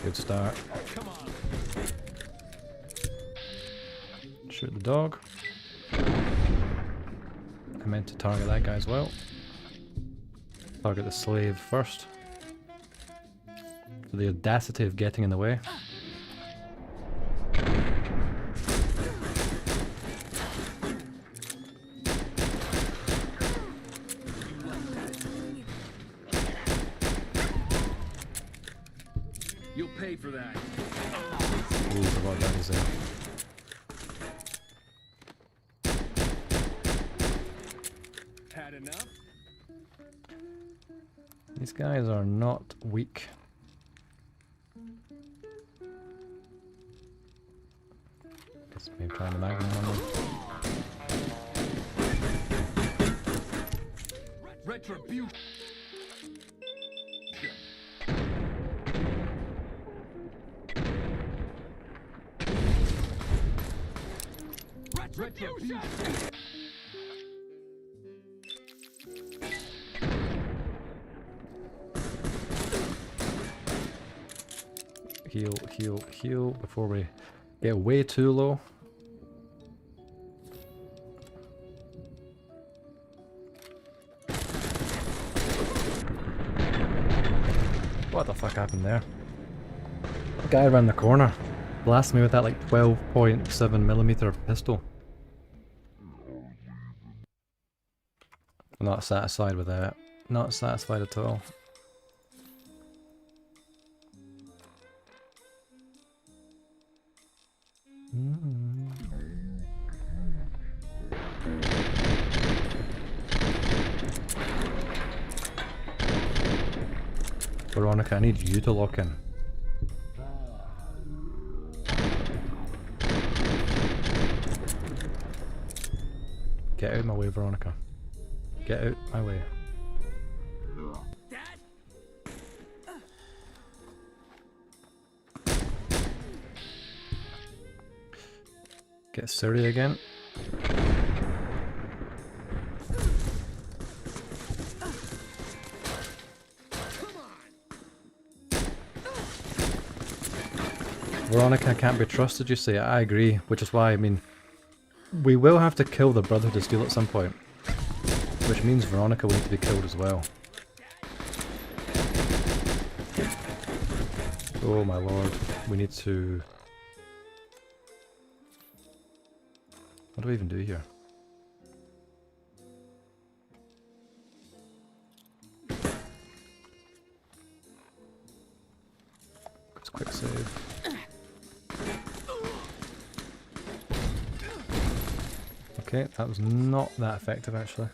Good start. Shoot the dog. I meant to target that guy as well. Target the slave first. For the audacity of getting in the way. You'll pay for that. Ooh, a lot of damage there. Had enough? These guys are not weak. Guess maybe trying to magnum on them. Retribution. Retribution. Heal, heal, heal before we get way too low. What the fuck happened there? The guy around the corner blasted me with that like 12.7mm pistol. I'm not satisfied with that. Not satisfied at all. Veronica, I need you to lock in. Get out of my way, Veronica. Get out my way. Get Siri again. Veronica can't be trusted, you say. I agree, which is why, I mean, we will have to kill the brother to steal at some point. Which means Veronica will need to be killed as well. Oh my lord, we need to... What do we even do here? Let's quick save. Okay, that was not that effective actually.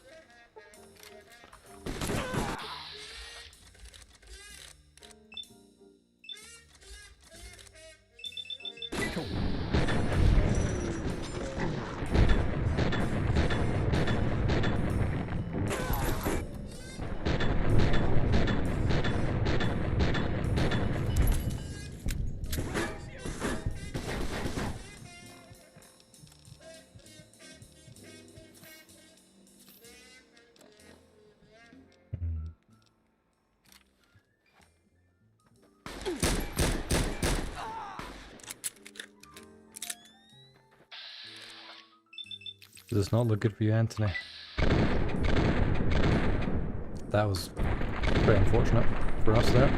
Does not look good for you, Anthony. That was pretty unfortunate for us there.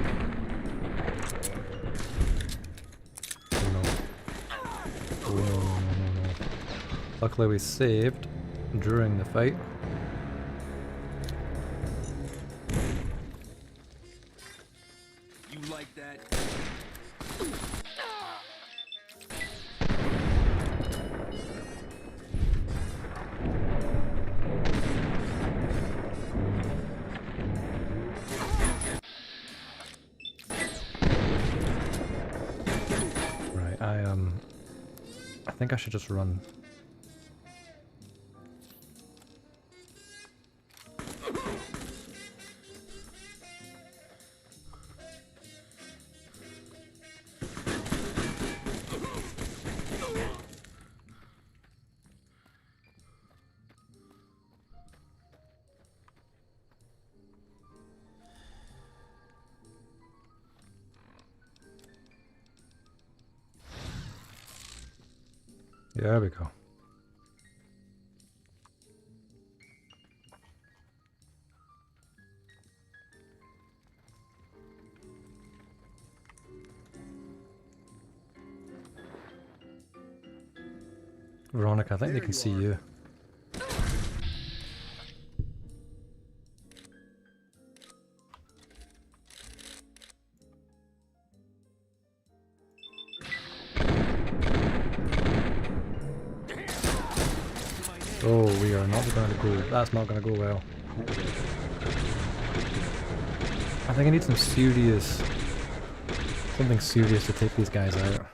Oh no. Oh no, no, no, no. Luckily we saved during the fight. You like that? Right, I think I should just run. There we go. Veronica, I think they can see you. Oh, we are not going to go. That's not going to go well. I think I need something serious to take these guys out.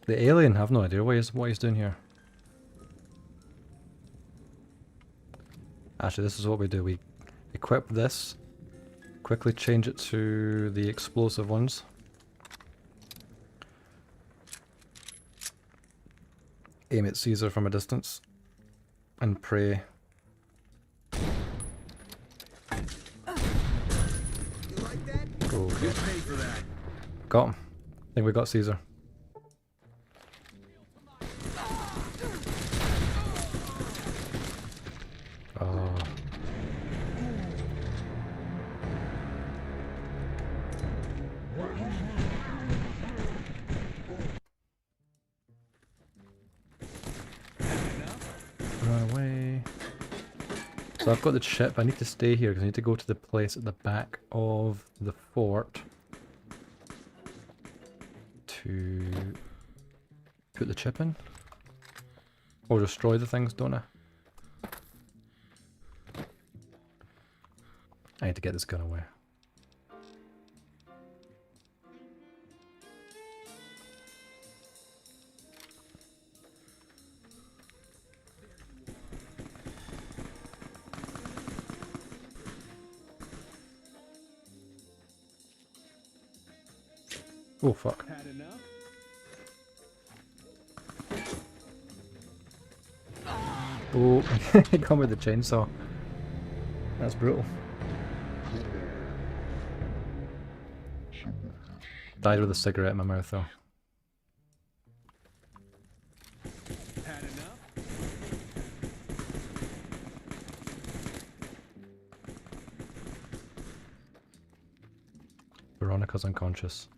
The alien, have no idea what he's doing here. Actually, this is what we do. We equip this, quickly change it to the explosive ones. Aim at Caesar from a distance and pray. Okay. Got him. I think we got Caesar. Oh. Run away. So I've got the chip. I need to stay here because I need to go to the place at the back of the fort to put the chip in. Or destroy the things, don't I? I need to get this gun away. Oh fuck. Had enough? Oh, he got with the chainsaw. That's brutal. Died with a cigarette in my mouth though. Had enough? Veronica's unconscious.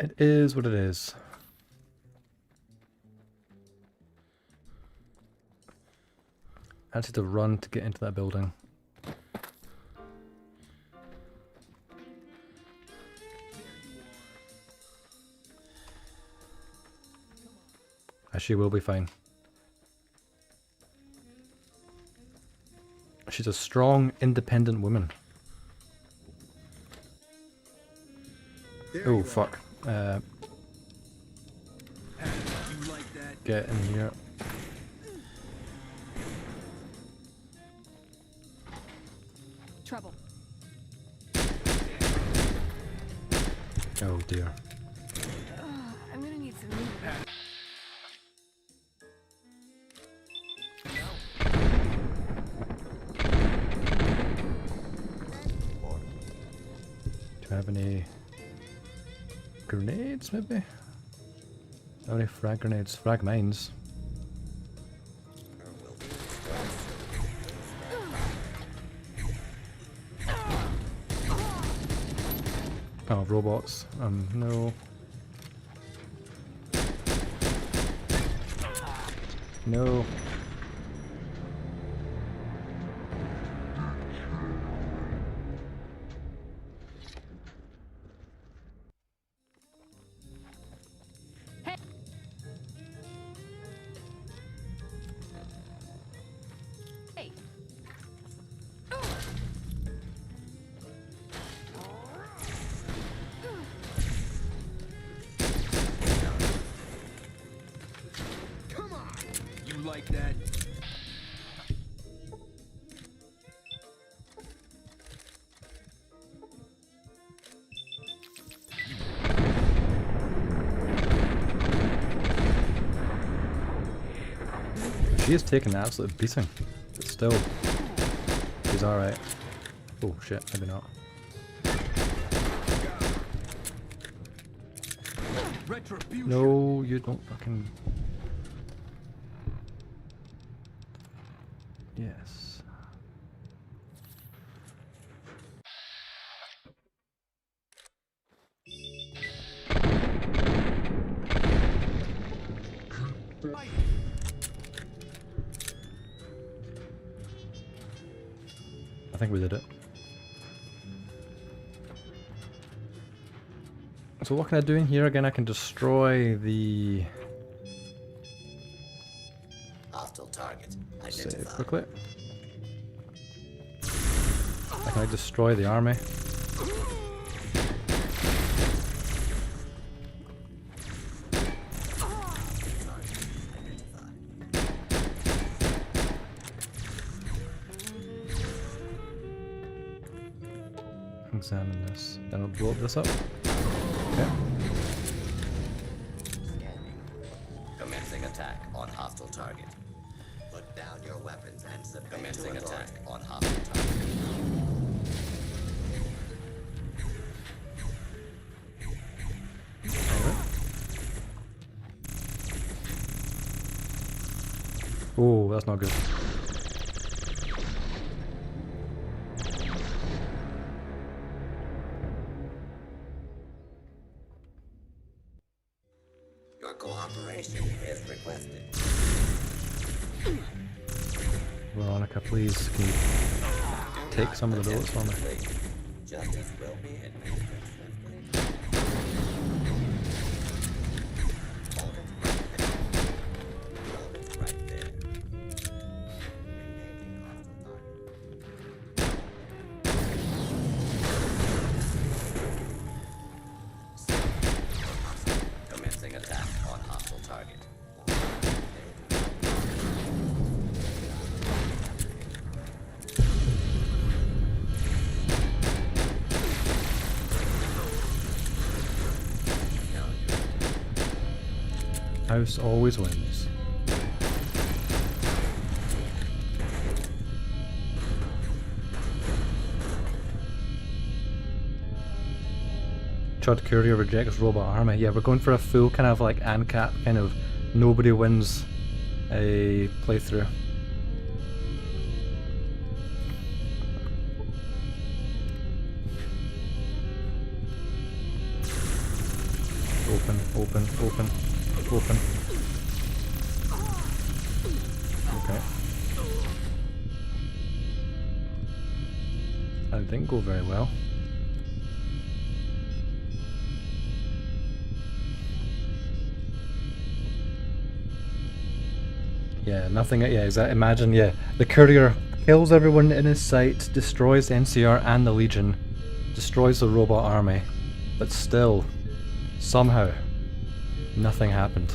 It is what it is. I had to run to get into that building. She will be fine. She's a strong, independent woman. Oh fuck. Get in here. Trouble. Oh dear. I'm gonna need some movement. Do I have any grenades, maybe? How many frag grenades? Frag mines. Oh, robots. No. No. Hey. Come on! You like that? She is taking an absolute beating, but still, she's alright. Oh shit, maybe not. No, you don't fucking... Yes. I think we did it. So what can I do in here again? I can destroy the... Hostile target. Save quickly. I can destroy the army. Examine this. Then I'll blow this up. Okay. Commencing attack on hostile target. Put down your weapons and submit. Commencing attack on hostile target. Oh, that's not good. Your cooperation is requested. Veronica, please, can you take some of the bullets from me? Justice will be administered swiftly. Hold it right there. Commencing attack on hostile target. House always wins. Chud Courier rejects robot army. Yeah, we're going for a full kind of like ANCAP kind of nobody wins a playthrough. Open, open, open, open. Okay. That didn't go very well. Yeah, nothing. Yeah, exactly. Imagine, yeah, the courier kills everyone in his sight, destroys the NCR and the Legion, destroys the robot army, but still, somehow, nothing happened.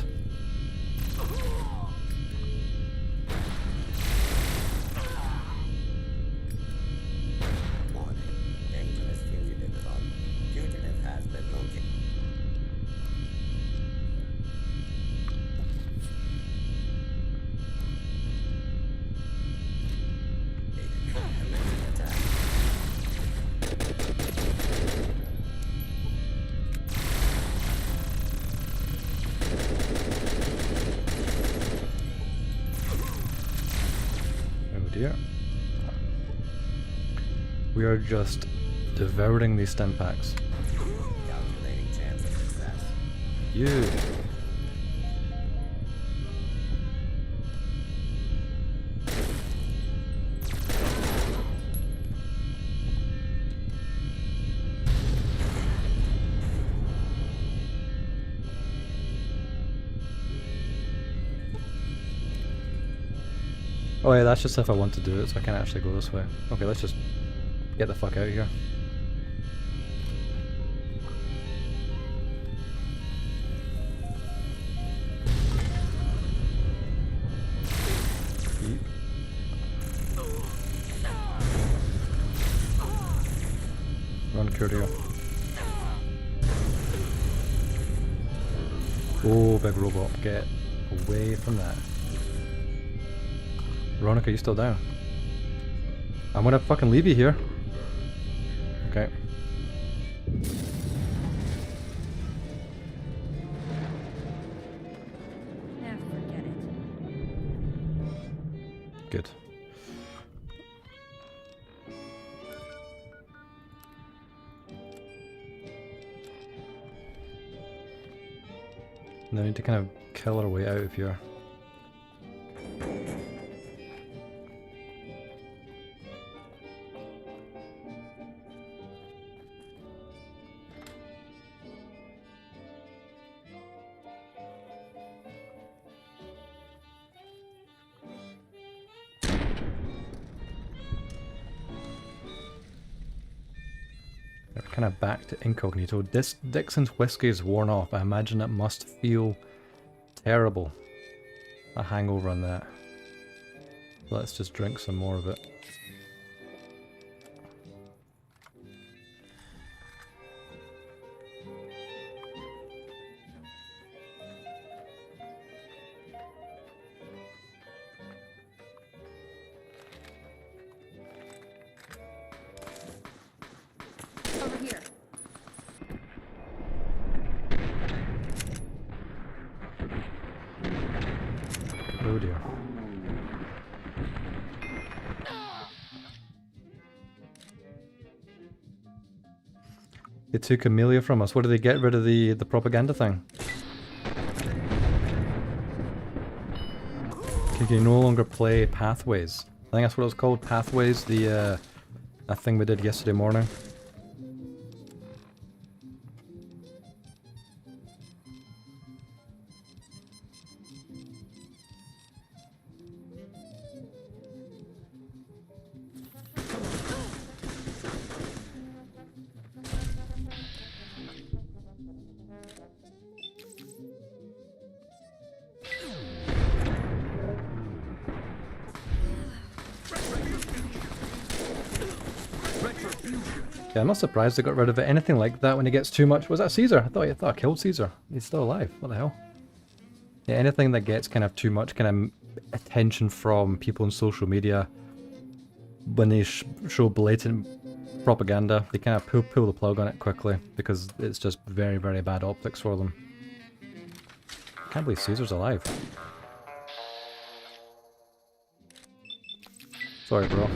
Warning. Dangerous fugitive on. Fugitive has been located. Commencing attack. Oh dear. We are just devouring these stim packs. Calculating chance of success. You. Oh yeah, that's just if I want to do it, so I can't actually go this way. Okay, let's just get the fuck out of here. Yeep. Run, Curio. Oh, big robot, get away from that. Veronica, you still down? I'm gonna fucking leave you here. Okay. Forget it. Good. Now I need to kind of kill our way out of here. We're kind of back to incognito. This Dixon's whiskey is worn off. I imagine it must feel terrible. A hangover on that. Let's just drink some more of it. Over here. Oh dear. They took Amelia from us. What did they get rid of the propaganda thing? Can you no longer play Pathways? I think that's what it was called, Pathways, that thing we did yesterday morning. Yeah, I'm not surprised they got rid of it. Anything like that when it gets too much. Was that Caesar? I thought I killed Caesar. He's still alive. What the hell? Yeah, anything that gets kind of too much kind of attention from people on social media, when they show blatant propaganda, they kind of pull the plug on it quickly because it's just very, very bad optics for them. Can't believe Caesar's alive. Sorry, bro.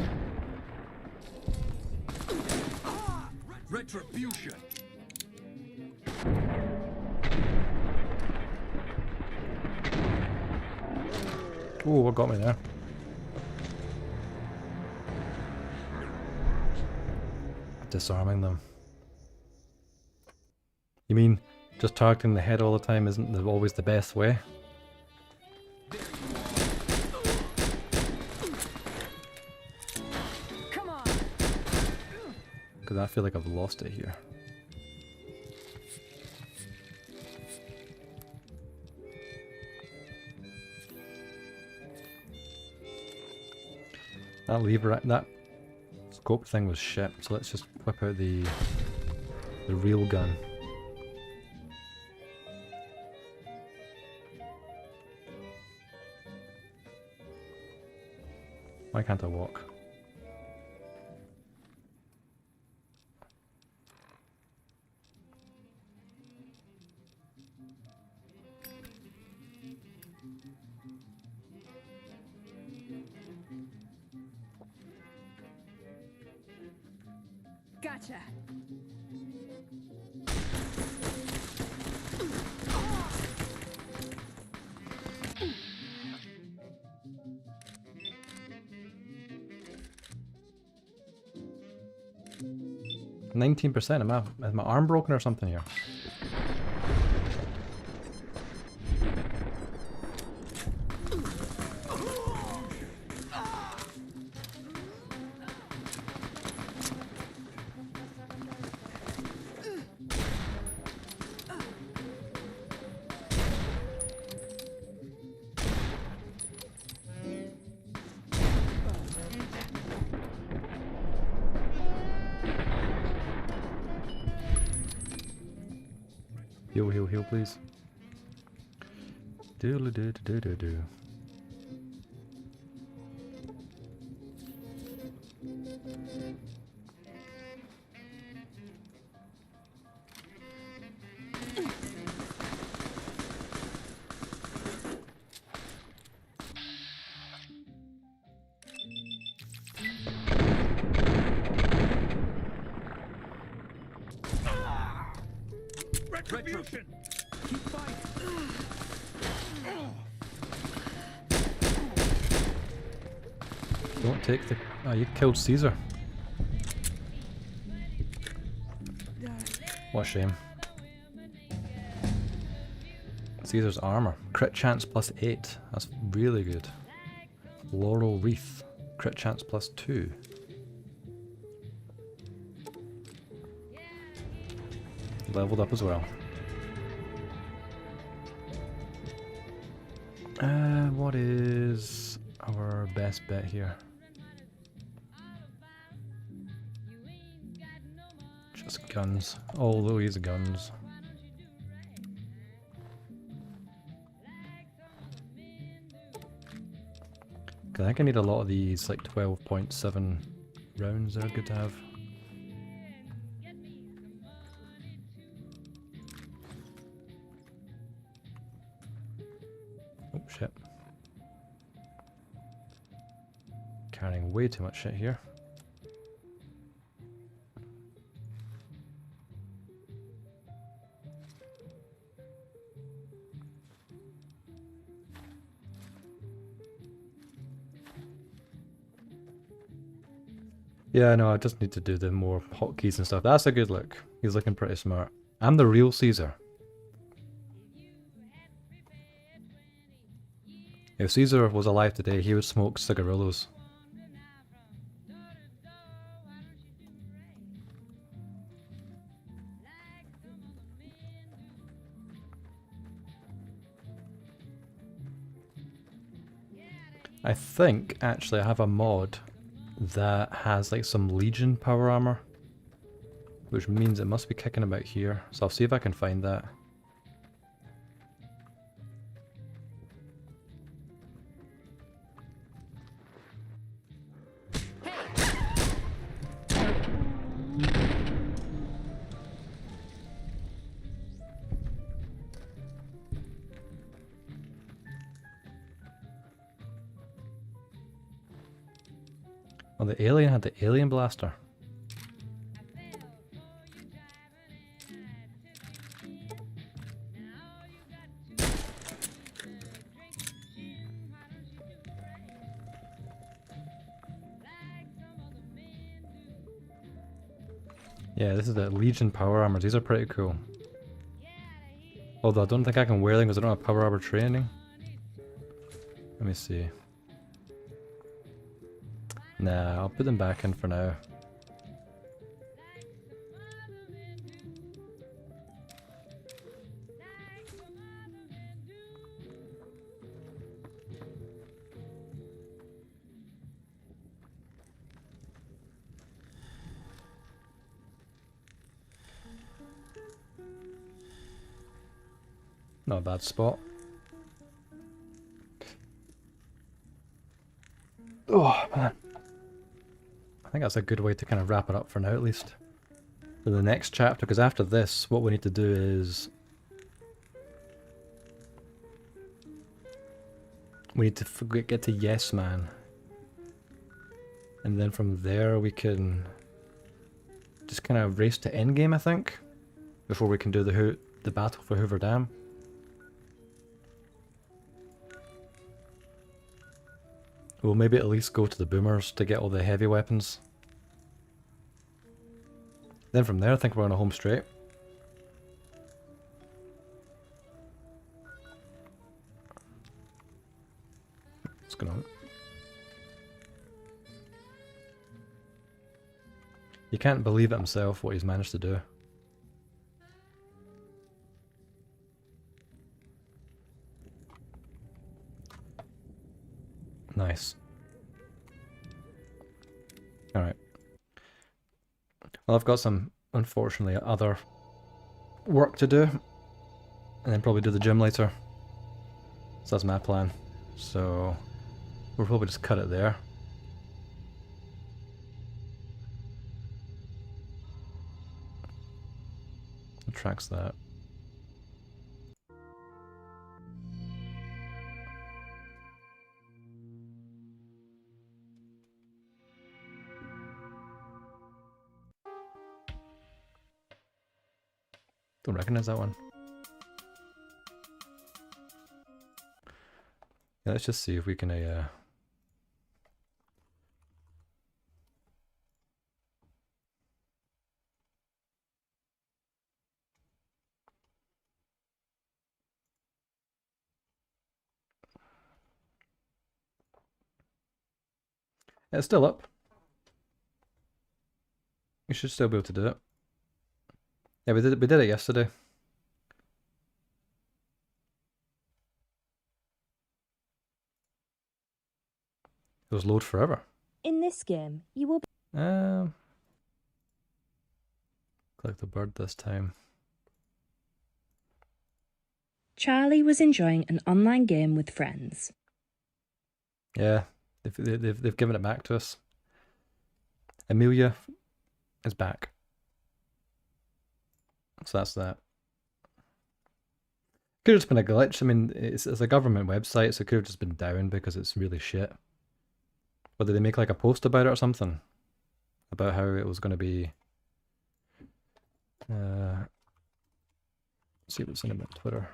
Retribution. Ooh, what got me there? Disarming them. You mean just targeting the head all the time isn't always the best way? Because I feel like I've lost it here. That lever, that scope thing was shit, so let's just whip out the real gun. Why can't I walk? Gotcha. 19%. Is my arm broken or something here? Heal, heal, heal, please. Doodle doo doo doo doo. Retribution! Keep fighting! Don't take the... Oh, you killed Caesar. What a shame. Caesar's armor. Crit chance plus 8. That's really good. Laurel Wreath. Crit chance plus 2. Leveled up as well. What is our best bet here? Just guns. All these guns. I think I need a lot of these, like 12.7 rounds. They're good to have. Oh shit. Carrying way too much shit here. Yeah, no, I just need to do the more hotkeys and stuff. That's a good look. He's looking pretty smart. I'm the real Caesar. If Caesar was alive today, he would smoke cigarillos. I think, actually, I have a mod that has like some Legion power armor, which means it must be kicking about here. So I'll see if I can find that. Oh, the alien had the alien blaster. Yeah, this is the Legion power armors. These are pretty cool. Although I don't think I can wear them because I don't have power armor training. Let me see. Nah, I'll put them back in for now. Not a bad spot. Oh, man. I think that's a good way to kind of wrap it up for now, at least. For the next chapter, because after this, what we need to do is... we need to get to Yes Man. And then from there we can just kind of race to endgame, I think, before we can do the battle for Hoover Dam. We'll maybe at least go to the boomers to get all the heavy weapons. Then from there I think we're on a home straight. What's going on? He can't believe it himself what he's managed to do. Nice. Alright. Well, I've got some, unfortunately, other work to do. And then probably do the gym later. So that's my plan. So we'll probably just cut it there. Tracks that. Don't recognize that one. Yeah, let's just see if we can it's still up. We should still be able to do it. Yeah, we did it yesterday. It was load forever. In this game, you will Click the bird this time. Charlie was enjoying an online game with friends. Yeah, they've given it back to us. Amelia is back. So that's that. Could have just been a glitch. I mean, it's a government website, so it could have just been down because it's really shit. Or did they make like a post about it or something? About how it was going to be... let's see what's in about Twitter.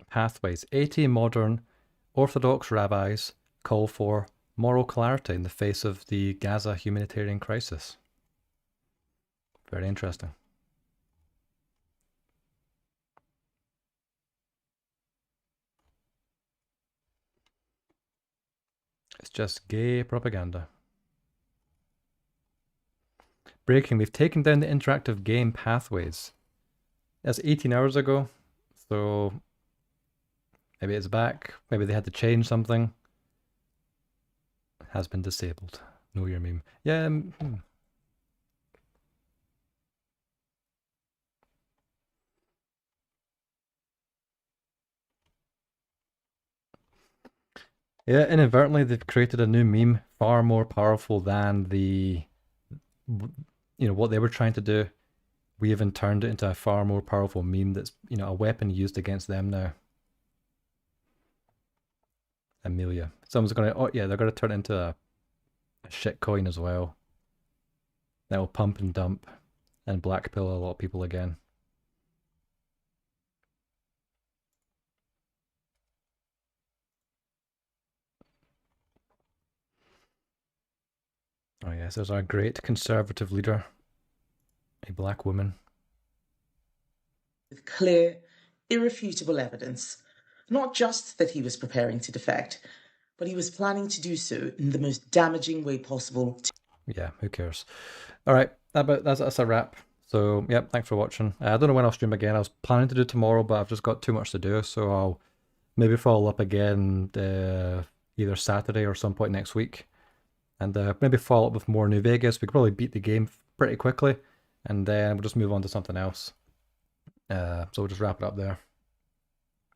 Pathways. 80 modern Orthodox rabbis call for moral clarity in the face of the Gaza humanitarian crisis. Very interesting. It's just gay propaganda. Breaking. We've taken down the interactive game Pathways. That's 18 hours ago, so maybe it's back. Maybe they had to change something. Has been disabled. Know your meme. Yeah. Yeah, inadvertently they've created a new meme far more powerful than the, what they were trying to do. We even turned it into a far more powerful meme that's, a weapon used against them now. Amelia. Someone's gonna, they're gonna turn it into a shit coin as well. That'll pump and dump and blackpill a lot of people again. Oh yes, there's our great conservative leader, a black woman. With clear, irrefutable evidence, not just that he was preparing to defect, but he was planning to do so in the most damaging way possible. Yeah, who cares? All right, that's a wrap. So, yep, thanks for watching. I don't know when I'll stream again. I was planning to do tomorrow, but I've just got too much to do, so I'll maybe follow up again either Saturday or some point next week. And maybe follow up with more New Vegas. We could probably beat the game pretty quickly, and then we'll just move on to something else. So we'll just wrap it up there.